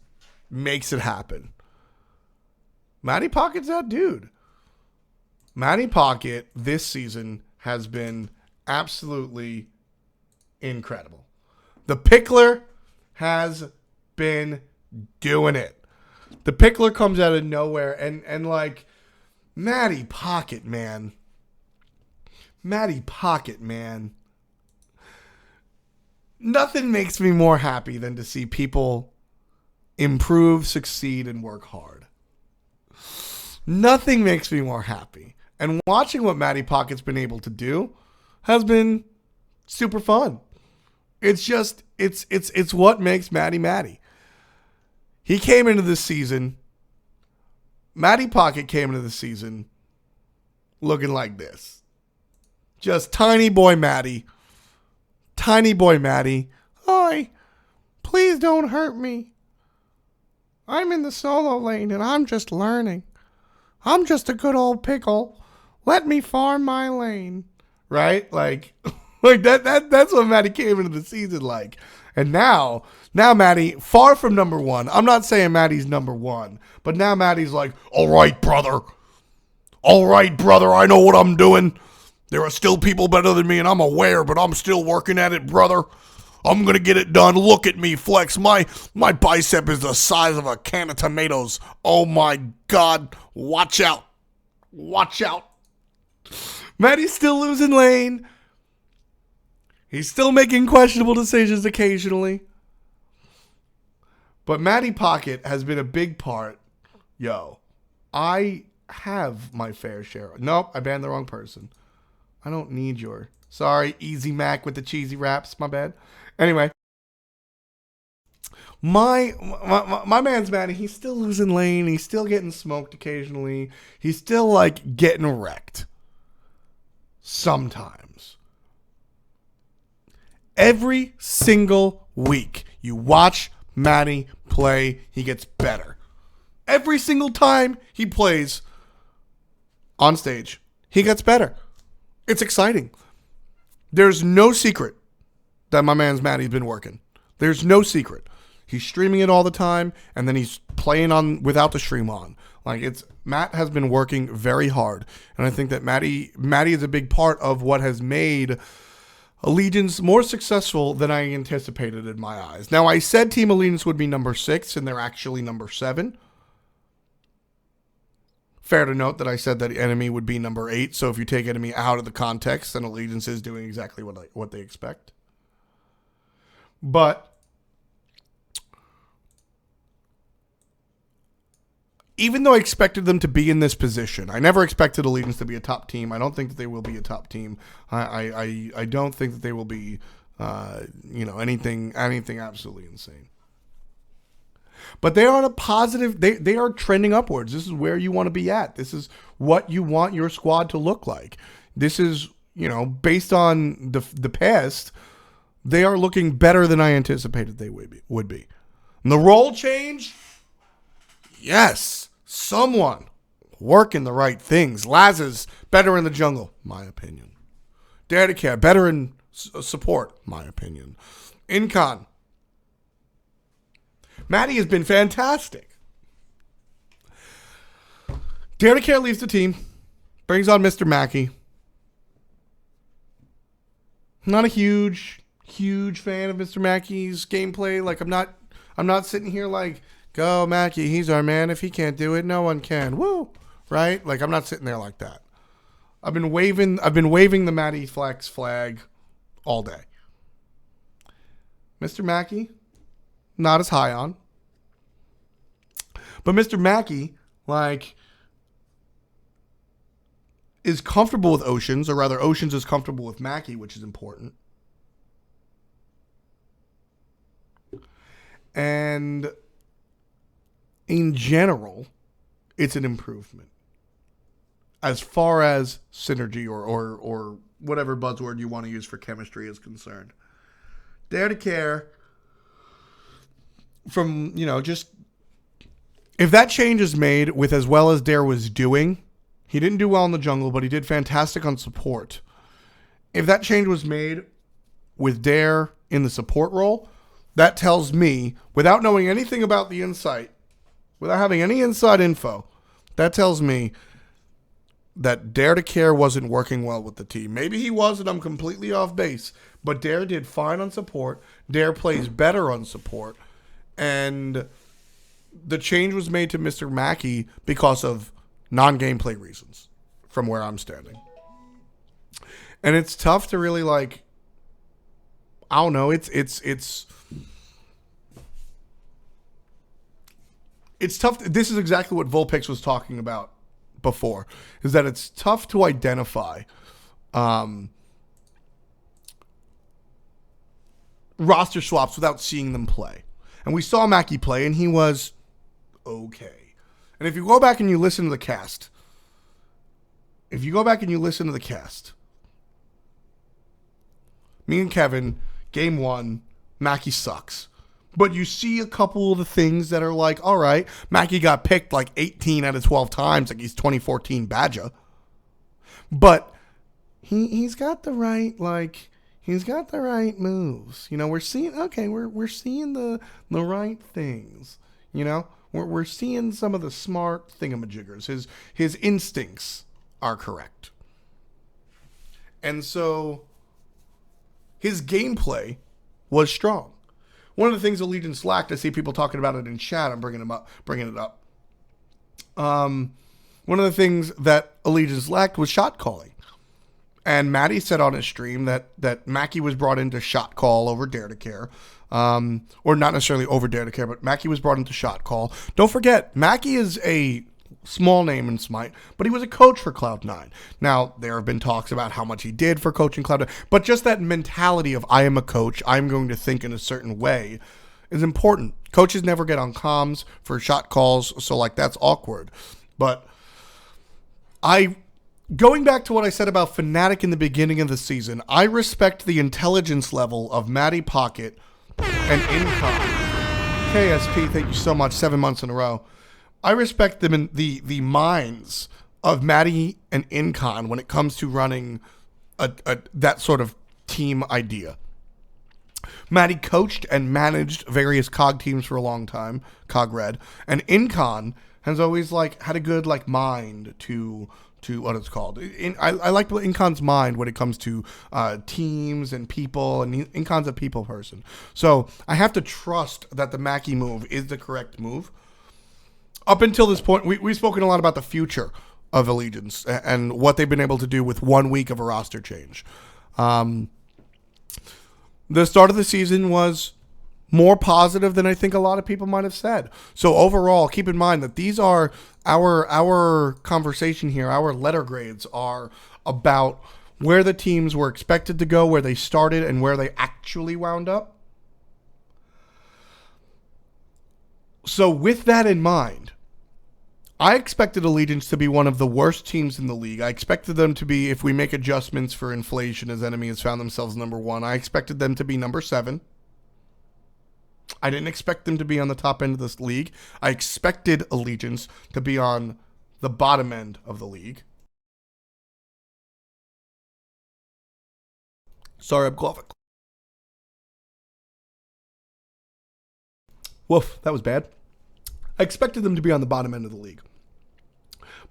S1: makes it happen. Matty Pocket's that dude. Matty Pocket this season has been absolutely incredible. The Pickler has been doing it. The Pickler comes out of nowhere and like Matty Pocket, man. Matty Pocket, man. Nothing makes me more happy than to see people improve, succeed, and work hard. Nothing makes me more happy. And watching what Matty Pocket's been able to do has been super fun. It's just, it's what makes Matty Matty. He came into this season, Matty Pocket came into the season looking like this. Just tiny boy Matty. Tiny boy Matty. Hi, please don't hurt me. I'm in the solo lane and I'm just learning. I'm just a good old pickle. Let me farm my lane. Right? Like that's what Matty came into the season like. And now Matty, far from number 1. I'm not saying Matty's number 1, but now Matty's like, all right, brother, I know what I'm doing. There are still people better than me, and I'm aware, but I'm still working at it, brother. I'm going to get it done. Look at me flex. My bicep is the size of a can of tomatoes. Oh, my God. Watch out. Watch out. Matty's still losing lane. He's still making questionable decisions occasionally. But Matty Pocket has been a big part. Yo, I have my fair share. Nope, I banned the wrong person. I don't need your... Sorry, Easy Mac with the cheesy raps. My bad. Anyway. My man's Matty. He's still losing lane. He's still getting smoked occasionally. He's still, like, getting wrecked. Sometimes. Every single week, you watch Matty play, he gets better. Every single time he plays on stage, he gets better. It's exciting. There's no secret that my man's Matty's been working. There's no secret. He's streaming it all the time, and then he's playing on without the stream on. Like Matt has been working very hard, and I think that Matty is a big part of what has made Allegiance more successful than I anticipated in my eyes. Now, I said Team Allegiance would be number 6, and they're actually number 7. Fair to note that I said that Enemy would be number 8, so if you take Enemy out of the context, then Allegiance is doing exactly what they expect. But even though I expected them to be in this position, I never expected Allegiance to be a top team. I don't think that they will be a top team. I don't think that they will be, anything absolutely insane. But they are on a positive, they are trending upwards. This is where you want to be at. This is what you want your squad to look like. This is, based on the past, they are looking better than I anticipated they would be. And the role change, yes, someone working the right things. Laz is better in the jungle, my opinion. Dare to Care, better in support, my opinion. Incon, Maddie has been fantastic. Dare to Care leaves the team, brings on Mr. Mackey. Not a huge fan of Mr. Mackey's gameplay. Like I'm not sitting here like, go Mackey, he's our man. If he can't do it, no one can. Woo, right? Like I'm not sitting there like that. I've been waving the Maddie Flex flag all day. Mr. Mackey, not as high on. But Mr. Mackey, is comfortable with Oceans, or rather Oceans is comfortable with Mackey, which is important. And in general, it's an improvement. As far as synergy or whatever buzzword you want to use for chemistry is concerned. Dare to Care, from, just, if that change is made with as well as Dare was doing, he didn't do well in the jungle, but he did fantastic on support. If that change was made with Dare in the support role, that tells me, without knowing anything about the insight, without having any inside info, that tells me that Dare to Care wasn't working well with the team. Maybe he was, and I'm completely off base. But Dare did fine on support. Dare plays better on support. And the change was made to Mr. Mackey because of non-gameplay reasons, from where I'm standing. And it's tough to really, I don't know, it's tough. This is exactly what Vulpix was talking about before, is that it's tough to identify roster swaps without seeing them play. And we saw Mackey play, and he was okay. And if you go back and you listen to the cast, me and Kevin, game 1, Mackey sucks. But you see a couple of the things that are like, all right, Mackey got picked 18 out of 12 times, like he's 2014 Badger. But he's got the right, he's got the right moves. We're seeing, we're seeing the right things. We're seeing some of the smart thingamajiggers. His instincts are correct. And so his gameplay was strong. One of the things Allegiance lacked, I see people talking about it in chat. I'm bringing it up. One of the things that Allegiance lacked was shot calling. And Maddie said on his stream that Mackey was brought into shot call over Dare to Care. Or not necessarily over Dare to Care, but Mackey was brought into shot call. Don't forget, Mackey is a small name in Smite, but he was a coach for Cloud9. Now, there have been talks about how much he did for coaching Cloud9, but just that mentality of I am a coach, I'm going to think in a certain way is important. Coaches never get on comms for shot calls, so that's awkward. But going back to what I said about Fnatic in the beginning of the season, I respect the intelligence level of Maddie Pocket and Incon. KSP, thank you so much, 7 months in a row. I respect them in the minds of Maddie and Incon when it comes to running that sort of team idea. Maddie coached and managed various COG teams for a long time, COG Red, and Incon has always had a good mind to what it's called. I like Incon's mind when it comes to teams and people, and Incon's a people person. So I have to trust that the Mackey move is the correct move. Up until this point, we've spoken a lot about the future of Allegiance and what they've been able to do with 1 week of a roster change. The start of the season was more positive than I think a lot of people might have said. So overall, keep in mind that these are our conversation here, our letter grades are about where the teams were expected to go, where they started, and where they actually wound up. So with that in mind, I expected Allegiance to be one of the worst teams in the league. I expected them to be, if we make adjustments for inflation as enemy has found themselves number 1, I expected them to be number 7. I didn't expect them to be on the top end of this league. I expected Allegiance to be on the bottom end of the league. Sorry, I'm coughing. Woof, that was bad. I expected them to be on the bottom end of the league.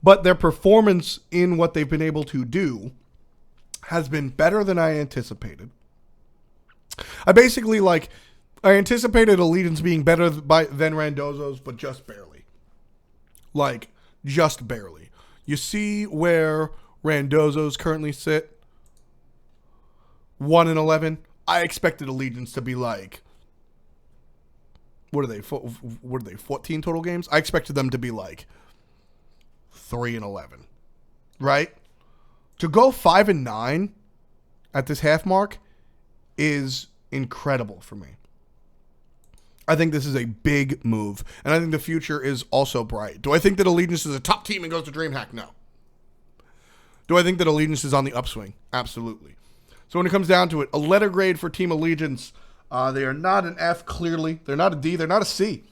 S1: But their performance in what they've been able to do has been better than I anticipated. I anticipated Allegiance being better than Randozzo's, but just barely. Just barely. You see where Randozzo's currently sit? 1-11. I expected Allegiance to be like, what are they? 14 total games? I expected them to be like 3-11, right? To go 5-9 at this half mark is incredible for me. I think this is a big move, and I think the future is also bright. Do I think that Allegiance is a top team and goes to Dreamhack? No. Do I think that Allegiance is on the upswing? Absolutely. So when it comes down to it, a letter grade for Team Allegiance. They are not an F, clearly. They're not a D. They're not a C.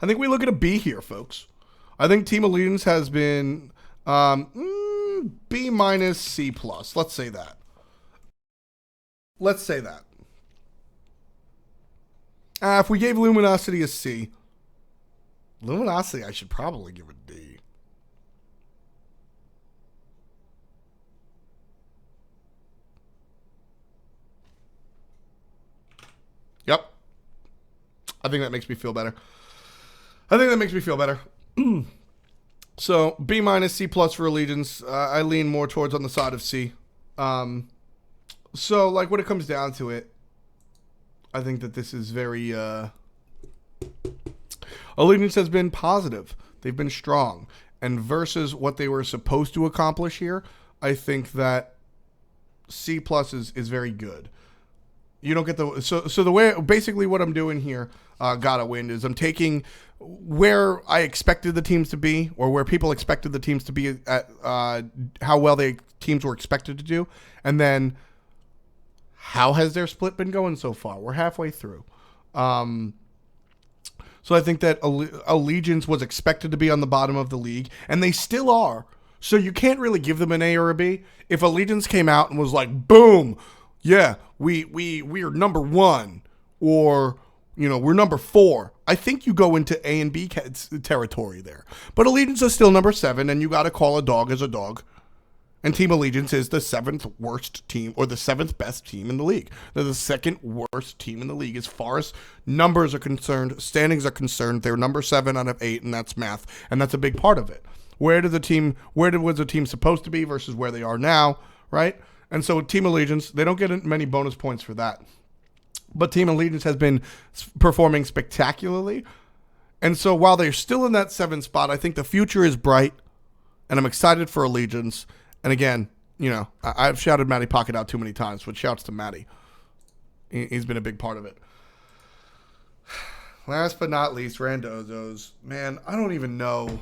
S1: I think we look at a B here, folks. I think Team Allegiance has been B minus C plus. Let's say that. If we gave Luminosity a C, Luminosity I should probably give a D. Yep. I think that makes me feel better. So B minus, C plus for Allegiance. I lean more towards on the side of C. So when it comes down to it, I think that this is very, Allegiance has been positive. They've been strong. And versus what they were supposed to accomplish here, I think that C plus is very good. You don't get so the way, basically what I'm doing here, gotta win, is I'm taking where I expected the teams to be, or where people expected the teams to be at, how well teams were expected to do, and then how has their split been going so far? We're halfway through. So I think that Allegiance was expected to be on the bottom of the league, and they still are. So you can't really give them an A or a B. If Allegiance came out and was like, boom, yeah, we're number 1, or we're number 4, I think you go into A and B territory there. But Allegiance is still number 7, and you got to call a dog as a dog. And Team Allegiance is the 7th worst team, or the 7th best team in the league. They're the 2nd worst team in the league as far as numbers are concerned, standings are concerned. They're number 7 out of 8, and that's math, and that's a big part of it. Where was the team supposed to be versus where they are now, right? And so Team Allegiance, they don't get many bonus points for that. But Team Allegiance has been performing spectacularly. And so while they're still in that 7th spot, I think the future is bright, and I'm excited for Allegiance. And again, I've shouted Matty Pocket out too many times, but shouts to Matty. He's been a big part of it. Last but not least, Randozzo's. Man, I don't even know.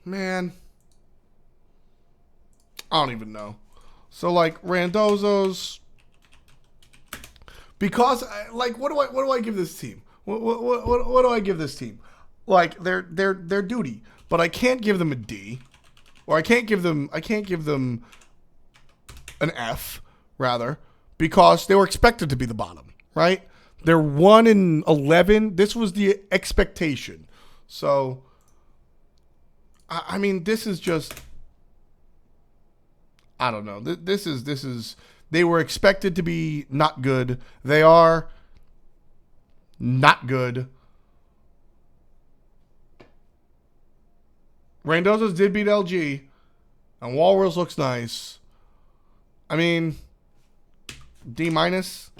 S1: Man. I don't even know. So, Randozzo's. Because, what do I give this team? What do I give this team? Their duty. But I can't give them a D. Or I can't give them an F, rather, because they were expected to be the bottom, right? They're 1-11. This was the expectation. So, I mean, this is just, I don't know. This is, they were expected to be not good. They are not good. Randozzo's did beat LG, and Walrus looks nice. I mean, D minus.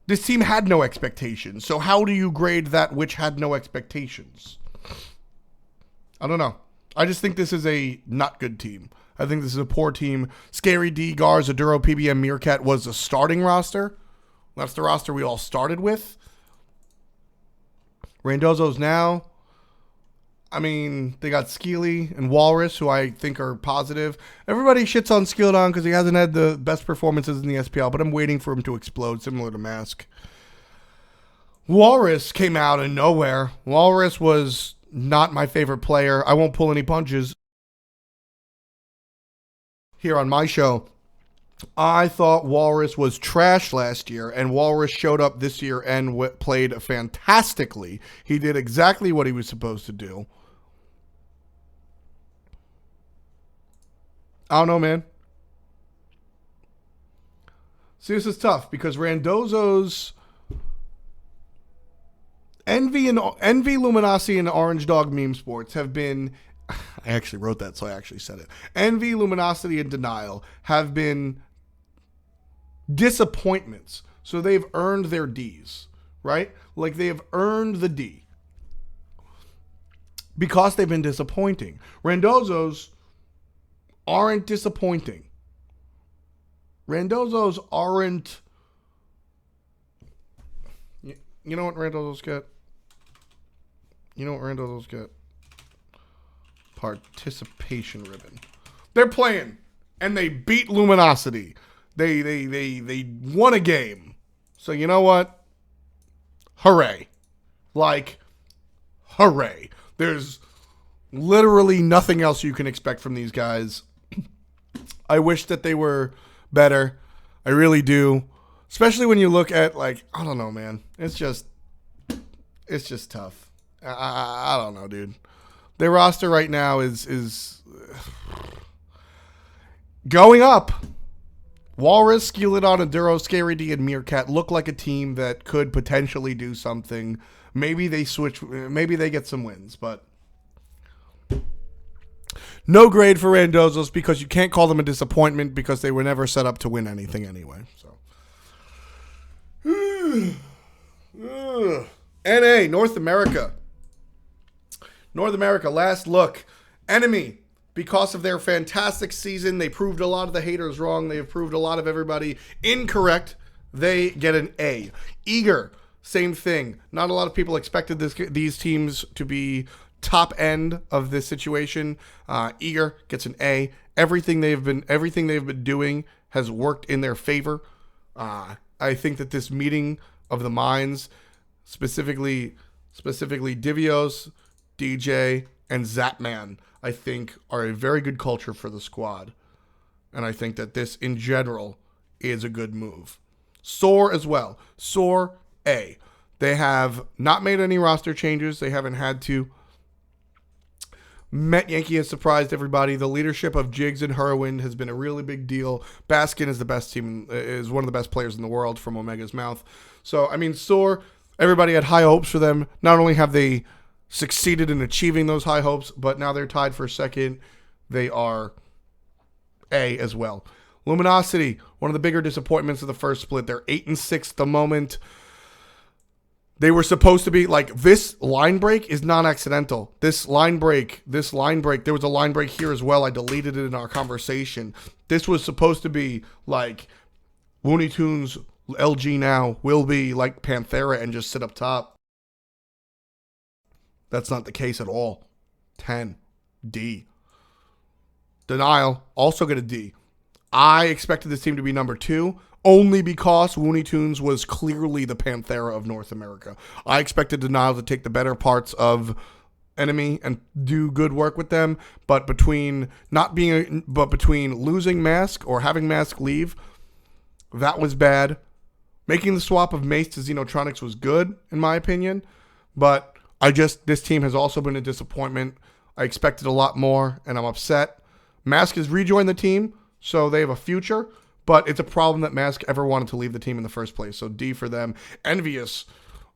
S1: This team had no expectations, so how do you grade that which had no expectations? I don't know. I just think this is a not good team. I think this is a poor team. Scary D, Garza, Duro, PBM, Meerkat was a starting roster. That's the roster we all started with. Randozzo's now. I mean, they got Skeely and Walrus, who I think are positive. Everybody shits on Skildon because he hasn't had the best performances in the SPL, but I'm waiting for him to explode, similar to Mask. Walrus came out of nowhere. Walrus was not my favorite player. I won't pull any punches here on my show. I thought Walrus was trash last year, and Walrus showed up this year and played fantastically. He did exactly what he was supposed to do. I don't know, man. See, this is tough because Randozzo's Envy, Luminosity, and Orange Dog Meme Sports have been... I actually wrote that, so I actually said it. Envy, Luminosity, and Denial have been disappointments. So they've earned their Ds, right? Like they have earned the D because they've been disappointing. Randozzo's aren't disappointing. Randozzo's aren't... You know what Randozzo's get? You know what Randozzo's get? Participation ribbon. They're playing, and they beat Luminosity. They won a game. So you know what? Hooray. Like, hooray. There's literally nothing else you can expect from these guys. I wish that they were better. I really do. Especially when you look at, like, I don't know, man. It's just tough. I don't know, dude. Their roster right now is going up. Walrus, Skeleton, Enduro, Scary D, and Meerkat look like a team that could potentially do something. Maybe they switch. Maybe they get some wins, but no grade for Randozzo's because you can't call them a disappointment because they were never set up to win anything anyway. So, NA, North America. North America, last look. Enemy, because of their fantastic season, they proved a lot of the haters wrong. They have proved a lot of everybody incorrect. They get an A. Eager, same thing. Not a lot of people expected these teams to be top end of this situation. Eager gets an A. Everything they've been doing has worked in their favor. I think that this meeting of the minds, specifically Divios, DJ, and Zapman, I think are a very good culture for the squad. And I think that this, in general, is a good move. Soar as well. Soar, A. They have not made any roster changes. They haven't had to. Met Yankee has surprised everybody. The leadership of Jigs and Herwin has been a really big deal. Baskin is the best team, is one of the best players in the world from Omega's mouth. So, I mean, Soar, everybody had high hopes for them. Not only have they succeeded in achieving those high hopes, but now they're tied for second. They are A as well. Luminosity, one of the bigger disappointments of the first split. They're 8-6 at the moment. They were supposed to be like, this line break is not accidental. This line break, there was a line break here as well. I deleted it in our conversation. This was supposed to be like Looney Tunes LG now will be like Panthera and just sit up top. That's not the case at all. 10. D. Denial. Also get a D. I expected this team to be number 2 only because Looney Tunes was clearly the Panthera of North America. I expected Denial to take the better parts of Enemy and do good work with them, but between losing Mask or having Mask leave, that was bad. Making the swap of Mace to Xenotronics was good, in my opinion, but this team has also been a disappointment. I expected a lot more, and I'm upset. Mask has rejoined the team, so they have a future, but it's a problem that Mask ever wanted to leave the team in the first place, so D for them. Envious,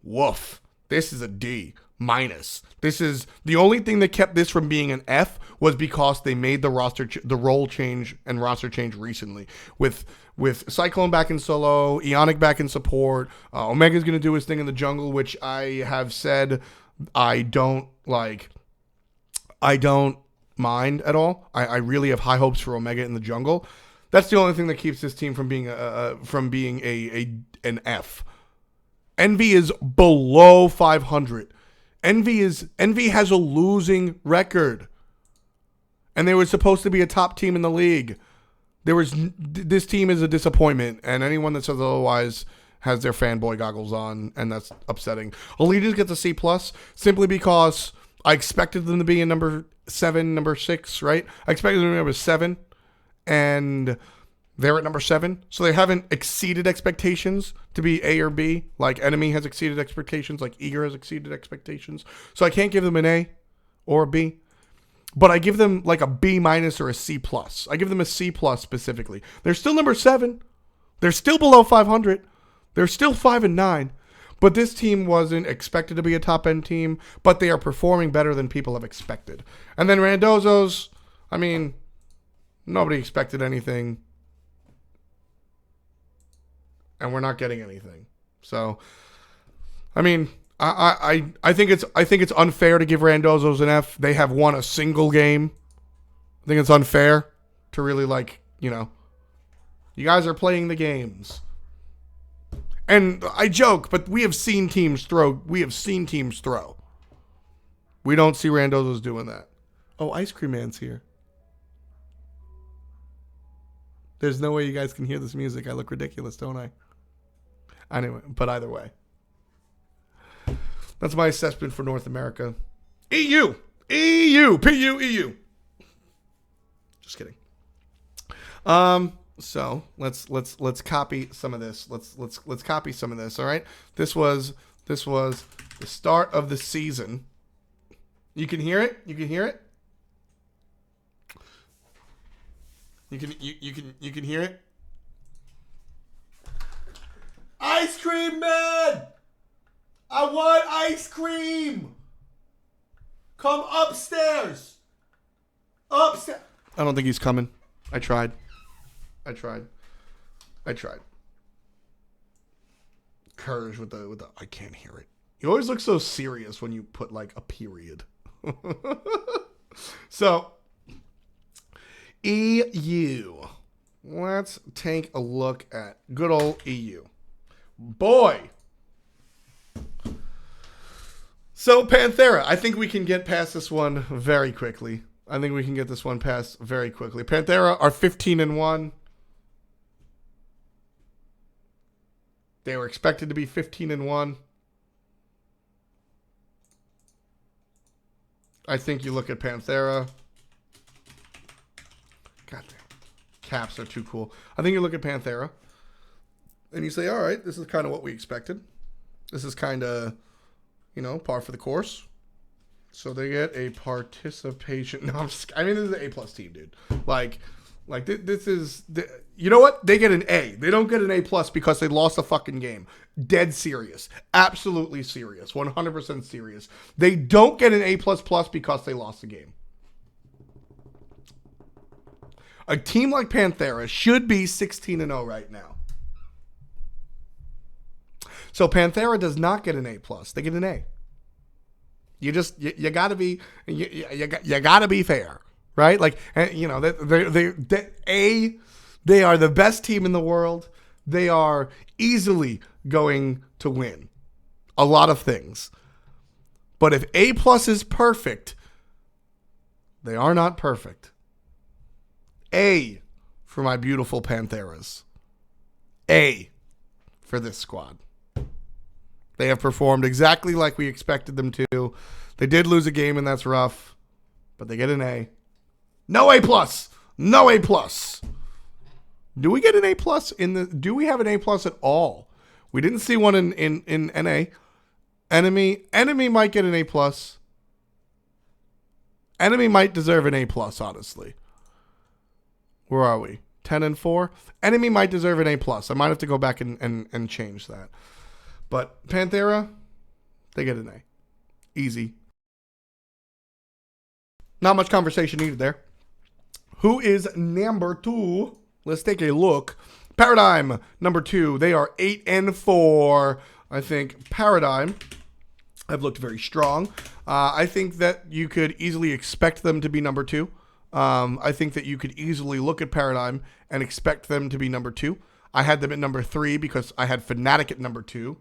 S1: woof. This is a D minus. This is the only thing that kept this from being an F was because they made the role change and roster change recently with Cyclone back in solo, Eonic back in support. Omega's going to do his thing in the jungle, which I have said I don't mind at all. I really have high hopes for Omega in the jungle. That's the only thing that keeps this team from being a an F. Envy is below 500. Envy has a losing record. And they were supposed to be a top team in the league. This team is a disappointment, and anyone that says otherwise has their fanboy goggles on, and that's upsetting. Allegiance gets a C+ simply because I expected them to be in number 7, number 6, right? I expected them to be number 7, and they're at number 7, so they haven't exceeded expectations to be A or B, like Enemy has exceeded expectations, like Eager has exceeded expectations. So I can't give them an A or a B. But I give them like a B- or a C+. I give them a C+ specifically. They're still number 7. They're still below 500. They're still 5-9. But this team wasn't expected to be a top-end team, but they are performing better than people have expected. And then Randozzo's, I mean, nobody expected anything. And we're not getting anything. So, I mean, I think it's unfair to give Randozzo's an F. They have won a single game. I think it's unfair to really you guys are playing the games. And I joke, but we have seen teams throw. We don't see Randozzo's doing that. Oh, Ice Cream Man's here. There's no way you guys can hear this music. I look ridiculous, don't I? Anyway, but either way. That's my assessment for North America. EU. PU. Just kidding. So let's copy some of this. Let's copy some of this. All right. This was the start of the season. You can hear it. You can hear it. You can hear it. Ice Cream Man! I want ice cream! Come upstairs! Upstairs! I don't think he's coming. I tried. Courage with the I can't hear it. You always look so serious when you put like a period. So, EU. Let's take a look at good old EU. Boy. So, Panthera. I think we can get past this one very quickly. Panthera are 15-1. They were expected to be 15-1. I think you look at Panthera. God damn. Caps are too cool. I think you look at Panthera. And you say, all right, this is kind of what we expected. This is kind of, par for the course. So they get a participation. No, this is an A+ team, dude. This is, you know what? They get an A. They don't get an A+ because they lost a fucking game. Dead serious. Absolutely serious. 100% serious. They don't get an A++ because they lost a game. A team like Panthera should be 16-0 right now. So Panthera does not get an A+. They get an A. You gotta be you gotta be fair, right? They are the best team in the world. They are easily going to win a lot of things. But if A+ is perfect, they are not perfect. A for my beautiful Pantheras. A for this squad. They have performed exactly like we expected them to. They did lose a game, and that's rough. But they get an A. No A+. No A+. Do we get an A+ do we have an A+ at all? We didn't see one in NA. Enemy might get an A+. Enemy might deserve an A+, honestly. Where are we? 10-4? Enemy might deserve an A+. I might have to go back and change that. But Panthera, they get an A. Easy. Not much conversation needed there. Who is number 2? Let's take a look. Paradigm, number 2. They are 8-4. I think Paradigm have looked very strong. I think that you could easily expect them to be number 2. I think that you could easily look at Paradigm and expect them to be number 2. I had them at number 3 because I had Fnatic at number 2.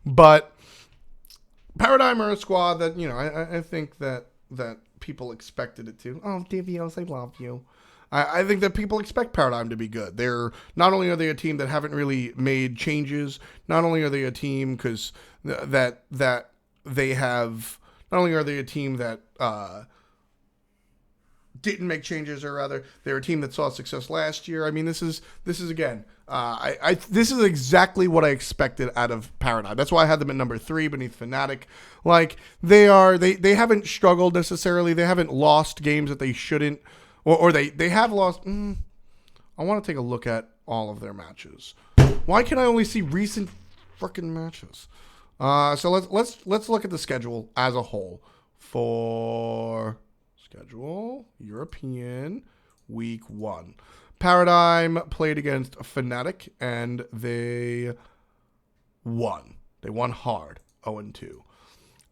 S1: But Paradigm are a squad that, I think that people expected it to. Oh, Divios, I love you. I think that people expect Paradigm to be good. They're not only are they a team that haven't really made changes, not only are they a team because that they have, not only are they a team that didn't make changes, or rather, they're a team that saw success last year. I mean, this is again, this is exactly what I expected out of Paradigm. That's why I had them at number 3 beneath Fnatic. Like they haven't struggled necessarily. They haven't lost games that they shouldn't. Or they have lost. I want to take a look at all of their matches. Why can I only see recent freaking matches? So let's look at the schedule as a whole for schedule European week 1. Paradigm played against Fnatic and they won. They won hard, 0-2.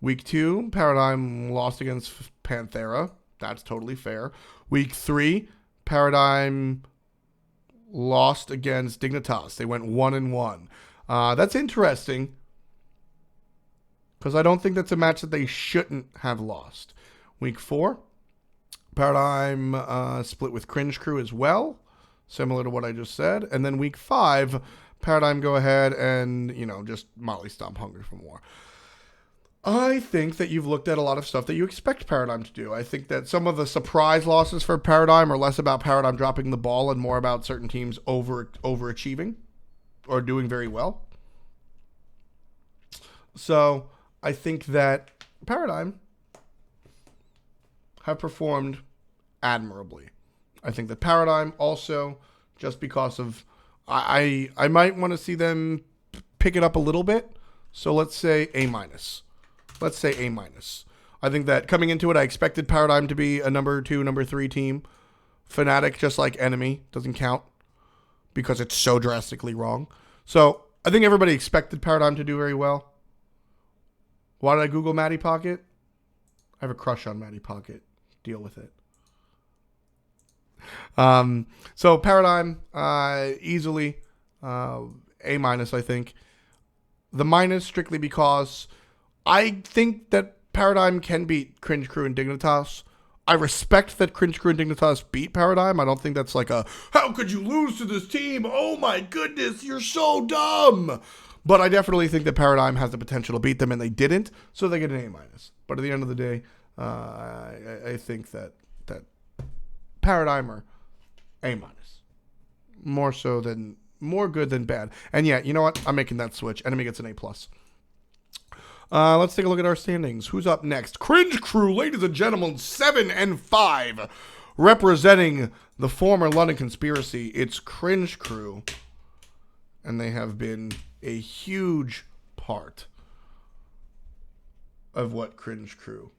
S1: Week 2, Paradigm lost against Panthera. That's totally fair. Week 3, Paradigm lost against Dignitas. They went 1-1. That's interesting because I don't think that's a match that they shouldn't have lost. Week 4, Paradigm split with Cringe Crew as well, similar to what I just said. And then week 5, Paradigm go ahead and, just Molly Stomp Hungry for More. I think that you've looked at a lot of stuff that you expect Paradigm to do. I think that some of the surprise losses for Paradigm are less about Paradigm dropping the ball and more about certain teams overachieving or doing very well. So I think that Paradigm have performed admirably. I think that Paradigm also, just because of, I might want to see them pick it up a little bit. So let's say A-. Let's say A-. I think that coming into it, I expected Paradigm to be a number 2, number 3 team. Fnatic, just like Enemy, doesn't count because it's so drastically wrong. So I think everybody expected Paradigm to do very well. Why did I Google Matty Pocket? I have a crush on Matty Pocket. Deal with it. So Paradigm, easily A-, I think. The minus strictly because I think that Paradigm can beat Cringe Crew and Dignitas. I respect that Cringe Crew and Dignitas beat Paradigm. I don't think that's like a, how could you lose to this team? Oh my goodness, you're so dumb. But I definitely think that Paradigm has the potential to beat them, and they didn't, so they get an A-. But at the end of the day, I think that Paradigm are A-. More good than bad. And yeah, you know what? I'm making that switch. Enemy gets an A+. Let's take a look at our standings. Who's up next? Cringe Crew, ladies and gentlemen, 7-5. Representing the former London Conspiracy, it's Cringe Crew. And they have been a huge part of what Cringe Crew,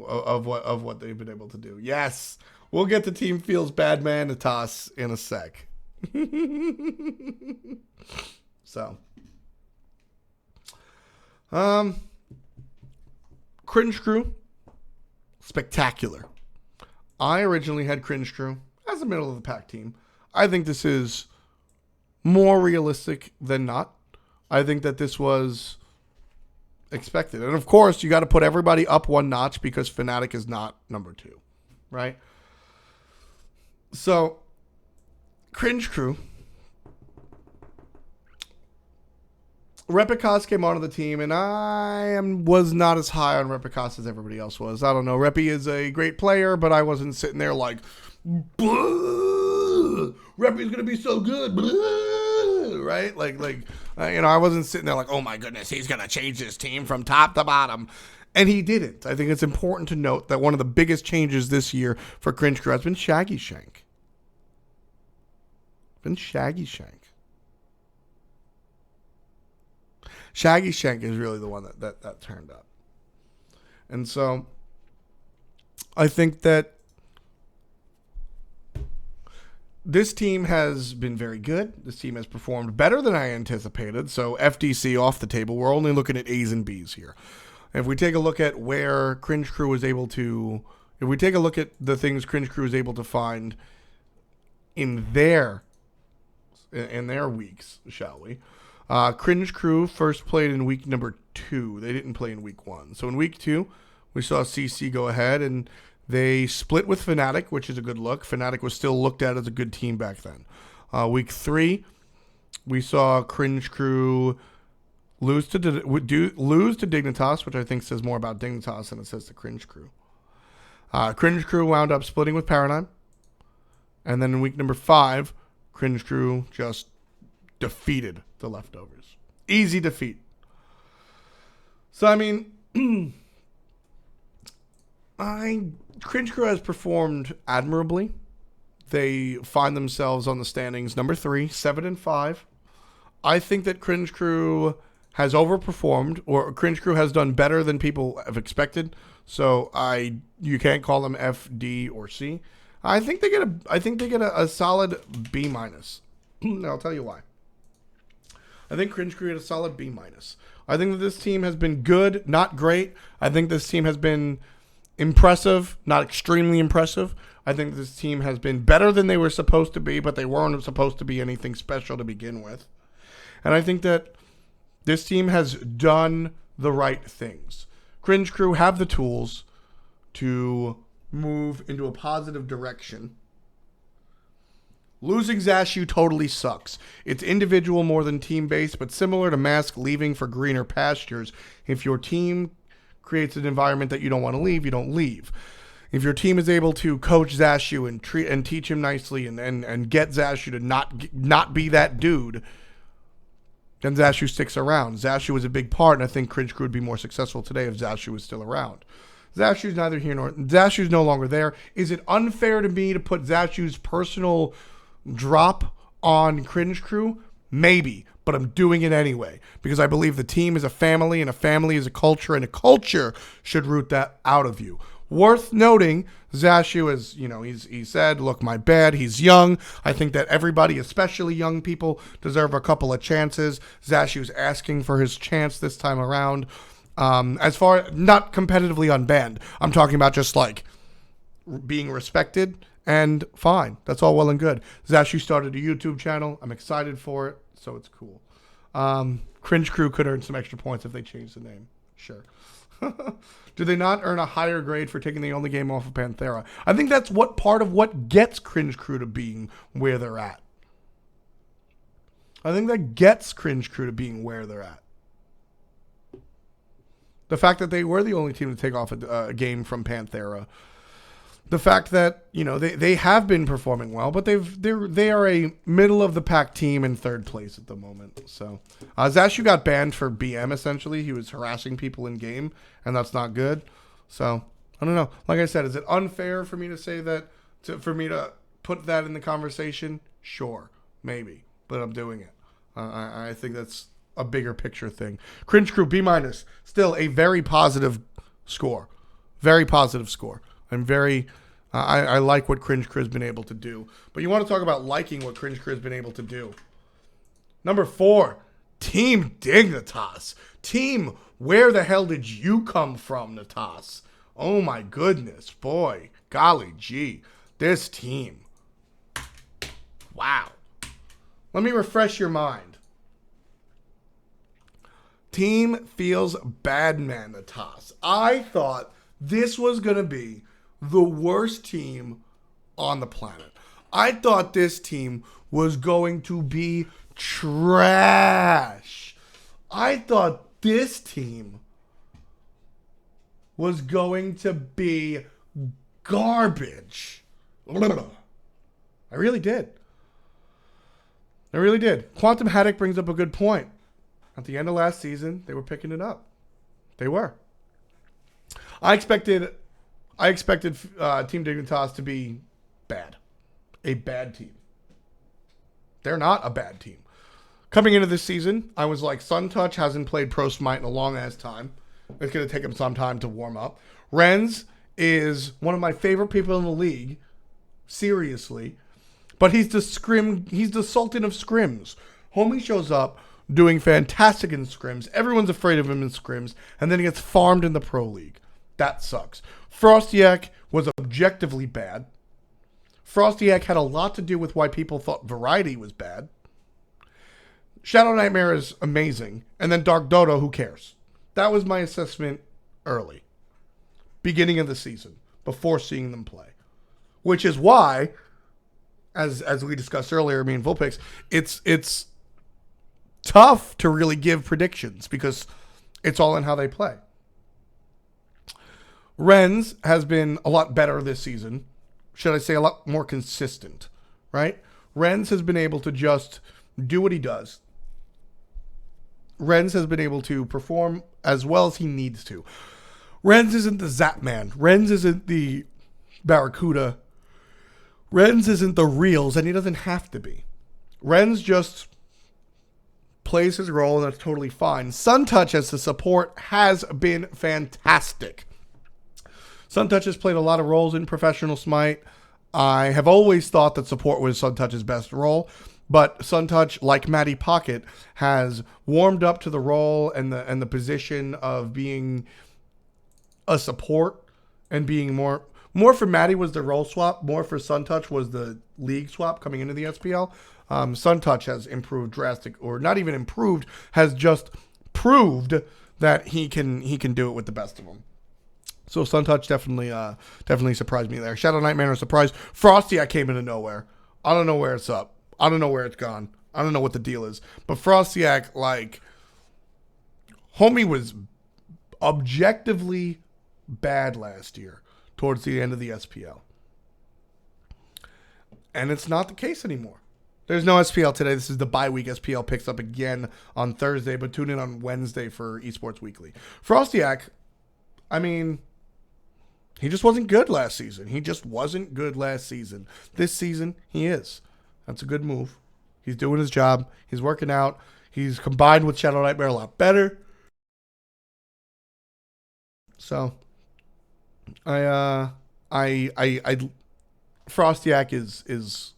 S1: of what they've been able to do. Yes, we'll get to Team Feels Bad Manitas in a sec. So, Cringe Crew, spectacular. I originally had Cringe Crew as a middle of the pack team. I think this is more realistic than not. I think that this was expected. And of course, you got to put everybody up one notch because Fnatic is not number 2, right? So, Cringe Crew. Repikas came onto the team, and I was not as high on Repikas as everybody else was. I don't know. Reppy is a great player, but I wasn't sitting there like, Reppy's going to be so good. Right? I wasn't sitting there like, oh my goodness, he's going to change this team from top to bottom. And he didn't. I think it's important to note that one of the biggest changes this year for Cringe Crew has been Shaggy Shank. Shaggy Shank is really the one that turned up. And so I think that this team has been very good. This team has performed better than I anticipated. So FDC off the table. We're only looking at A's and B's here. If we take a look at where Cringe Crew was able to, if we take a look at the things Cringe Crew was able to find in their weeks, shall we? Cringe Crew first played in week number 2. They didn't play in week 1. So in week 2, we saw CC go ahead and they split with Fnatic, which is a good look. Fnatic was still looked at as a good team back then. Week 3, we saw Cringe Crew lose to Dignitas, which I think says more about Dignitas than it says the Cringe Crew. Cringe Crew wound up splitting with Paradigm. And then in week number 5, Cringe Crew just defeated the Leftovers. Easy defeat. So, I mean, Cringe Crew has performed admirably. They find themselves on the standings number 3, 7-5. I think that Cringe Crew has overperformed, or Cringe Crew has done better than people have expected. So you can't call them F, D, or C. I think they get a solid B minus. I'll tell you why. I think Cringe Crew get a solid B minus. I think that this team has been good, not great. I think this team has been impressive, not extremely impressive. I think this team has been better than they were supposed to be, but they weren't supposed to be anything special to begin with. And I think that this team has done the right things. Cringe Crew have the tools to move into a positive direction. Losing Zashu totally sucks. It's individual more than team-based, but similar to Mask leaving for greener pastures. If your team creates an environment that you don't want to leave, you don't leave. If your team is able to coach Zashu and teach him nicely and get Zashu to not be that dude, then Zashu sticks around. Zashu was a big part, and I think Cringe Crew would be more successful today if Zashu was still around. Zashu's neither here nor... Zashu's no longer there. Is it unfair to me to put Zashu's personal drop on Cringe Crew? Maybe, but I'm doing it anyway because I believe the team is a family and a family is a culture, and a culture should root that out of you. Worth noting, Zashu is, he said, look, my bad. He's young. I think that everybody, especially young people, deserve a couple of chances. Zashu's asking for his chance this time around. As far, not competitively unbanned. I'm talking about just like being respected and fine. That's all well and good. Zashu started a YouTube channel. I'm excited for it, so it's cool. Cringe Crew could earn some extra points if they changed the name. Sure. Do they not earn a higher grade for taking the only game off of Panthera? I think that's part of what gets Cringe Crew to being where they're at. I think that gets Cringe Crew to being where they're at. The fact that they were the only team to take off a game from Panthera. The fact that, they have been performing well, but they are a middle of the pack team in 3rd place at the moment. So Zashu got banned for BM essentially. He was harassing people in game, and that's not good. So I don't know. Like I said, is it unfair for me to say that? For me to put that in the conversation? Sure, maybe, but I'm doing it. I think that's a bigger picture thing. Cringe Crew B minus, still a very positive score. Very positive score. I like what Cringe Crew has been able to do. But you want to talk about liking what Cringe Crew has been able to do. Number 4, Team Dignitas. Team, where the hell did you come from, Natas? Oh my goodness, boy. Golly gee. This team. Wow. Let me refresh your mind. Team feels bad, man, Natas. I thought this was going to be the worst team on the planet. I thought this team was going to be trash. I thought this team was going to be garbage. I really did. Quantum Haddock brings up a good point. At the end of last season, they were picking it up. They were. I expected Team Dignitas to be bad. A bad team. They're not a bad team. Coming into this season, I was like, Suntouch hasn't played Pro Smite in a long ass time. It's going to take him some time to warm up. Renz is one of my favorite people in the league. Seriously. But he's the Sultan of scrims. Homie shows up doing fantastic in scrims. Everyone's afraid of him in scrims. And then he gets farmed in the Pro League. That sucks. Frostiak was objectively bad. Frostiak had a lot to do with why people thought Variety was bad. Shadow Nightmare is amazing. And then Dark Dodo, who cares? That was my assessment early. Beginning of the season. Before seeing them play. Which is why, as we discussed earlier, me and Vulpix, it's tough to really give predictions because it's all in how they play. Renz has been a lot better this season. Should I say a lot more consistent, right? Renz has been able to just do what he does. Renz has been able to perform as well as he needs to. Renz isn't the Zap Man. Renz isn't the Barracuda. Renz isn't the Reels, and he doesn't have to be. Renz just plays his role, and that's totally fine. Suntouch as the support has been fantastic. Suntouch has played a lot of roles in Professional Smite. I have always thought that support was Suntouch's best role, but Suntouch, like Matty Pocket, has warmed up to the role and the position of being a support and being more for Matty was the role swap, more for Suntouch was the league swap coming into the SPL. Suntouch has improved drastic, or not even improved, has just proved that he can do it with the best of them. So Suntouch definitely surprised me there. Shadow Nightmare was surprised. Frosty, came into nowhere. I don't know where it's up. I don't know where it's gone. I don't know what the deal is. But Frostiak, homie was objectively bad last year towards the end of the SPL. And it's not the case anymore. There's no SPL today. This is the bye week. SPL picks up again on Thursday, but tune in on Wednesday for Esports Weekly. Frostiak, he just wasn't good last season. This season, he is. That's a good move. He's doing his job. He's working out. He's combined with Shadow Nightmare a lot better. So, Frostiak is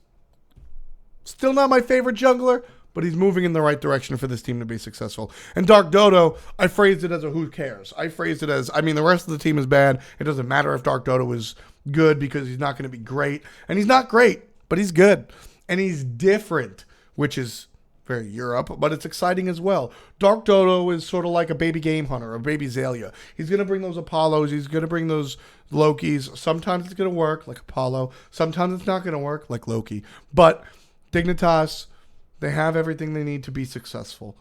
S1: still not my favorite jungler, but he's moving in the right direction for this team to be successful. And Dark Dodo, I phrased it as a who cares. I phrased it as, the rest of the team is bad. It doesn't matter if Dark Dodo is good because he's not going to be great. And he's not great, but he's good. And he's different, which is very Europe, but it's exciting as well. Dark Dodo is sort of like a baby Game Hunter, a baby Zalia. He's going to bring those Apollos. He's going to bring those Lokis. Sometimes it's going to work, like Apollo. Sometimes it's not going to work, like Loki. But Dignitas, they have everything they need to be successful.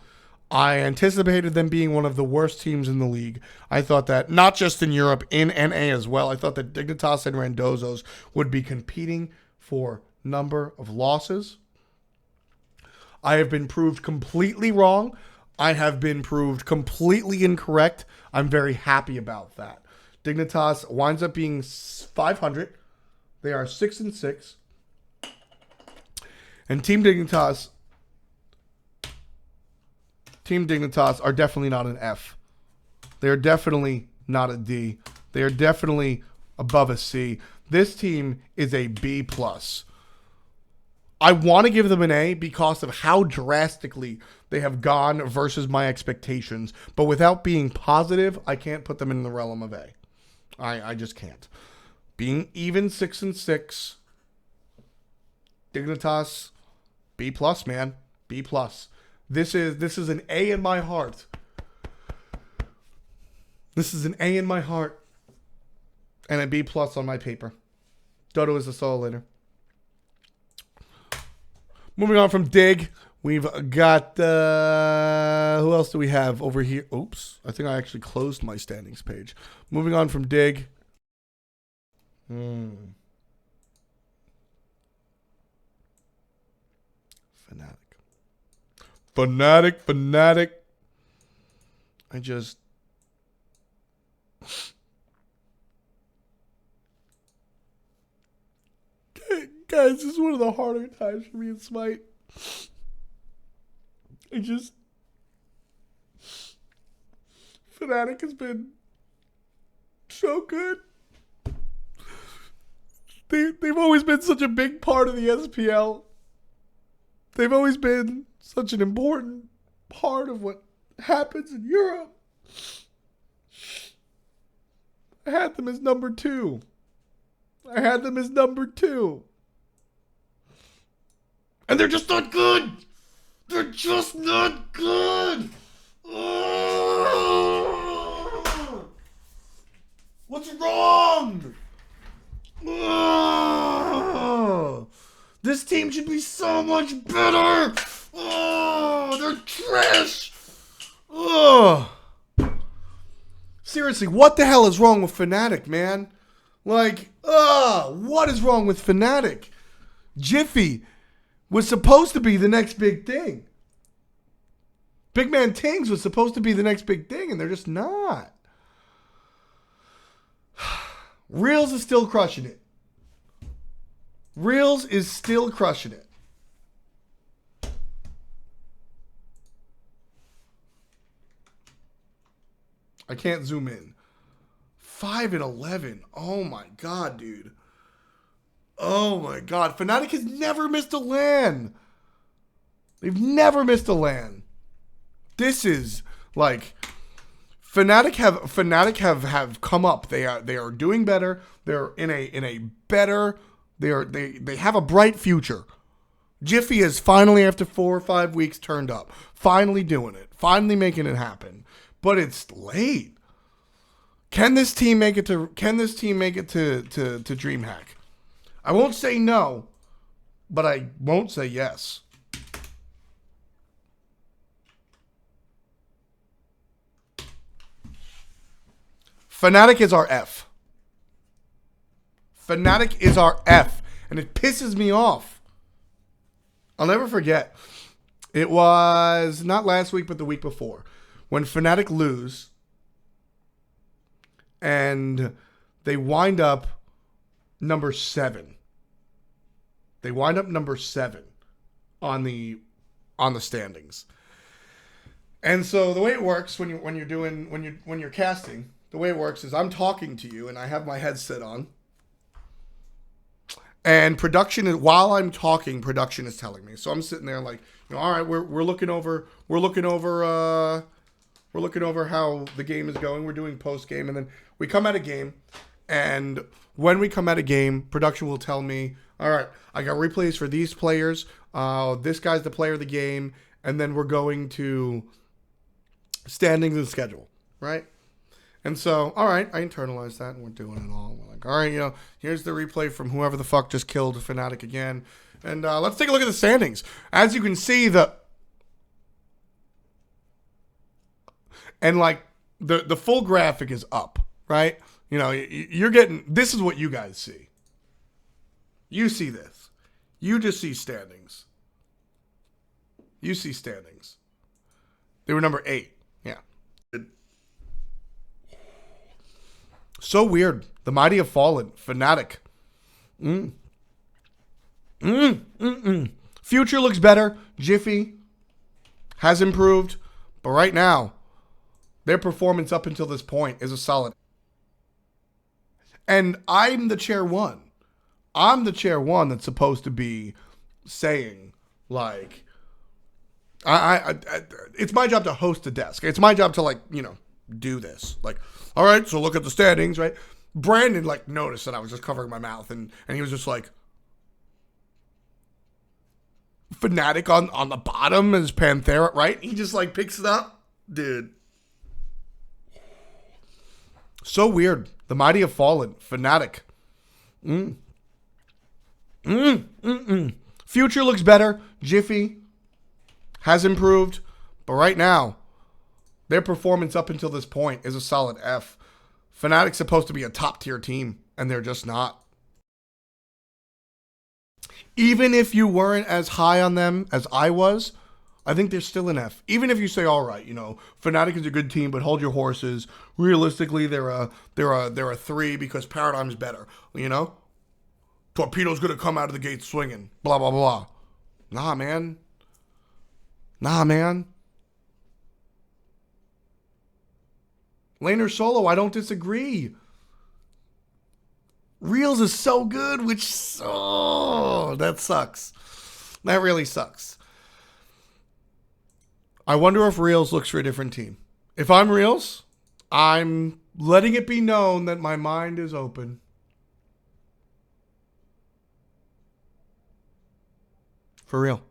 S1: I anticipated them being one of the worst teams in the league. I thought that, not just in Europe, in NA as well, I thought that Dignitas and Randozos would be competing for number of losses. I have been proved completely wrong. I have been proved completely incorrect. I'm very happy about that. Dignitas winds up being 500. They are 6-6. And Team Dignitas are definitely not an F. They are definitely not a D. They are definitely above a C. This team is a B+. I want to give them an A because of how drastically they have gone versus my expectations. But without being positive, I can't put them in the realm of A. I just can't. Being even 6-6, Dignitas, B+, man. B+. This is an A in my heart. This is an A in my heart. And a B+ on my paper. Dodo is a solo later. Moving on from Dig, we've got, who else do we have over here? Oops, I think I actually closed my standings page. Moving on from Dig. Fnatic. I just... Guys, this is one of the harder times for me in Smite. Fnatic has been so good. They've always been such a big part of the SPL. They've always been such an important part of what happens in Europe. I had them as number 2. And they're just not good. They're just not good. Ugh. What's wrong? Ugh. This team should be so much better. Oh, they're trash. Ugh. Seriously, what the hell is wrong with Fnatic, man? Like, what is wrong with Fnatic? Jiffy was supposed to be the next big thing. Big Man Tings was supposed to be the next big thing, and they're just not. Reels is still crushing it. Reels is still crushing it. I can't zoom in. 5-11. Oh my god, dude. Oh my god. Fnatic has never missed a LAN. They've never missed a LAN. This is like Fnatic have come up. They are doing better. They're in a better. They have a bright future. Jiffy is finally, after 4 or 5 weeks, turned up. Finally doing it. Finally making it happen. But it's late. Can this team make it to Dreamhack? I won't say no, but I won't say yes. Fnatic is our F. Fnatic is our F. And it pisses me off. I'll never forget. It was not last week, but the week before. When Fnatic lose. And they wind up number 7. They wind up number 7 on the standings. And so the way it works when you're casting, the way it works is I'm talking to you and I have my headset on. And production is, while I'm talking, production is telling me. So I'm sitting there like, all right, we're looking over how the game is going. We're doing post game, and then we come at a game, and when we come at a game, production will tell me, all right, I got replays for these players. This guy's the player of the game, and then we're going to standings and schedule, right? And so, all right, I internalized that, and we're doing it all. We're like, all right, here's the replay from whoever the fuck just killed Fnatic again. And let's take a look at the standings. As you can see, the full graphic is up, right? You're getting, this is what you guys see. You see this. You just see standings. You see standings. They were number 8. Yeah. So weird. The mighty have fallen. Fnatic. Future looks better. Jiffy has improved. But right now, their performance up until this point is a solid. And I'm the chair one. I'm the chair one that's supposed to be saying, like, it's my job to host a desk. It's my job to, do this. Like, all right, so look at the standings, right? Brandon, noticed that I was just covering my mouth, and he was just like, Fnatic on the bottom is Panthera, right? He just, picks it up. Dude. So weird. The mighty have fallen. Fnatic. Future looks better. Jiffy has improved. But right now, their performance up until this point is a solid F. Fnatic's supposed to be a top-tier team, and they're just not. Even if you weren't as high on them as I was, I think they're still an F. Even if you say, all right, Fnatic is a good team, but hold your horses. Realistically, they're a 3 because Paradigm's better. Torpedo's gonna come out of the gate swinging. Blah blah blah. Nah, man. Laner solo, I don't disagree. Reels is so good, that sucks. That really sucks. I wonder if Reels looks for a different team. If I'm Reels, I'm letting it be known that my mind is open. For real.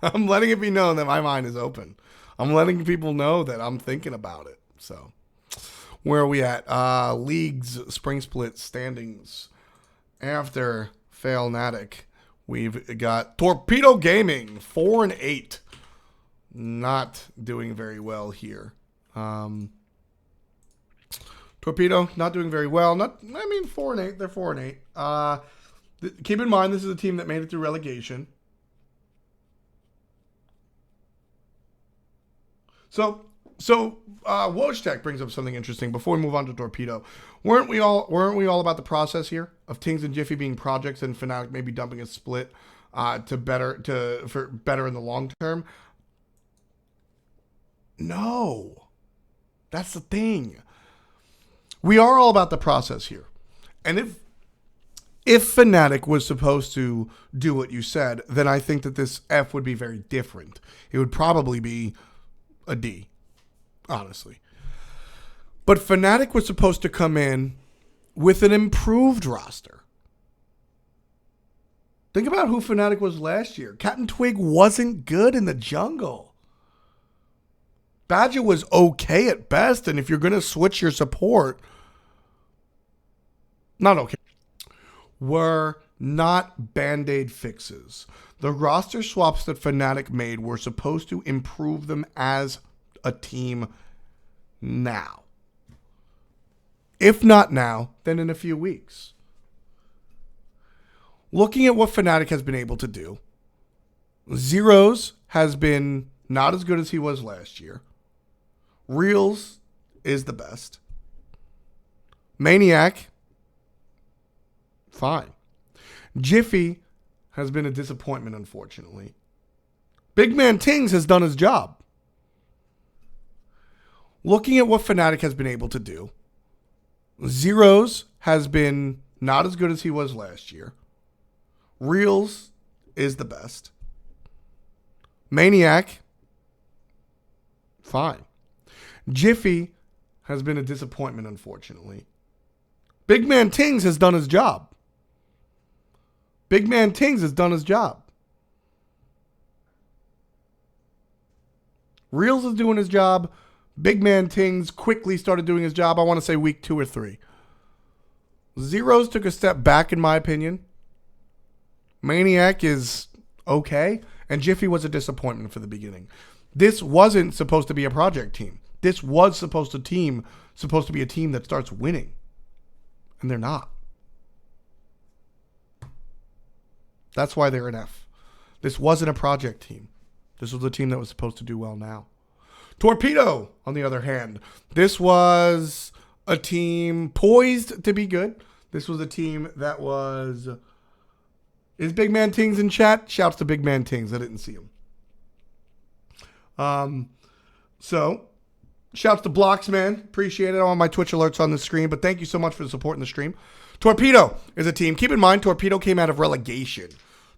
S1: I'm letting it be known that my mind is open. I'm letting people know that I'm thinking about it. So, where are we at? Leagues, spring split standings. After Failnatic, we've got Torpedo Gaming, 4-8. Not doing very well here. Torpedo, not doing very well. 4-8. They're 4-8. Keep in mind, this is a team that made it through relegation. So Wojtek brings up something interesting before we move on to Torpedo. Weren't we all about the process here of Tings and Jiffy being projects and Fnatic maybe dumping a split for better in the long term? No. That's the thing. We are all about the process here. And if Fnatic was supposed to do what you said, then I think that this F would be very different. It would probably be a D, honestly. But Fnatic was supposed to come in with an improved roster. Think about who Fnatic was last year. Captain Twig wasn't good in the jungle. Badger was okay at best, and if you're going to switch your support, not okay. Were not Band-Aid fixes. The roster swaps that Fnatic made were supposed to improve them as a team now. If not now, then in a few weeks. Looking at what Fnatic has been able to do, Zeros has been not as good as he was last year. Reels is the best. Maniac, fine. Jiffy has been a disappointment, unfortunately. Big Man Tings has done his job. Looking at what Fnatic has been able to do, Zeros has been not as good as he was last year. Reels is the best. Maniac, fine. Jiffy has been a disappointment, unfortunately. Big Man Tings has done his job. Big Man Tings has done his job. Reels is doing his job. Big Man Tings quickly started doing his job. I want to say week 2 or 3. Zeros took a step back, in my opinion. Maniac is okay. And Jiffy was a disappointment for the beginning. This wasn't supposed to be a project team. This was supposed to be a team that starts winning. And they're not. That's why they're an F. This wasn't a project team. This was a team that was supposed to do well now. Torpedo, on the other hand, this was a team poised to be good. This was a team that was... Is Big Man Tings in chat? Shouts to Big Man Tings. I didn't see him. So, shouts to Blocksman. Appreciate it. I want my Twitch alerts on the screen, but thank you so much for the support in the stream. Torpedo is a team. Keep in mind, Torpedo came out of relegation.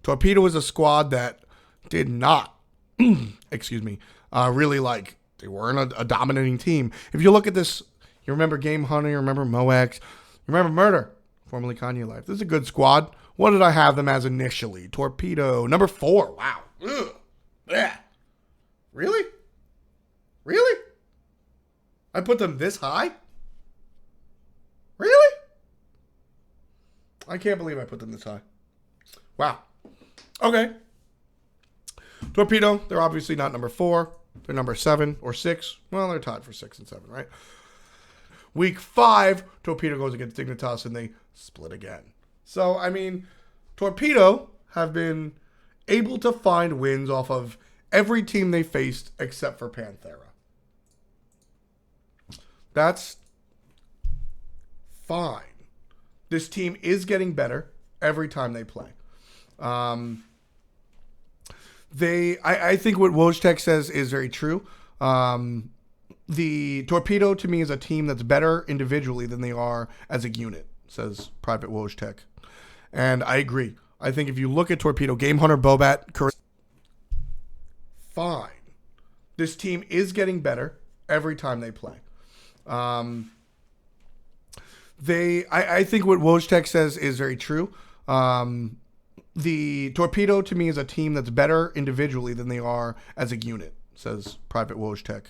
S1: Torpedo is a squad that did not, really like, they weren't a dominating team. If you look at this, you remember Game Hunter, you remember Moex, you remember Murder, formerly Kanye Life. This is a good squad. What did I have them as initially? Torpedo, number 4. Wow. Ugh. Blech. Really? Really? I put them this high? Really? I can't believe I put them this high. Wow. Okay. Torpedo, they're obviously not number 4. They're number 7 or 6. Well, they're tied for 6 and 7, right? Week 5, Torpedo goes against Dignitas and they split again. So, I mean, Torpedo have been able to find wins off of every team they faced except for Panthera. That's fine. This team is getting better every time they play. I think what Wojtek says is very true. The Torpedo, to me, is a team that's better individually than they are as a unit, says Private Wojtek. And I agree. I think if you look at Torpedo, Game Hunter, Bobat, fine. This team is getting better every time they play. I think what Wojtek says is very true. The Torpedo to me is a team that's better individually than they are as a unit, says Private Wojtek.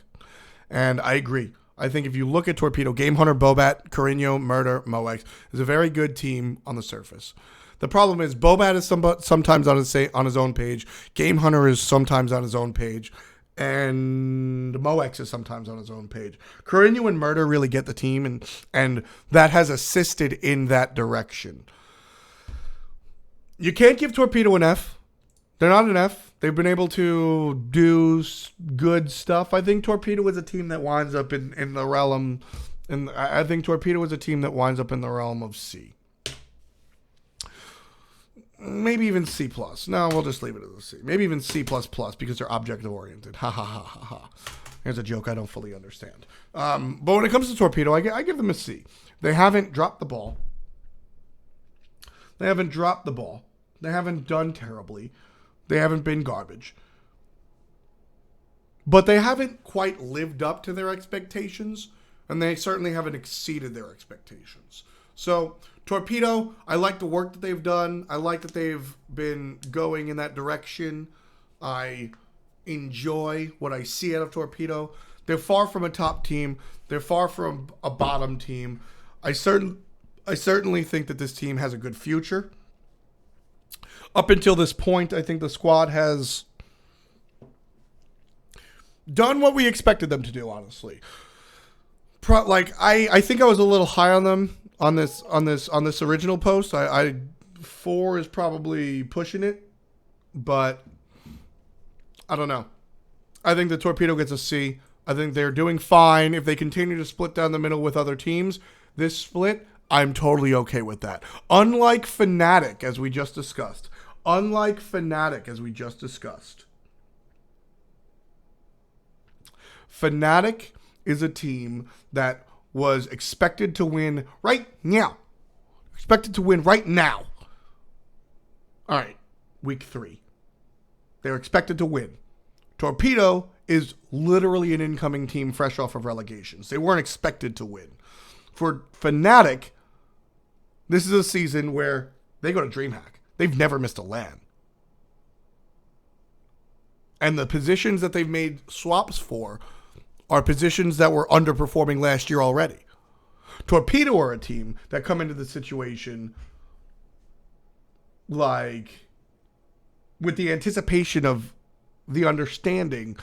S1: And I agree. I think if you look at Torpedo, Game Hunter, Bobat, Carino, Murder, Moex is a very good team on the surface. The problem is Bobat is sometimes on his own page. Game Hunter is sometimes on his own page. And Moex is sometimes on his own page. Carino and Murder really get the team, and that has assisted in that direction. You can't give Torpedo an F. They're not an F. They've been able to do good stuff. I think Torpedo is a team that winds up in the realm. And I think Torpedo is a team that winds up in the realm of C. Maybe even C+. No, we'll just leave it as a C. Maybe even C++ because they're objective oriented. Ha ha ha ha ha. Here's a joke I don't fully understand. But when it comes to Torpedo, I give them a C. They haven't dropped the ball. They haven't done terribly. They haven't been garbage. But they haven't quite lived up to their expectations, and they certainly haven't exceeded their expectations. So, Torpedo, I like the work that they've done. I like that they've been going in that direction. I enjoy what I see out of Torpedo. They're far from a top team. They're far from a bottom team. I certainly think that this team has a good future. Up until this point, I think the squad has done what we expected them to do, honestly. I think I was a little high on them on this original post. 4 is probably pushing it, but I don't know. I think the Torpedo gets a C. I think they're doing fine. If they continue to split down the middle with other teams, this split, I'm totally okay with that. Unlike Fnatic, as we just discussed. Fnatic is a team that was expected to win right now. All right, week 3. They're expected to win. Torpedo is literally an incoming team fresh off of relegations. They weren't expected to win. For Fnatic, this is a season where they go to Dreamhack. They've never missed a LAN. And the positions that they've made swaps for are positions that were underperforming last year already. Torpedo are a team that come into the situation like with the anticipation of the understanding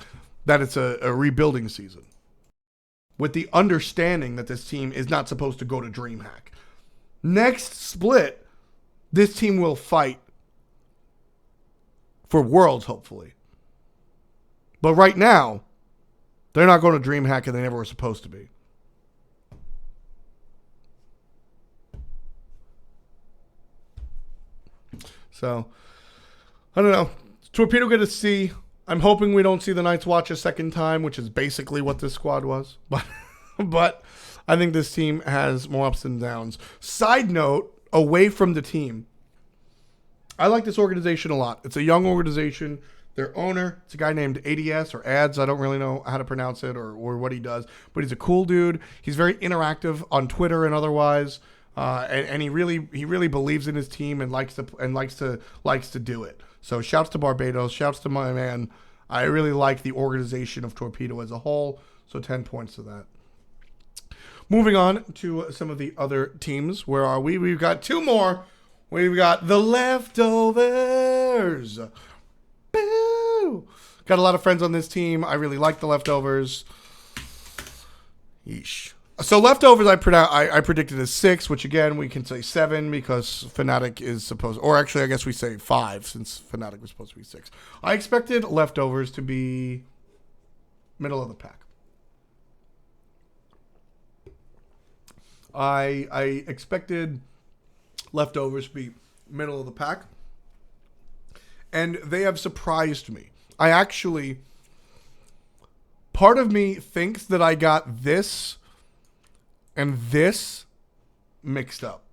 S1: that it's a rebuilding season. With the understanding that this team is not supposed to go to Dreamhack. Next split, this team will fight for Worlds, hopefully. But right now, they're not going to Dreamhack and they never were supposed to be. So, I don't know. Torpedo get a C. I'm hoping we don't see the Night's Watch a second time, which is basically what this squad was. But I think this team has more ups and downs. Side note, away from the team, I like this organization a lot. It's a young organization. Their owner, it's a guy named ADS or Ads. I don't really know how to pronounce it or what he does, but he's a cool dude. He's very interactive on Twitter and otherwise, and he really believes in his team and likes to do it. So shouts to Barbados, shouts to my man. I really like the organization of Torpedo as a whole. So 10 points to that. Moving on to some of the other teams. Where are we? We've got 2 more. We've got the Leftovers. Boo! Got a lot of friends on this team. I really like the Leftovers. Yeesh. So Leftovers, I predicted as 6, which again we can say 7 because Fnatic is supposed, or actually I guess we say 5 since Fnatic was supposed to be 6. I expected Leftovers to be middle of the pack. I expected Leftovers to be middle of the pack, and they have surprised me. Part of me thinks that I got this and this mixed up.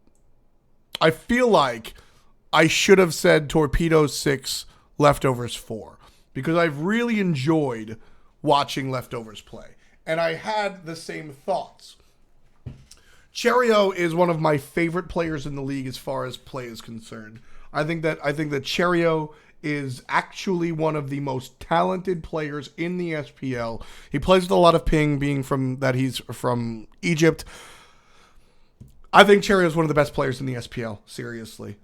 S1: I feel like I should have said Torpedo 6, Leftovers 4, because I've really enjoyed watching Leftovers play, and I had the same thoughts. Cherio is one of my favorite players in the league as far as play is concerned. I think that Cherio is actually one of the most talented players in the SPL. He plays with a lot of ping, he's from Egypt. I think Cherio is one of the best players in the SPL, seriously.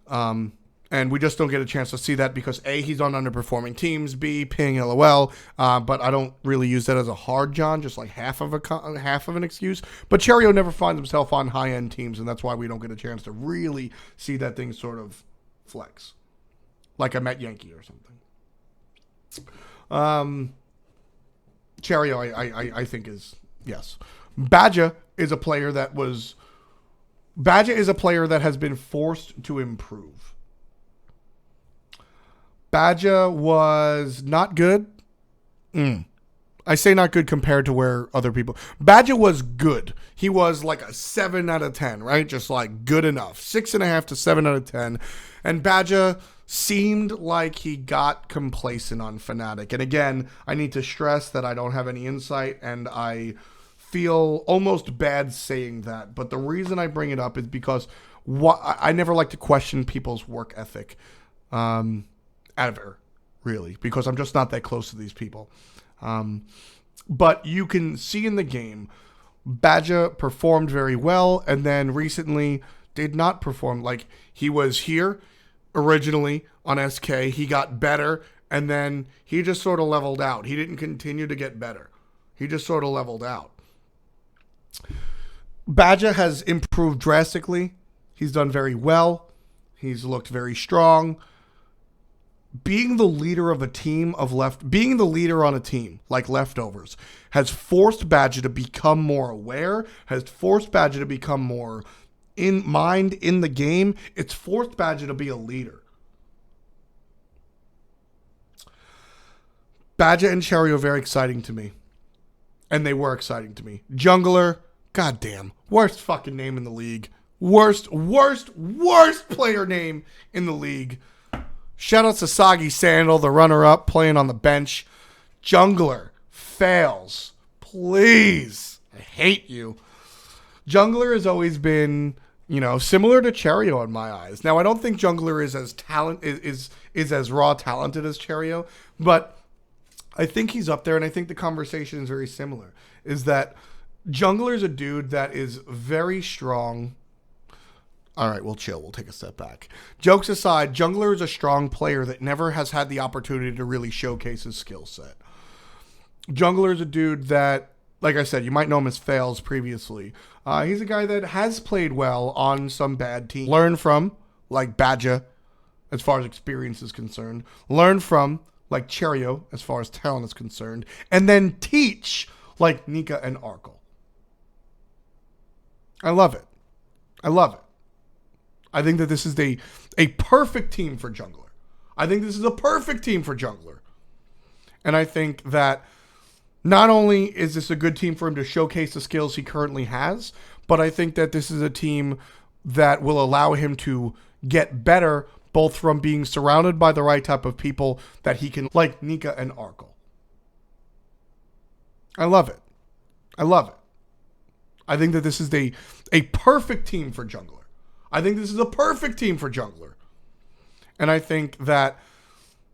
S1: And we just don't get a chance to see that because A, he's on underperforming teams, B, ping, LOL. But I don't really use that as a hard John, just like half of an excuse. But Cherio never finds himself on high-end teams, and that's why we don't get a chance to really see that thing sort of flex. Like a Met Yankee or something. Cherio, I think is, yes. Badger is a player that has been forced to improve. Badger was not good. I say not good compared to where other people. Badger was good. He was like a 7 out of 10, right? Just like good enough. 6.5 to 7 out of 10. And Badger seemed like he got complacent on Fnatic. And again, I need to stress that I don't have any insight and I feel almost bad saying that. But the reason I bring it up is because I never like to question people's work ethic. Ever, really, because I'm just not that close to these people. But you can see in the game, Badger performed very well, and then recently did not perform. Like, he was here originally on SK, he got better, and then he just sort of leveled out. He didn't continue to get better. He just sort of leveled out. Badger has improved drastically. He's done very well. He's looked very strong. Being the leader on a team like Leftovers has forced Badger to become more aware, has forced Badger to become more in mind in the game. It's forced Badger to be a leader. Badger and Cherry are very exciting to me. And they were exciting to me. Jungler, goddamn, worst fucking name in the league. Worst player name in the league. Shout out to Soggy Sandal, the runner-up, playing on the bench. Jungler fails. Please. I hate you. Jungler has always been, similar to Cherio in my eyes. Now, I don't think Jungler is as raw talented as Cherio, but I think he's up there, and I think the conversation is very similar. Is that Jungler is a dude that is very strong. All right, we'll chill. We'll take a step back. Jokes aside, Jungler is a strong player that never has had the opportunity to really showcase his skill set. Jungler is a dude that, like I said, you might know him as Fails previously. He's a guy that has played well on some bad teams. Learn from, like Badger, as far as experience is concerned. Learn from, like Cherio, as far as talent is concerned. And then teach, like Nika and Arkle. I love it. I love it. I think that this is a perfect team for Jungler. I think this is a perfect team for Jungler. And I think that not only is this a good team for him to showcase the skills he currently has, but I think that this is a team that will allow him to get better, both from being surrounded by the right type of people that he can, like Nika and Arkle. I love it. I love it. I think that this is a perfect team for Jungler. I think this is a perfect team for Jungler. And I think that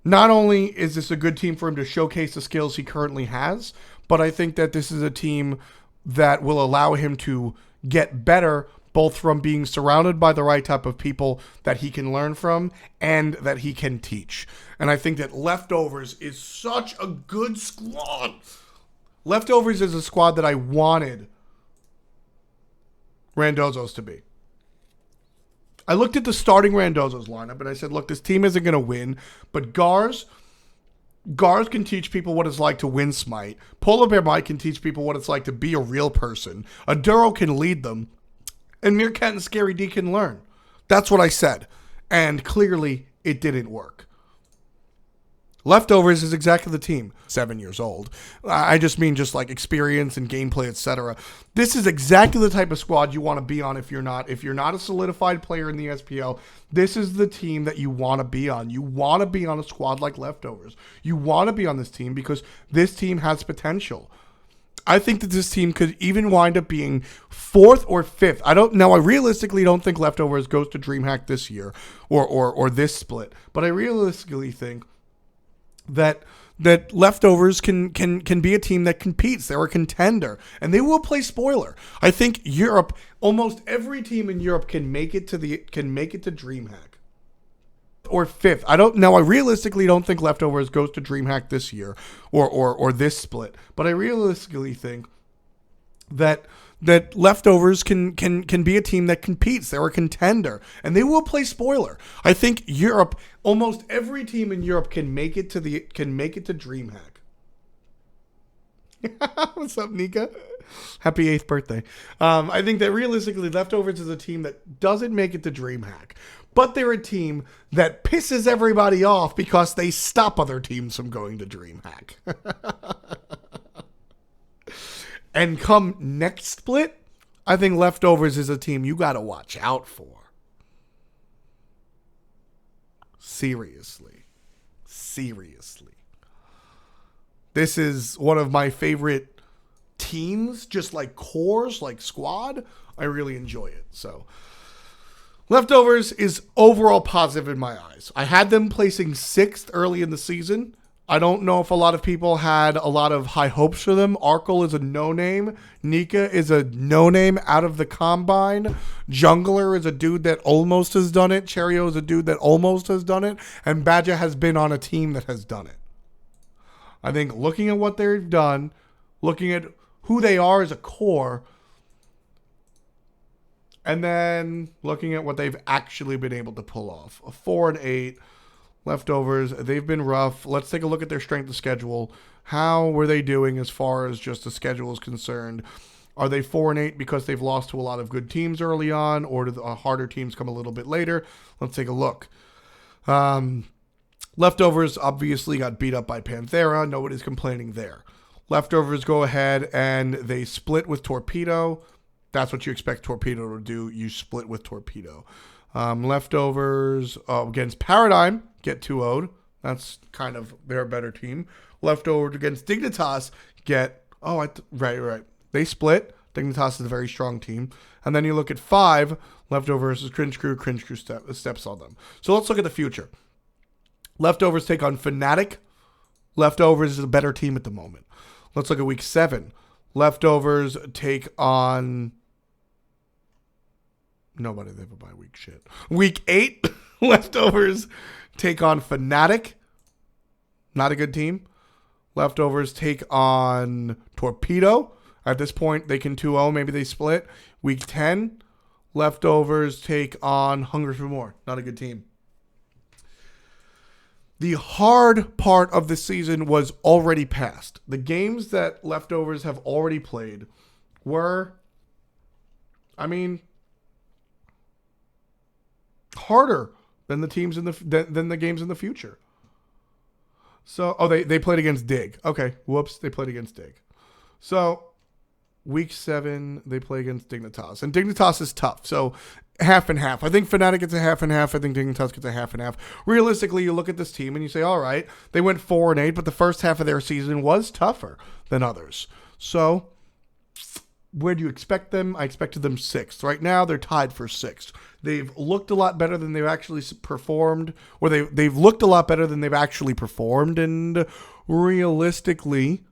S1: not only is this a good team for him to showcase the skills he currently has, but I think that this is a team that will allow him to get better, both from being surrounded by the right type of people that he can learn from and that he can teach. And I think that Leftovers is such a good squad. Leftovers is a squad that I wanted Randozzo's to be. I looked at the starting Randozzo's lineup and I said, look, this team isn't going to win, but Gars can teach people what it's like to win Smite. Polar Bear Mike can teach people what it's like to be a real person. Aduro can lead them. And Meerkat and Scary D can learn. That's what I said. And clearly, it didn't work. Leftovers is exactly the team. 7 years old. I just mean just like experience and gameplay, etc. This is exactly the type of squad you want to be on if you're not a solidified player in the SPL. This is the team that you want to be on. You want to be on a squad like Leftovers. You want to be on this team because this team has potential. I think that this team could even wind up being 4th or 5th. I realistically don't think Leftovers goes to Dreamhack this year or this split, but I realistically think that Leftovers can be a team that competes. They're a contender, and they will play spoiler. I think Europe, almost every team in Europe can make it to Dreamhack. Or 5th. I realistically don't think Leftovers goes to Dreamhack this year or this split, but I realistically think that Leftovers can be a team that competes. They're a contender, and they will play spoiler. I think Europe, almost every team in Europe can make it to Dreamhack. What's up, Nika? Happy 8th birthday. I think that realistically Leftovers is a team that doesn't make it to Dreamhack, but they're a team that pisses everybody off because they stop other teams from going to Dreamhack. And come next split, I think Leftovers is a team you got to watch out for. Seriously. This is one of my favorite teams, just like cores, like squad. I really enjoy it. So Leftovers is overall positive in my eyes. I had them placing 6th early in the season. I don't know if a lot of people had a lot of high hopes for them. Arkle is a no-name. Nika is a no-name out of the combine. Jungler is a dude that almost has done it. Cherio is a dude that almost has done it. And Badger has been on a team that has done it. I think looking at what they've done, looking at who they are as a core, and then looking at what they've actually been able to pull off. A 4-8. Leftovers, they've been rough. Let's take a look at their strength of schedule. How were they doing as far as just the schedule is concerned? Are they 4-8 because they've lost to a lot of good teams early on, or do the harder teams come a little bit later? Let's take a look. Leftovers obviously got beat up by Panthera. Nobody's complaining there. Leftovers go ahead and they split with Torpedo. That's what you expect Torpedo to do. You split with Torpedo. Leftovers against Paradigm get 2-0'd. That's kind of their better team. Leftovers against Dignitas get right. They split. Dignitas is a very strong team. And then you look at 5, Leftovers versus Cringe Crew. Cringe Crew steps on them. So let's look at the future. Leftovers take on Fnatic. Leftovers is a better team at the moment. Let's look at week 7. Leftovers take on nobody. They have a bye week. Shit. Week 8, Leftovers take on Fnatic. Not a good team. Leftovers take on Torpedo. At this point, they can 2-0. Maybe they split. Week 10, Leftovers take on Hunger for More. Not a good team. The hard part of the season was already past. The games that Leftovers have already played were, harder than the teams than the games in the future. So, they played against Dig. Okay, whoops, they played against Dig. So, week 7, they play against Dignitas, and Dignitas is tough. So, half and half. I think Fnatic gets a half and half. I think Dignitas gets a half and half. Realistically, you look at this team and you say, all right, they went 4-8, but the first half of their season was tougher than others. So, where do you expect them? I expected them 6th. Right now, they're tied for 6th. They've looked a lot better than they've actually performed, or they've looked a lot better than they've actually performed, and realistically,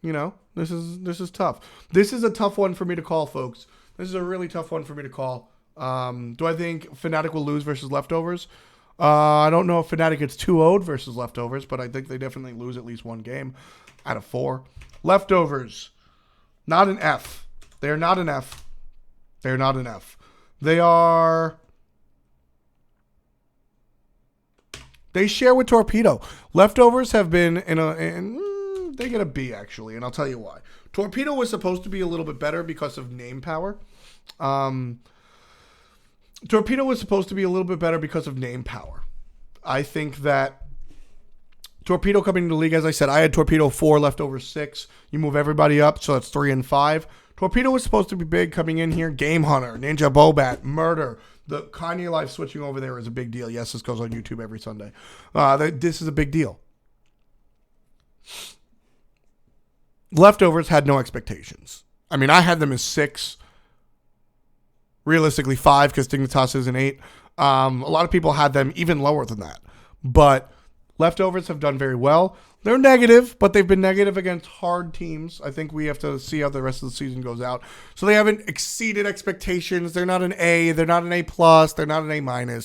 S1: this is tough. This is a tough one for me to call, folks. This is a really tough one for me to call. Do I think Fnatic will lose versus Leftovers? I don't know if Fnatic gets 2-0'd versus Leftovers, but I think they definitely lose at least one game out of 4. Leftovers. Not an F. They are not an F. They are not an F. They share with Torpedo. Leftovers have been they get a B, actually, and I'll tell you why. Torpedo was supposed to be a little bit better because of name power. Torpedo was supposed to be a little bit better because of name power. I think that Torpedo coming into the league, as I said, I had Torpedo 4, Leftovers 6. You move everybody up, so that's 3 and 5. Torpedo was supposed to be big coming in here. Game Hunter, Ninja Bobat, Murder. The Kanye Live switching over there is a big deal. Yes, this goes on YouTube every Sunday. This is a big deal. Leftovers had no expectations. I mean, I had them as 6, realistically 5, because Dignitas is an 8. A lot of people had them even lower than that. But Leftovers have done very well. They're negative, but they've been negative against hard teams. I think we have to see how the rest of the season goes out. So they haven't exceeded expectations. They're not an A. They're not an A+. They're not an A-.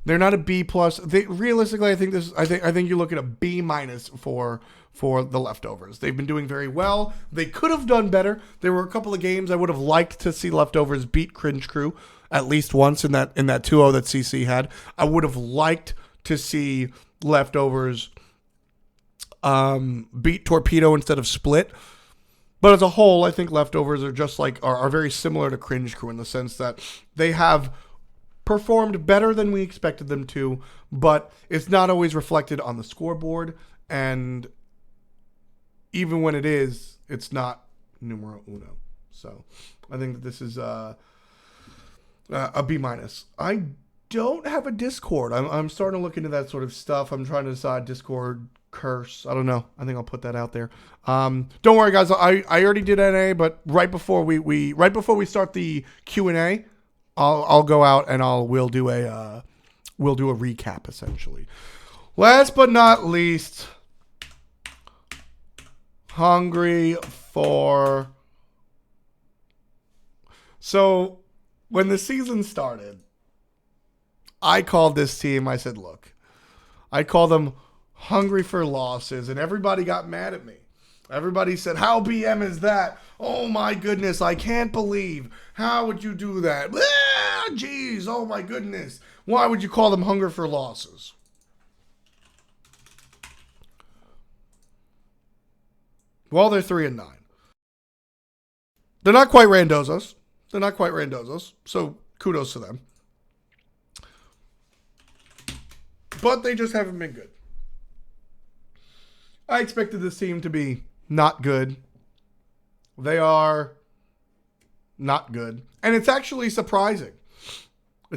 S1: They're not a B+. Realistically, I think you look at a B- for the Leftovers. They've been doing very well. They could have done better. There were a couple of games I would have liked to see Leftovers beat Cringe Crew at least once in that 2-0 that CC had. I would have liked to see Leftovers beat Torpedo instead of Split. But as a whole, I think Leftovers are just are very similar to Cringe Crew in the sense that they have performed better than we expected them to, but it's not always reflected on the scoreboard, and even when it is, it's not numero uno. So I think that this is a B-. I don't have a Discord. I'm starting to look into that sort of stuff. I'm trying to decide Discord curse. I don't know. I think I'll put that out there. Don't worry, guys. I already did NA, but right before we start the Q&A, I'll go out and we'll do a recap essentially. Last but not least, hungry for. So when the season started, I called this team. I said, look, I call them hungry for losses, and everybody got mad at me. Everybody said, how BM is that? Oh my goodness, I can't believe. How would you do that? Jeez, oh my goodness. Why would you call them hunger for losses? Well, they're 3-9. They're not quite Randozos. So kudos to them. But they just haven't been good. I expected this team to be not good. They are not good. And it's actually surprising. I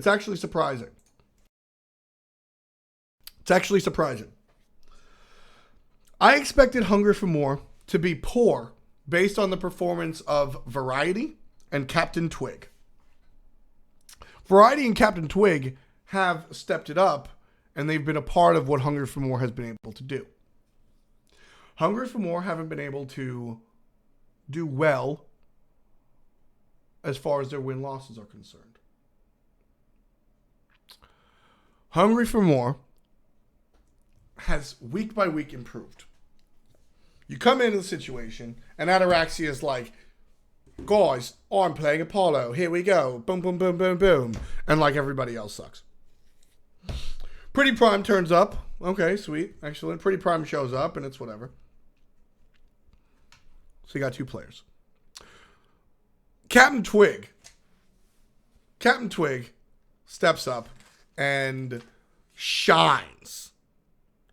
S1: expected Hunger for More to be poor based on the performance of Variety and Captain Twig. Variety and Captain Twig have stepped it up, and they've been a part of what Hunger for More has been able to do. Hunger for More haven't been able to do well as far as their win-losses are concerned. Hungry for More has week by week improved. You come into the situation, and Ataraxia is like, guys, I'm playing Apollo. Here we go. Boom, boom, boom, boom, boom. And like everybody else sucks. Pretty Prime turns up. Okay, sweet. Excellent. Pretty Prime shows up, and it's whatever. So you got 2 players. Captain Twig steps up and shines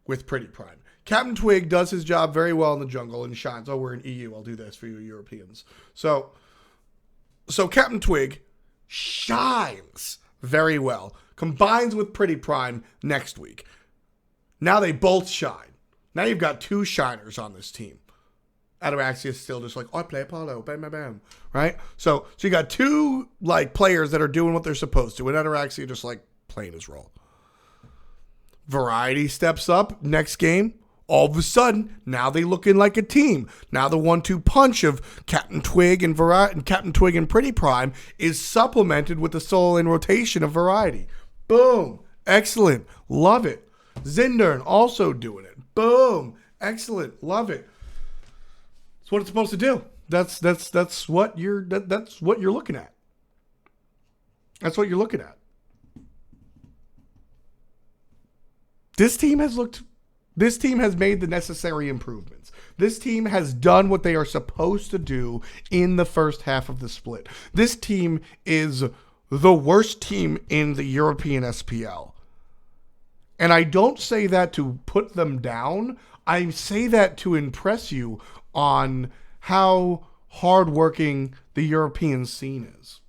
S1: with Pretty Prime. Captain Twig does his job very well in the jungle and shines. Oh, we're in EU. I'll do this for you Europeans. So Captain Twig shines very well. Combines with Pretty Prime next week. Now they both shine. Now you've got 2 shiners on this team. Ataraxia is still just like, I play Apollo, bam, bam, bam, right? So you got 2 players that are doing what they're supposed to, and Ataraxia just playing his role. Variety steps up next game. All of a sudden, now they looking like a team. Now the 1-2 punch of Captain Twig and Captain Twig and Pretty Prime is supplemented with the solo in rotation of Variety. Boom, excellent, love it. Zindern also doing it. Boom, excellent, love it. That's what it's supposed to do. That's what you're looking at. That's what you're looking at. This team has made the necessary improvements. This team has done what they are supposed to do in the first half of the split. This team is the worst team in the European SPL. And I don't say that to put them down. I say that to impress you on how hardworking the European scene is.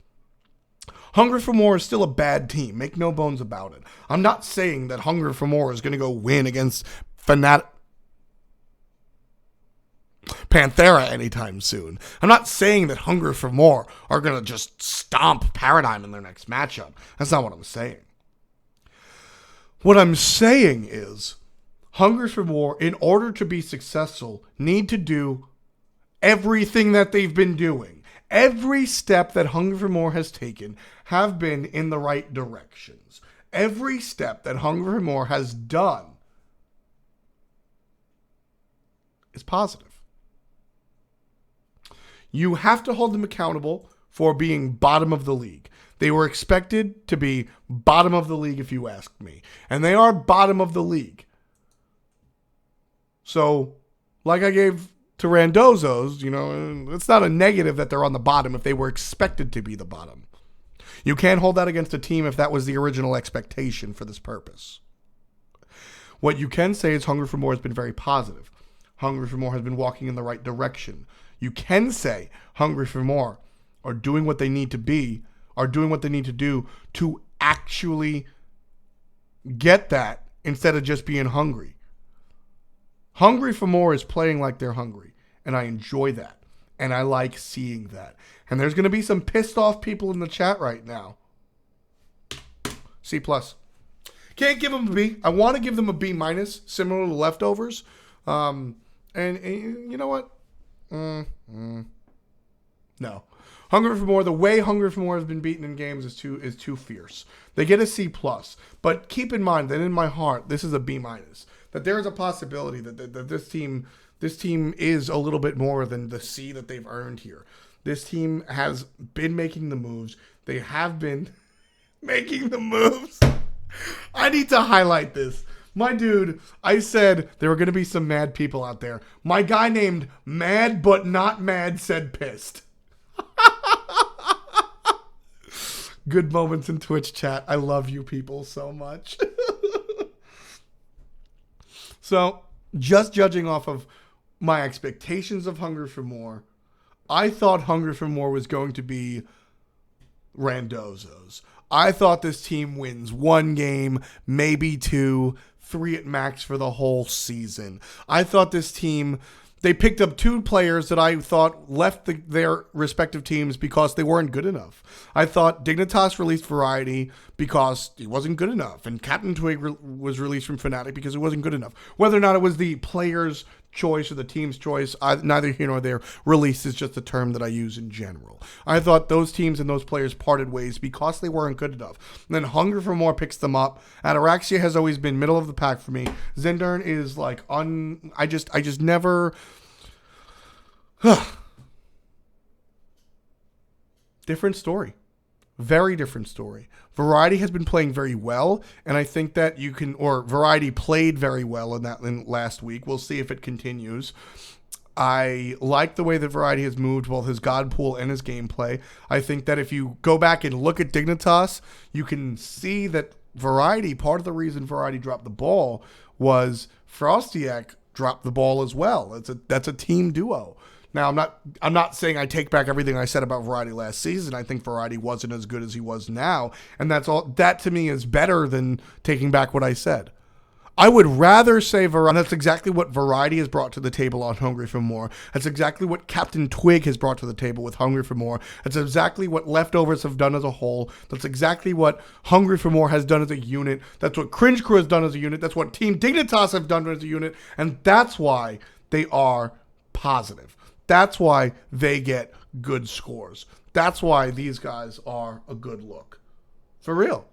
S1: Hunger for More is still a bad team. Make no bones about it. I'm not saying that Hunger for More is going to go win against Fnatic. Panthera anytime soon. I'm not saying that Hunger for More are going to just stomp Paradigm in their next matchup. That's not what I'm saying. What I'm saying is Hunger for More, in order to be successful, need to do everything that they've been doing. Every step that Hunger for More has taken have been in the right directions. Every step that Hunger for More has done is positive. You have to hold them accountable for being bottom of the league. They were expected to be bottom of the league, if you ask me. And they are bottom of the league. So, like I gave to Randozzo's, it's not a negative that they're on the bottom if they were expected to be the bottom. You can't hold that against a team if that was the original expectation for this purpose. What you can say is Hunger for More has been very positive. Hunger for More has been walking in the right direction. You can say Hunger for More are doing what they need to be, are doing what they need to do to actually get that instead of just being hungry. Hungry for More is playing like they're hungry, and I enjoy that, and I like seeing that. And there's going to be some pissed off people in the chat right now. C+. Can't give them a B. I want to give them a B-, similar to Leftovers. And you know what? No. Hunger for More, the way Hunger for More has been beaten in games is too fierce. They get a C+. But keep in mind that in my heart, this is a B-. That there is a possibility that this team is a little bit more than the C that they've earned here. This team has been making the moves. They have been making the moves. I need to highlight this. My dude, I said there were going to be some mad people out there. My guy named Mad But Not Mad said pissed. Good moments in Twitch chat. I love you people so much. So, just judging off of my expectations of Hunger for More, I thought Hunger for More was going to be Randozzo's. I thought this team wins 1 game, maybe 2, 3 at max for the whole season. I thought this team, they picked up 2 players that I thought left their respective teams because they weren't good enough. I thought Dignitas released Variety because he wasn't good enough, and Captain Twig was released from Fnatic because it wasn't good enough. Whether or not it was the player's choice or the team's choice, neither here nor there. Release is just a term that I use in general. I thought those teams and those players parted ways because they weren't good enough. And then Hunger for More picks them up. Ataraxia has always been middle of the pack for me. Zendern is like I just never different story. Very different story. Variety has been playing very well, and I think that Variety played very well in last week. We'll see if it continues. I like the way that Variety has moved, both his God Pool and his gameplay. I think that if you go back and look at Dignitas, you can see that Variety, part of the reason Variety dropped the ball was Frostiak dropped the ball as well. That's a team duo. Now, I'm not saying I take back everything I said about Variety last season. I think Variety wasn't as good as he was now, and that to me is better than taking back what I said. I would rather say Variety. That's exactly what Variety has brought to the table on Hungry for More. That's exactly what Captain Twig has brought to the table with Hungry for More. That's exactly what Leftovers have done as a whole. That's exactly what Hungry for More has done as a unit. That's what Cringe Crew has done as a unit. That's what Team Dignitas have done as a unit, and that's why they are positive. That's why they get good scores. That's why these guys are a good look. For real.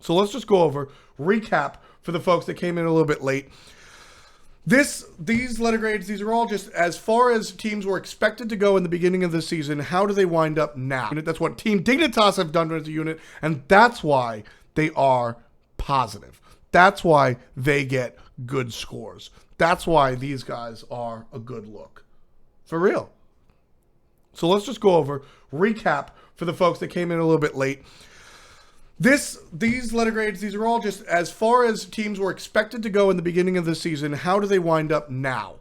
S1: So let's just go over, recap for the folks that came in a little bit late. These letter grades, these are all just as far as teams were expected to go in the beginning of the season. How do they wind up now? That's what Team Dignitas have done as a unit, and that's why they are positive. That's why they get good scores. That's why these guys are a good look. For real. So let's just go over, recap for the folks that came in a little bit late. These letter grades, these are all just as far as teams were expected to go in the beginning of the season. How do they wind up now?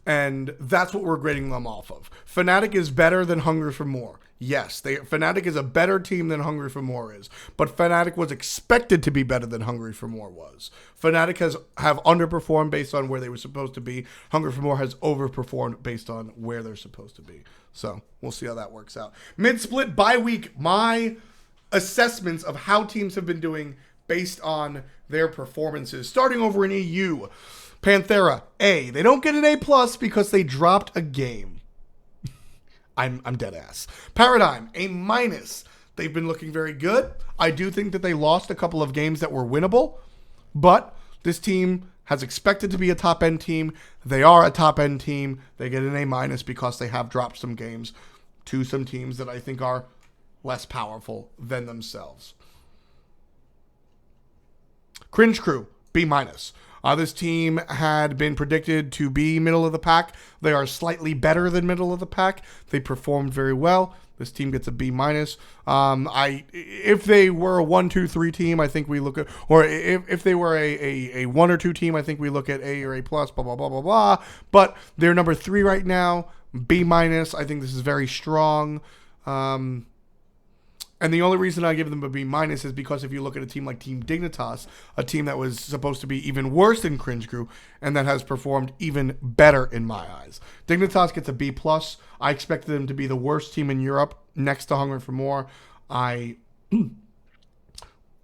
S1: And that's what we're grading them off of. Fnatic is better than Hungry for More. Yes, Fnatic is a better team than Hungry for More is. But Fnatic was expected to be better than Hungry for More was. Fnatic have underperformed based on where they were supposed to be. Hungry for More has overperformed based on where they're supposed to be. So we'll see how that works out. Mid-split bye week, my assessments of how teams have been doing based on their performances. Starting over in EU. Panthera, A. They don't get an A+ because they dropped a game. I'm dead ass. Paradigm, A-. They've been looking very good. I do think that they lost a couple of games that were winnable, but this team has expected to be a top-end team. They are a top-end team. They get an A- because they have dropped some games to some teams that I think are less powerful than themselves. Cringe Crew, B-. This team had been predicted to be middle of the pack. They are slightly better than middle of the pack. They performed very well. This team gets a B-. If they were a 1, 2, 3 team, I think we look at, or if they were a 1 or 2 team, I think we look at A or A+, blah, blah, blah, blah, blah. But they're number 3 right now, B-. I think this is very strong. And the only reason I give them a B- is because if you look at a team like Team Dignitas, a team that was supposed to be even worse than Cringe Crew, and that has performed even better in my eyes. Dignitas gets a B+. I expected them to be the worst team in Europe next to Hungry for More. I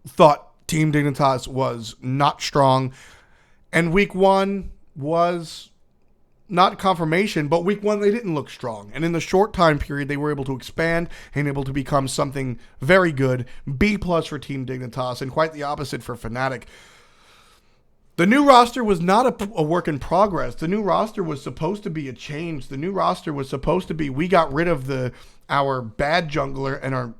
S1: thought Team Dignitas was not strong. And week 1 was not confirmation, but week 1 they didn't look strong. And in the short time period, they were able to expand and able to become something very good. B+ for Team Dignitas, and quite the opposite for Fnatic. The new roster was not a work in progress. The new roster was supposed to be a change. The new roster was supposed to be, we got rid of our bad jungler and our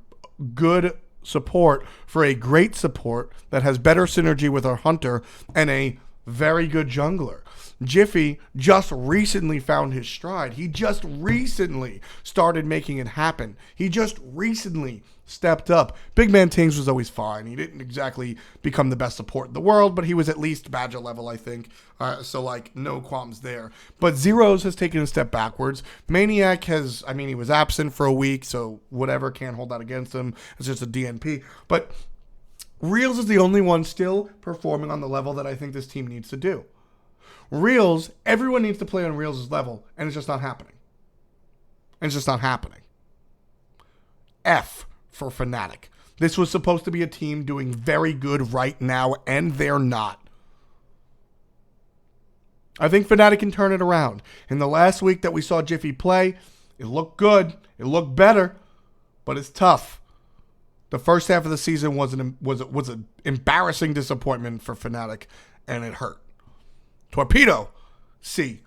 S1: good support for a great support that has better synergy with our hunter and a very good jungler. Jiffy just recently found his stride. He just recently started making it happen. He just recently stepped up. Big Man Tings was always fine. He didn't exactly become the best support in the world, but he was at least Badger level, I think. So, no qualms there. But Zeros has taken a step backwards. Maniac he was absent for a week, so whatever, can't hold that against him. It's just a DNP. But Reels is the only one still performing on the level that I think this team needs to do. Reels, everyone needs to play on Reels' level, and it's just not happening. F for Fnatic. This was supposed to be a team doing very good right now, and they're not. I think Fnatic can turn it around. In the last week that we saw Jiffy play, it looked good. It looked better, but it's tough. The first half of the season was an embarrassing disappointment for Fnatic, and it hurt. Torpedo, C.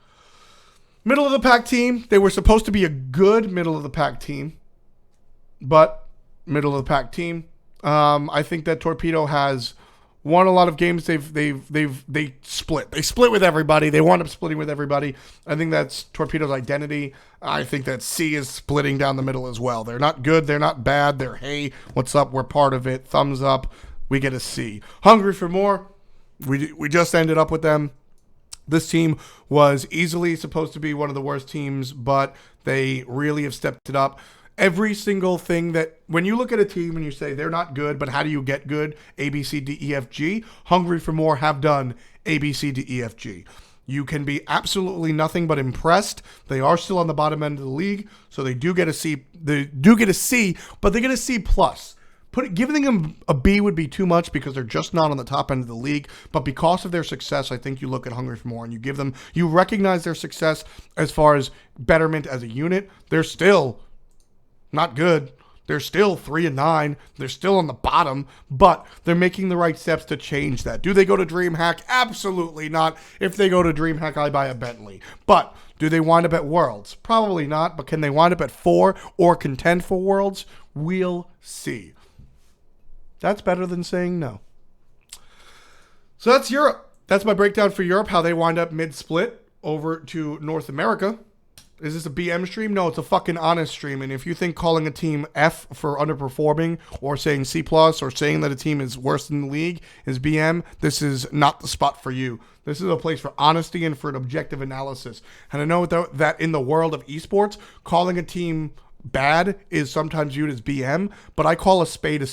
S1: Middle of the pack team. They were supposed to be a good middle of the pack team, but middle of the pack team. I think that Torpedo has won a lot of games. They split. They split with everybody. They wound up splitting with everybody. I think that's Torpedo's identity. I think that C is splitting down the middle as well. They're not good. They're not bad. They're, hey, what's up? We're part of it. Thumbs up. We get a C. Hungry for More. We just ended up with them. This team was easily supposed to be one of the worst teams, but they really have stepped it up. Every single thing that, when you look at a team and you say they're not good, but how do you get good? A, B, C, D, E, F, G. Hungry for More have done A, B, C, D, E, F, G. You can be absolutely nothing but impressed. They are still on the bottom end of the league, so they do get a C. They do get a C, but they get a C+. Giving them a B would be too much because they're just not on the top end of the league. But because of their success, I think you look at Hungry for More and you recognize their success as far as betterment as a unit. They're still not good. They're still 3-9. They're still on the bottom, but they're making the right steps to change that. Do they go to Dreamhack? Absolutely not. If they go to Dreamhack, I buy a Bentley. But do they wind up at Worlds? Probably not, but can they wind up at 4 or contend for Worlds? We'll see. That's better than saying no. So that's Europe. That's my breakdown for Europe, how they wind up mid-split over to North America. Is this a BM stream? No, it's a fucking honest stream. And if you think calling a team F for underperforming or saying C plus or saying that a team is worse than the league is BM, this is not the spot for you. This is a place for honesty and for an objective analysis. And I know that in the world of esports, calling a team bad is sometimes viewed as BM, but I call a spade,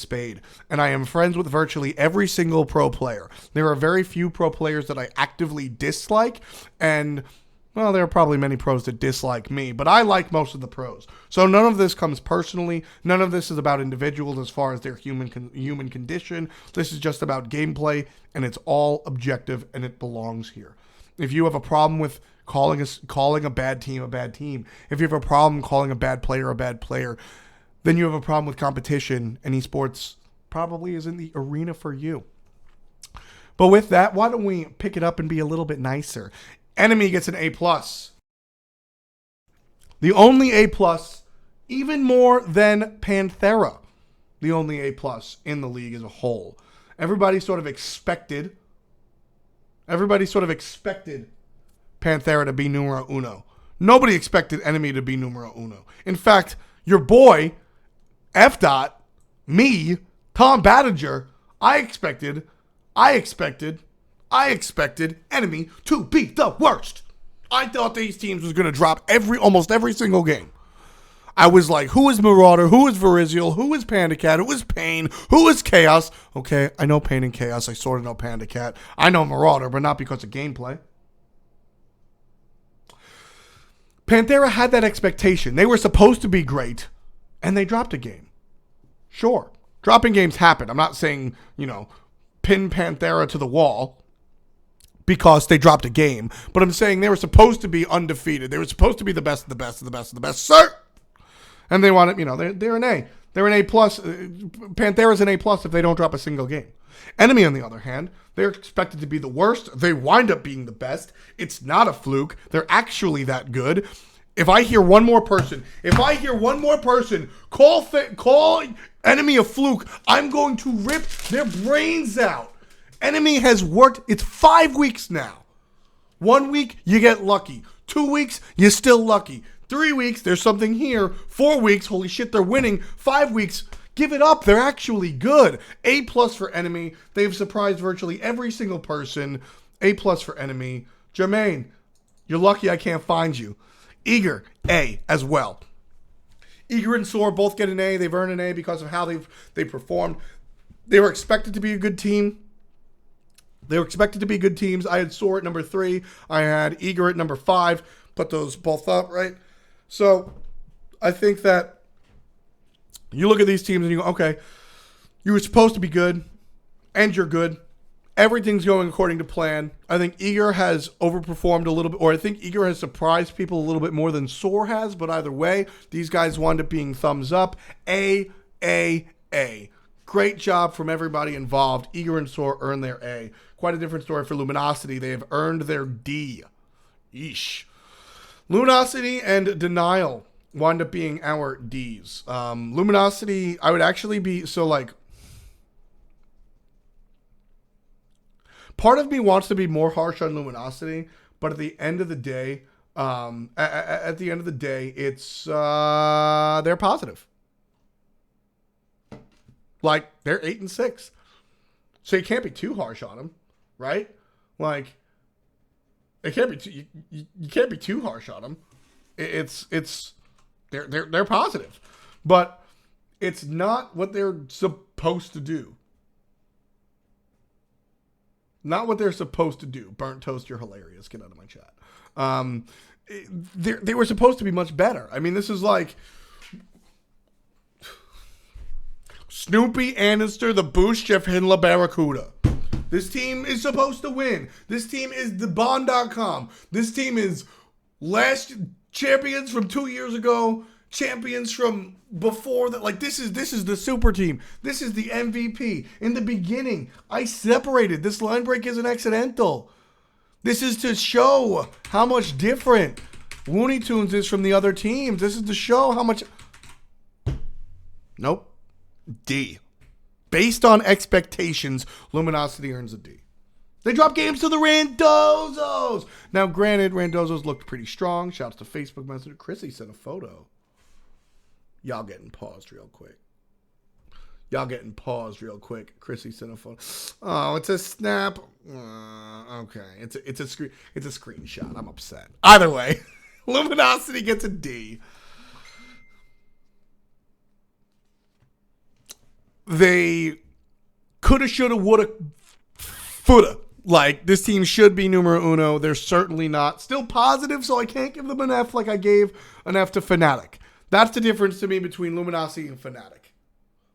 S1: and I am friends with virtually every single pro player. There are very few pro players that I actively dislike, and well, there are probably many pros that dislike me, but I like most of the pros. So none of this comes personally. None of this is about individuals as far as their human condition. This is just about gameplay, and it's all objective, and it belongs here. If you have a problem with calling a bad team a bad team, if you have a problem calling a bad player, then you have a problem with competition, and esports probably isn't the arena for you. But with that, why don't we pick it up and be a little bit nicer? Enemy gets an A+. The only A+, even more than Panthera. The only A+ in the league as a whole. Everybody sort of expected Panthera to be numero uno. Nobody expected Enemy to be numero uno. In fact, your boy, F. Me, Tom Battinger, I expected Enemy to be the worst. I thought these teams was going to drop almost every single game. I was like, who is Marauder? Who is Verizial? Who is Pandacat? Who is Pain? Who is Chaos? Okay, I know Pain and Chaos. I sort of know Pandacat. I know Marauder, but not because of gameplay. Panthera had that expectation. They were supposed to be great, and they dropped a game. Sure, dropping games happen. I'm not saying, pin Panthera to the wall because they dropped a game, but I'm saying they were supposed to be undefeated. They were supposed to be the best of the best of the best of the best, sir. And they wanted, they're an A. They're an A+. Panthera's an A+ if they don't drop a single game. Enemy, on the other hand, they're expected to be the worst. They wind up being the best. It's not a fluke. They're actually that good. If I hear one more person call Enemy a fluke, I'm going to rip their brains out. Enemy has worked. It's 5 weeks now. 1 week, you get lucky. 2 weeks, you're still lucky. 3 weeks, there's something here. 4 weeks, holy shit, they're winning. 5 weeks, give it up. They're actually good. A+ for Enemy. They've surprised virtually every single person. A+ for Enemy. Jermaine, you're lucky I can't find you. Eager, A as well. Eager and Soar both get an A. They've earned an A because of how they performed. They were expected to be a good team. They were expected to be good teams. I had Soar at number 3. I had Eager at number 5. Put those both up, right? So I think that you look at these teams and you go, okay, you were supposed to be good, and you're good. Everything's going according to plan. I think Eager has overperformed a little bit, or I think Eager has surprised people a little bit more than Soar has, but either way, these guys wound up being thumbs up. A. Great job from everybody involved. Eager and Soar earned their A. Quite a different story for Luminosity. They have earned their D. Yeesh. Luminosity and Denial wind up being our Ds. Luminosity, I would actually be, part of me wants to be more harsh on Luminosity, but at the end of the day, it's, they're positive. Like, they're 8-6. So you can't be too harsh on them, right? Like, it can't be too, you can't be too harsh on them. They're positive, but it's not what they're supposed to do. Not what they're supposed to do. Burnt Toast, you're hilarious. Get out of my chat. They were supposed to be much better. I mean, this is like Snoopy, Annister, the Boost, Jeff Hindla, Barracuda. This team is supposed to win. This team is the Bond.com. This team is last champions from 2 years ago, champions from before that. Like, this is the super team. This is the MVP. In the beginning, I separated. This line break isn't accidental. This is to show how much different Looney Tunes is from the other teams. This is to show how much. Nope. D. Based on expectations, Luminosity earns a D. They dropped games to the Randozos. Now, granted, Randozos looked pretty strong. Shouts to Facebook Messenger. Chrissy sent a photo. Y'all getting paused real quick. Chrissy sent a photo. Oh, it's a snap. Okay, it's a screenshot. I'm upset. Either way, Luminosity gets a D. They coulda, shoulda, woulda, foulda. Like, this team should be numero uno. They're certainly not. Still positive, so I can't give them an F like I gave an F to Fnatic. That's the difference to me between Luminosity and Fnatic.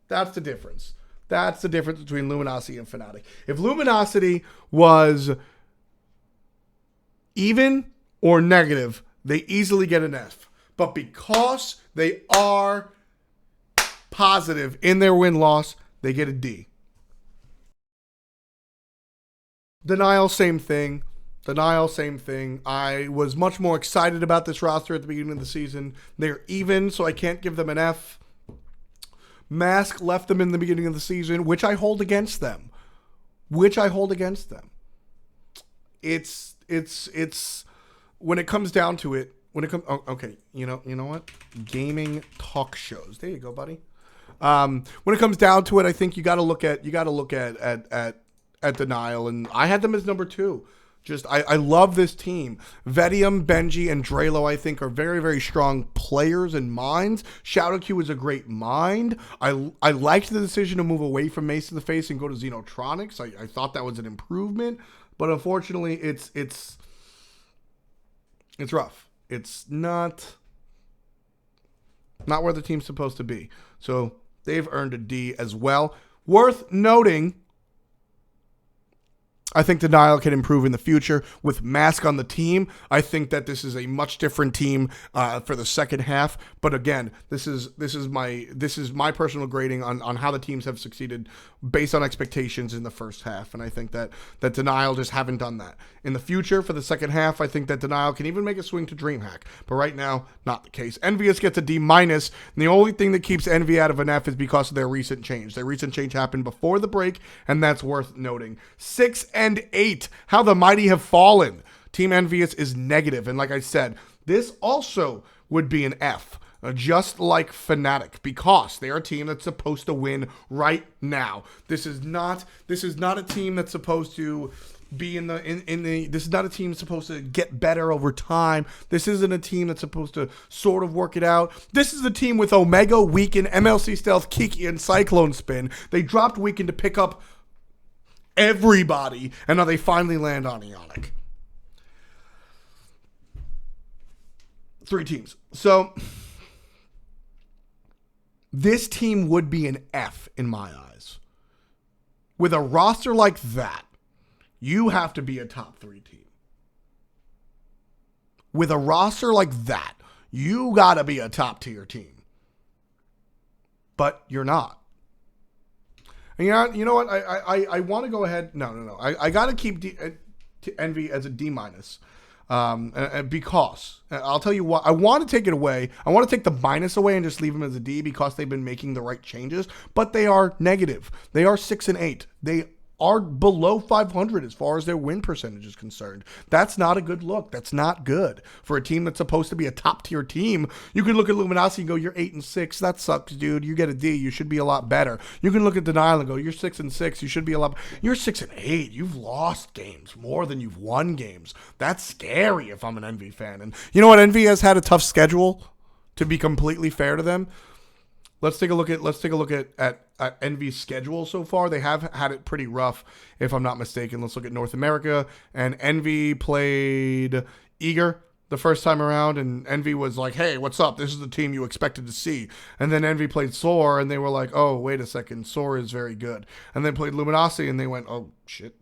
S1: That's the difference. That's the difference between Luminosity and Fnatic. If Luminosity was even or negative, they easily get an F. But because they are positive in their win-loss, they get a D. Denial, same thing. I was much more excited about this roster at the beginning of the season. They're even, so I can't give them an F. Mask left them in the beginning of the season, which I hold against them. It's when it comes down to it. Okay, you know what? Gaming talk shows. There you go, buddy. When it comes down to it, I think you got to look at Denial, and I had them as number 2. I love this team. Vedium, Benji, and Drelo, I think, are very, very strong players and minds. Shadow Q is a great mind. I liked the decision to move away from Mace to the Face and go to Xenotronics. I thought that was an improvement, but unfortunately, it's rough. It's not where the team's supposed to be. So they've earned a D as well. Worth noting, I think Denial can improve in the future with Mask on the team. I think that this is a much different team for the second half. But again, this is my personal grading on how the teams have succeeded based on expectations in the first half. And I think that Denial just haven't done that. In the future, for the second half, I think that Denial can even make a swing to Dreamhack. But right now, not the case. Envious gets a D-. And the only thing that keeps Envy out of an F is because of their recent change. Their recent change happened before the break, and that's worth noting. 6 and 8. How the mighty have fallen. Team Envious is negative. And like I said, this also would be an F. Just like Fnatic, because they're a team that's supposed to win right now. This is not a team that's supposed to be in the this is not a team that's supposed to get better over time. This isn't a team that's supposed to sort of work it out. This is a team with Omega, Weaken, MLC Stealth, Kiki, and Cyclone Spin. They dropped Weaken to pick up everybody, and now they finally land on Ionic. 3 teams. So this team would be an F in my eyes. With a roster like that, you have to be a top 3 team. With a roster like that, you got to be a top tier team. But you're not. And you know what? I want to go ahead. No. I got to keep Envy as a D-. Because I'll tell you what, I want to take it away. I want to take the minus away and just leave them as a D because they've been making the right changes, but they are negative. They are 6 and 8. They are below 500 as far as their win percentage is concerned. That's not a good look. That's not good for a team that's supposed to be a top tier team. You can look at Luminosity and go, you're 8 and 6. That sucks, dude. You get a D. You should be a lot better. You can look at Denial and go, you're 6 and 6. You should be a lot. You're 6 and 8. You've lost games more than you've won games. That's scary if I'm an Envy fan. And you know what? Envy has had a tough schedule, to be completely fair to them. Let's take a look at Envy's schedule so far. They have had it pretty rough, if I'm not mistaken. Let's look at North America. And Envy played Eager the first time around, and Envy was like, hey, what's up? This is the team you expected to see. And then Envy played Soar, and they were like, oh, wait a second, Soar is very good. And then played Luminosity, and they went, oh, shit.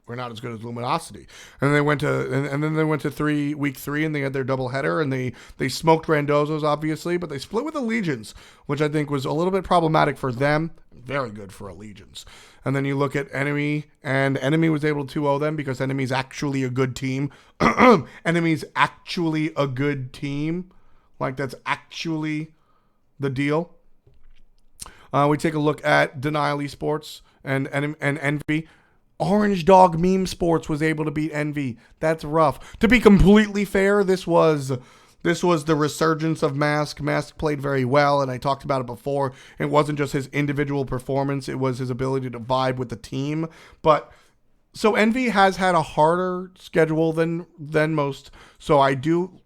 S1: We're not as good as Luminosity. And they went to and then they went to week 3 and they had their doubleheader and they smoked Randozos, obviously, but they split with Allegiance, which I think was a little bit problematic for them. Very good for Allegiance. And then you look at Enemy, and Enemy was able to 2-0 them because Enemy's actually a good team. Enemy's actually a good team. Like, that's actually the deal. We take a look at Denial Esports and Envy. Orange Dog Meme Sports was able to beat Envy. That's rough. To be completely fair, this was the resurgence of Mask. Mask played very well, and I talked about it before. It wasn't just his individual performance, it was his ability to vibe with the team. But so Envy has had a harder schedule than most. So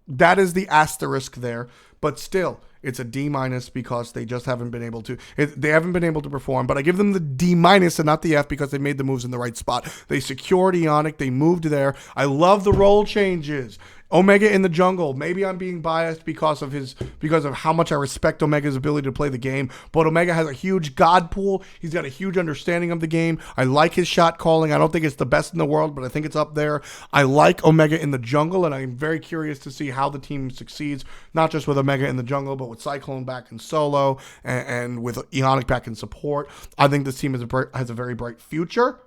S1: that is the asterisk there. But still, it's a D- because they just haven't been able to. They haven't been able to perform. But I give them the D- and not the F because they made the moves in the right spot. They secured Ionic. They moved there. I love the role changes. Omega in the jungle. Maybe I'm being biased because of how much I respect Omega's ability to play the game. But Omega has a huge god pool. He's got a huge understanding of the game. I like his shot calling. I don't think it's the best in the world, but I think it's up there. I like Omega in the jungle, and I'm very curious to see how the team succeeds, not just with Omega in the jungle, but with Cyclone back in solo and with Ionic back in support. I think this team has a very bright future.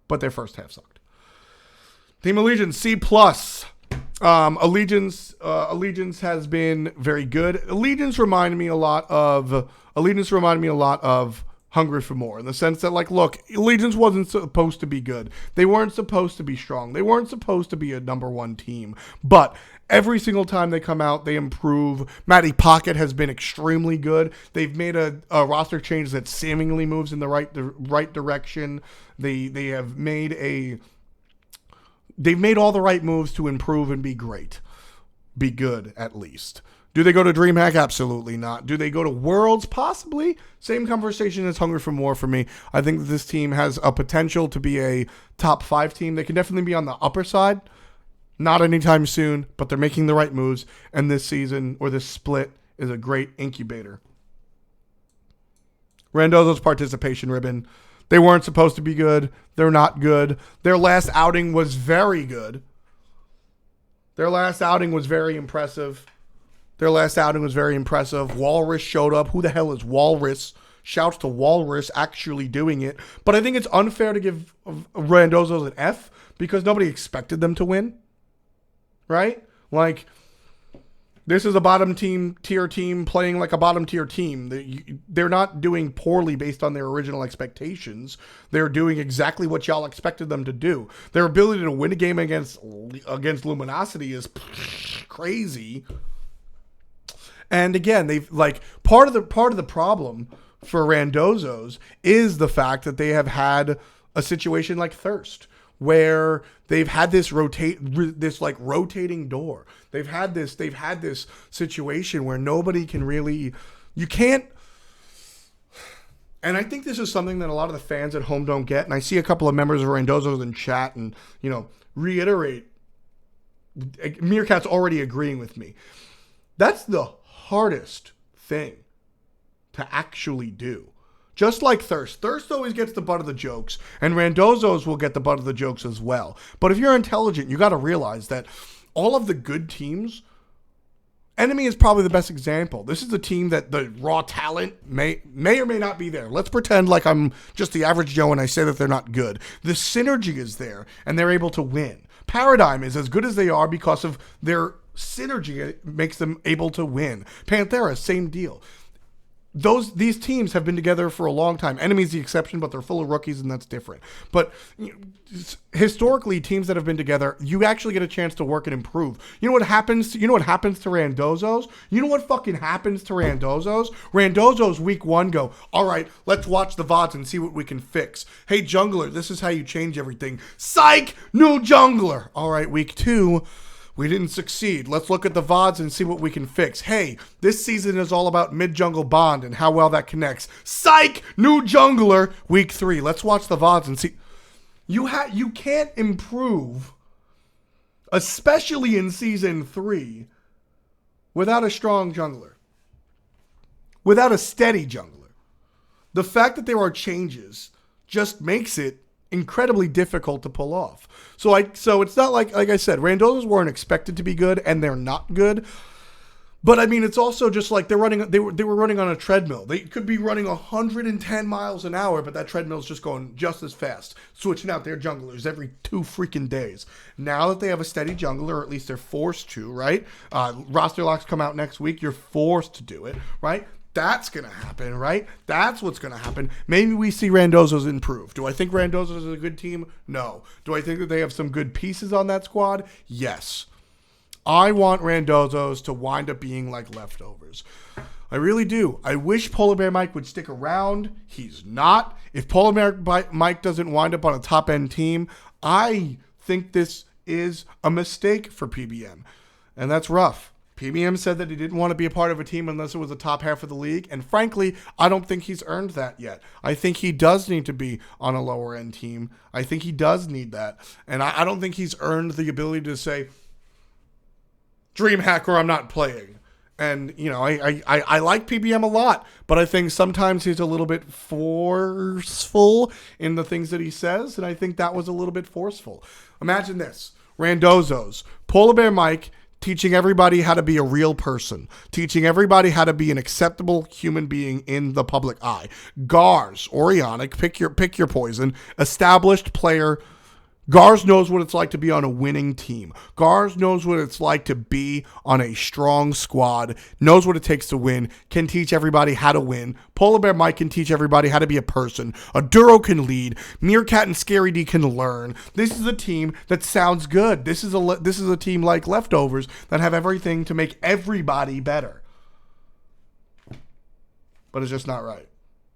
S1: But their first half sucked. Team Allegiance, C+. Allegiance has been very good. Allegiance reminded me a lot of Hungry for More, in the sense that, like, look, Allegiance wasn't supposed to be good. They weren't supposed to be strong. They weren't supposed to be a number one team. But every single time they come out, they improve. Matty Pocket has been extremely good. They've made a roster change that seemingly moves in the right direction. They've made all the right moves to improve and be great. Be good, at least. Do they go to Dreamhack? Absolutely not. Do they go to Worlds? Possibly. Same conversation as Hungry for More for me. I think that this team has a potential to be a top 5 team. They can definitely be on the upper side. Not anytime soon, but they're making the right moves. And this season, or this split, is a great incubator. Randozzo's participation ribbon. They weren't supposed to be good. They're not good. Their last outing was very good. Their last outing was very impressive. Walrus showed up. Who the hell is Walrus? Shouts to Walrus actually doing it. But I think it's unfair to give Randozzo's an F because nobody expected them to win. Right? Like, this is a bottom tier team playing like a bottom tier team. They're not doing poorly based on their original expectations. They're doing exactly what y'all expected them to do. Their ability to win a game against Luminosity is crazy. And again, they've like part of the problem for Randozzo's is the fact that they have had a situation like Thirst, where they've had this rotating door. They've had this situation where nobody can really, you can't. And I think this is something that a lot of the fans at home don't get. And I see a couple of members of Randozzo's in chat and, reiterate. Meerkat's already agreeing with me. That's the hardest thing to actually do. Just like Thirst. Thirst always gets the butt of the jokes, and Randozzo's will get the butt of the jokes as well. But if you're intelligent, you got to realize that all of the good teams, Enemy is probably the best example. This is a team that the raw talent may or may not be there. Let's pretend like I'm just the average Joe and I say that they're not good. The synergy is there, and they're able to win. Paradigm is as good as they are because of their synergy makes them able to win. Panthera, same deal. These teams have been together for a long time. Enemy's the exception, but they're full of rookies, and that's different. But historically, teams that have been together, you actually get a chance to work and improve. You know what happens to Randozzo's? You know what fucking happens to Randozzo's? Randozzo's week 1 go, all right, let's watch the VODs and see what we can fix. Hey, jungler, this is how you change everything. Psych! New jungler! All right, week 2... we didn't succeed. Let's look at the VODs and see what we can fix. Hey, this season is all about mid-jungle bond and how well that connects. Psych! New jungler, week 3. Let's watch the VODs and see. You can't improve, especially in season 3, without a strong jungler. Without a steady jungler. The fact that there are changes just makes it incredibly difficult to pull off. So it's not like I said, Randozzo's weren't expected to be good, and they're not good. But I mean, it's also just like they were running on a treadmill. They could be running 110 miles an hour, but that treadmill's just going just as fast, switching out their junglers every 2 freaking days. Now that they have a steady jungler, or at least they're forced to, right? Roster locks come out next week. You're forced to do it, right? That's going to happen, right? That's what's going to happen. Maybe we see Randozzo's improve. Do I think Randozzo's is a good team? No. Do I think that they have some good pieces on that squad? Yes. I want Randozzo's to wind up being like leftovers. I really do. I wish Polar Bear Mike would stick around. He's not. If Polar Bear Mike doesn't wind up on a top-end team, I think this is a mistake for PBM. And that's rough. PBM said that he didn't want to be a part of a team unless it was the top half of the league. And frankly, I don't think he's earned that yet. I think he does need to be on a lower end team. I think he does need that. And I don't think he's earned the ability to say, Dreamhack or I'm not playing. And, you know, I like PBM a lot, but I think sometimes he's a little bit forceful in the things that he says. And I think that was a little bit forceful. Imagine this. Randozzo's, Polar Bear Mike, teaching everybody how to be a real person, teaching everybody how to be an acceptable human being in the public eye. Gars, Orionic, pick your poison, established player. Gars knows what it's like to be on a winning team. Gars knows what it's like to be on a strong squad, knows what it takes to win, can teach everybody how to win. Polar Bear Mike can teach everybody how to be a person. Aduro can lead. Meerkat and Scary D can learn. This is a team that sounds good. This is a team like Leftovers that have everything to make everybody better. But it's just not right.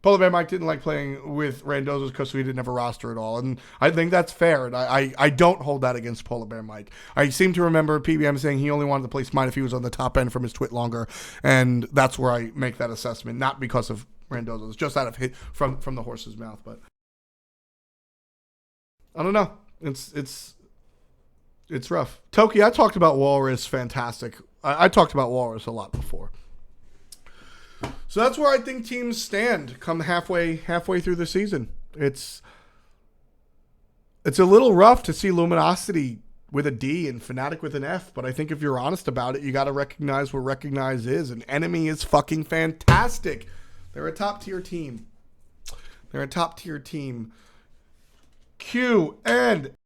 S1: Polar Bear Mike didn't like playing with Randozzo's because we didn't have a roster at all. And I think that's fair. And I don't hold that against Polar Bear Mike. I seem to remember PBM saying he only wanted to play Smite if he was on the top end from his twit longer. And that's where I make that assessment. Not because of Randozzo's, just out of from the horse's mouth. But I don't know. It's rough. Toki, I talked about Walrus fantastic. I talked about Walrus a lot before. So that's where I think teams stand come halfway through the season. It's a little rough to see Luminosity with a D and Fnatic with an F, but I think if you're honest about it, you got to recognize what recognize is. An Enemy is fucking fantastic. They're a top-tier team. Q and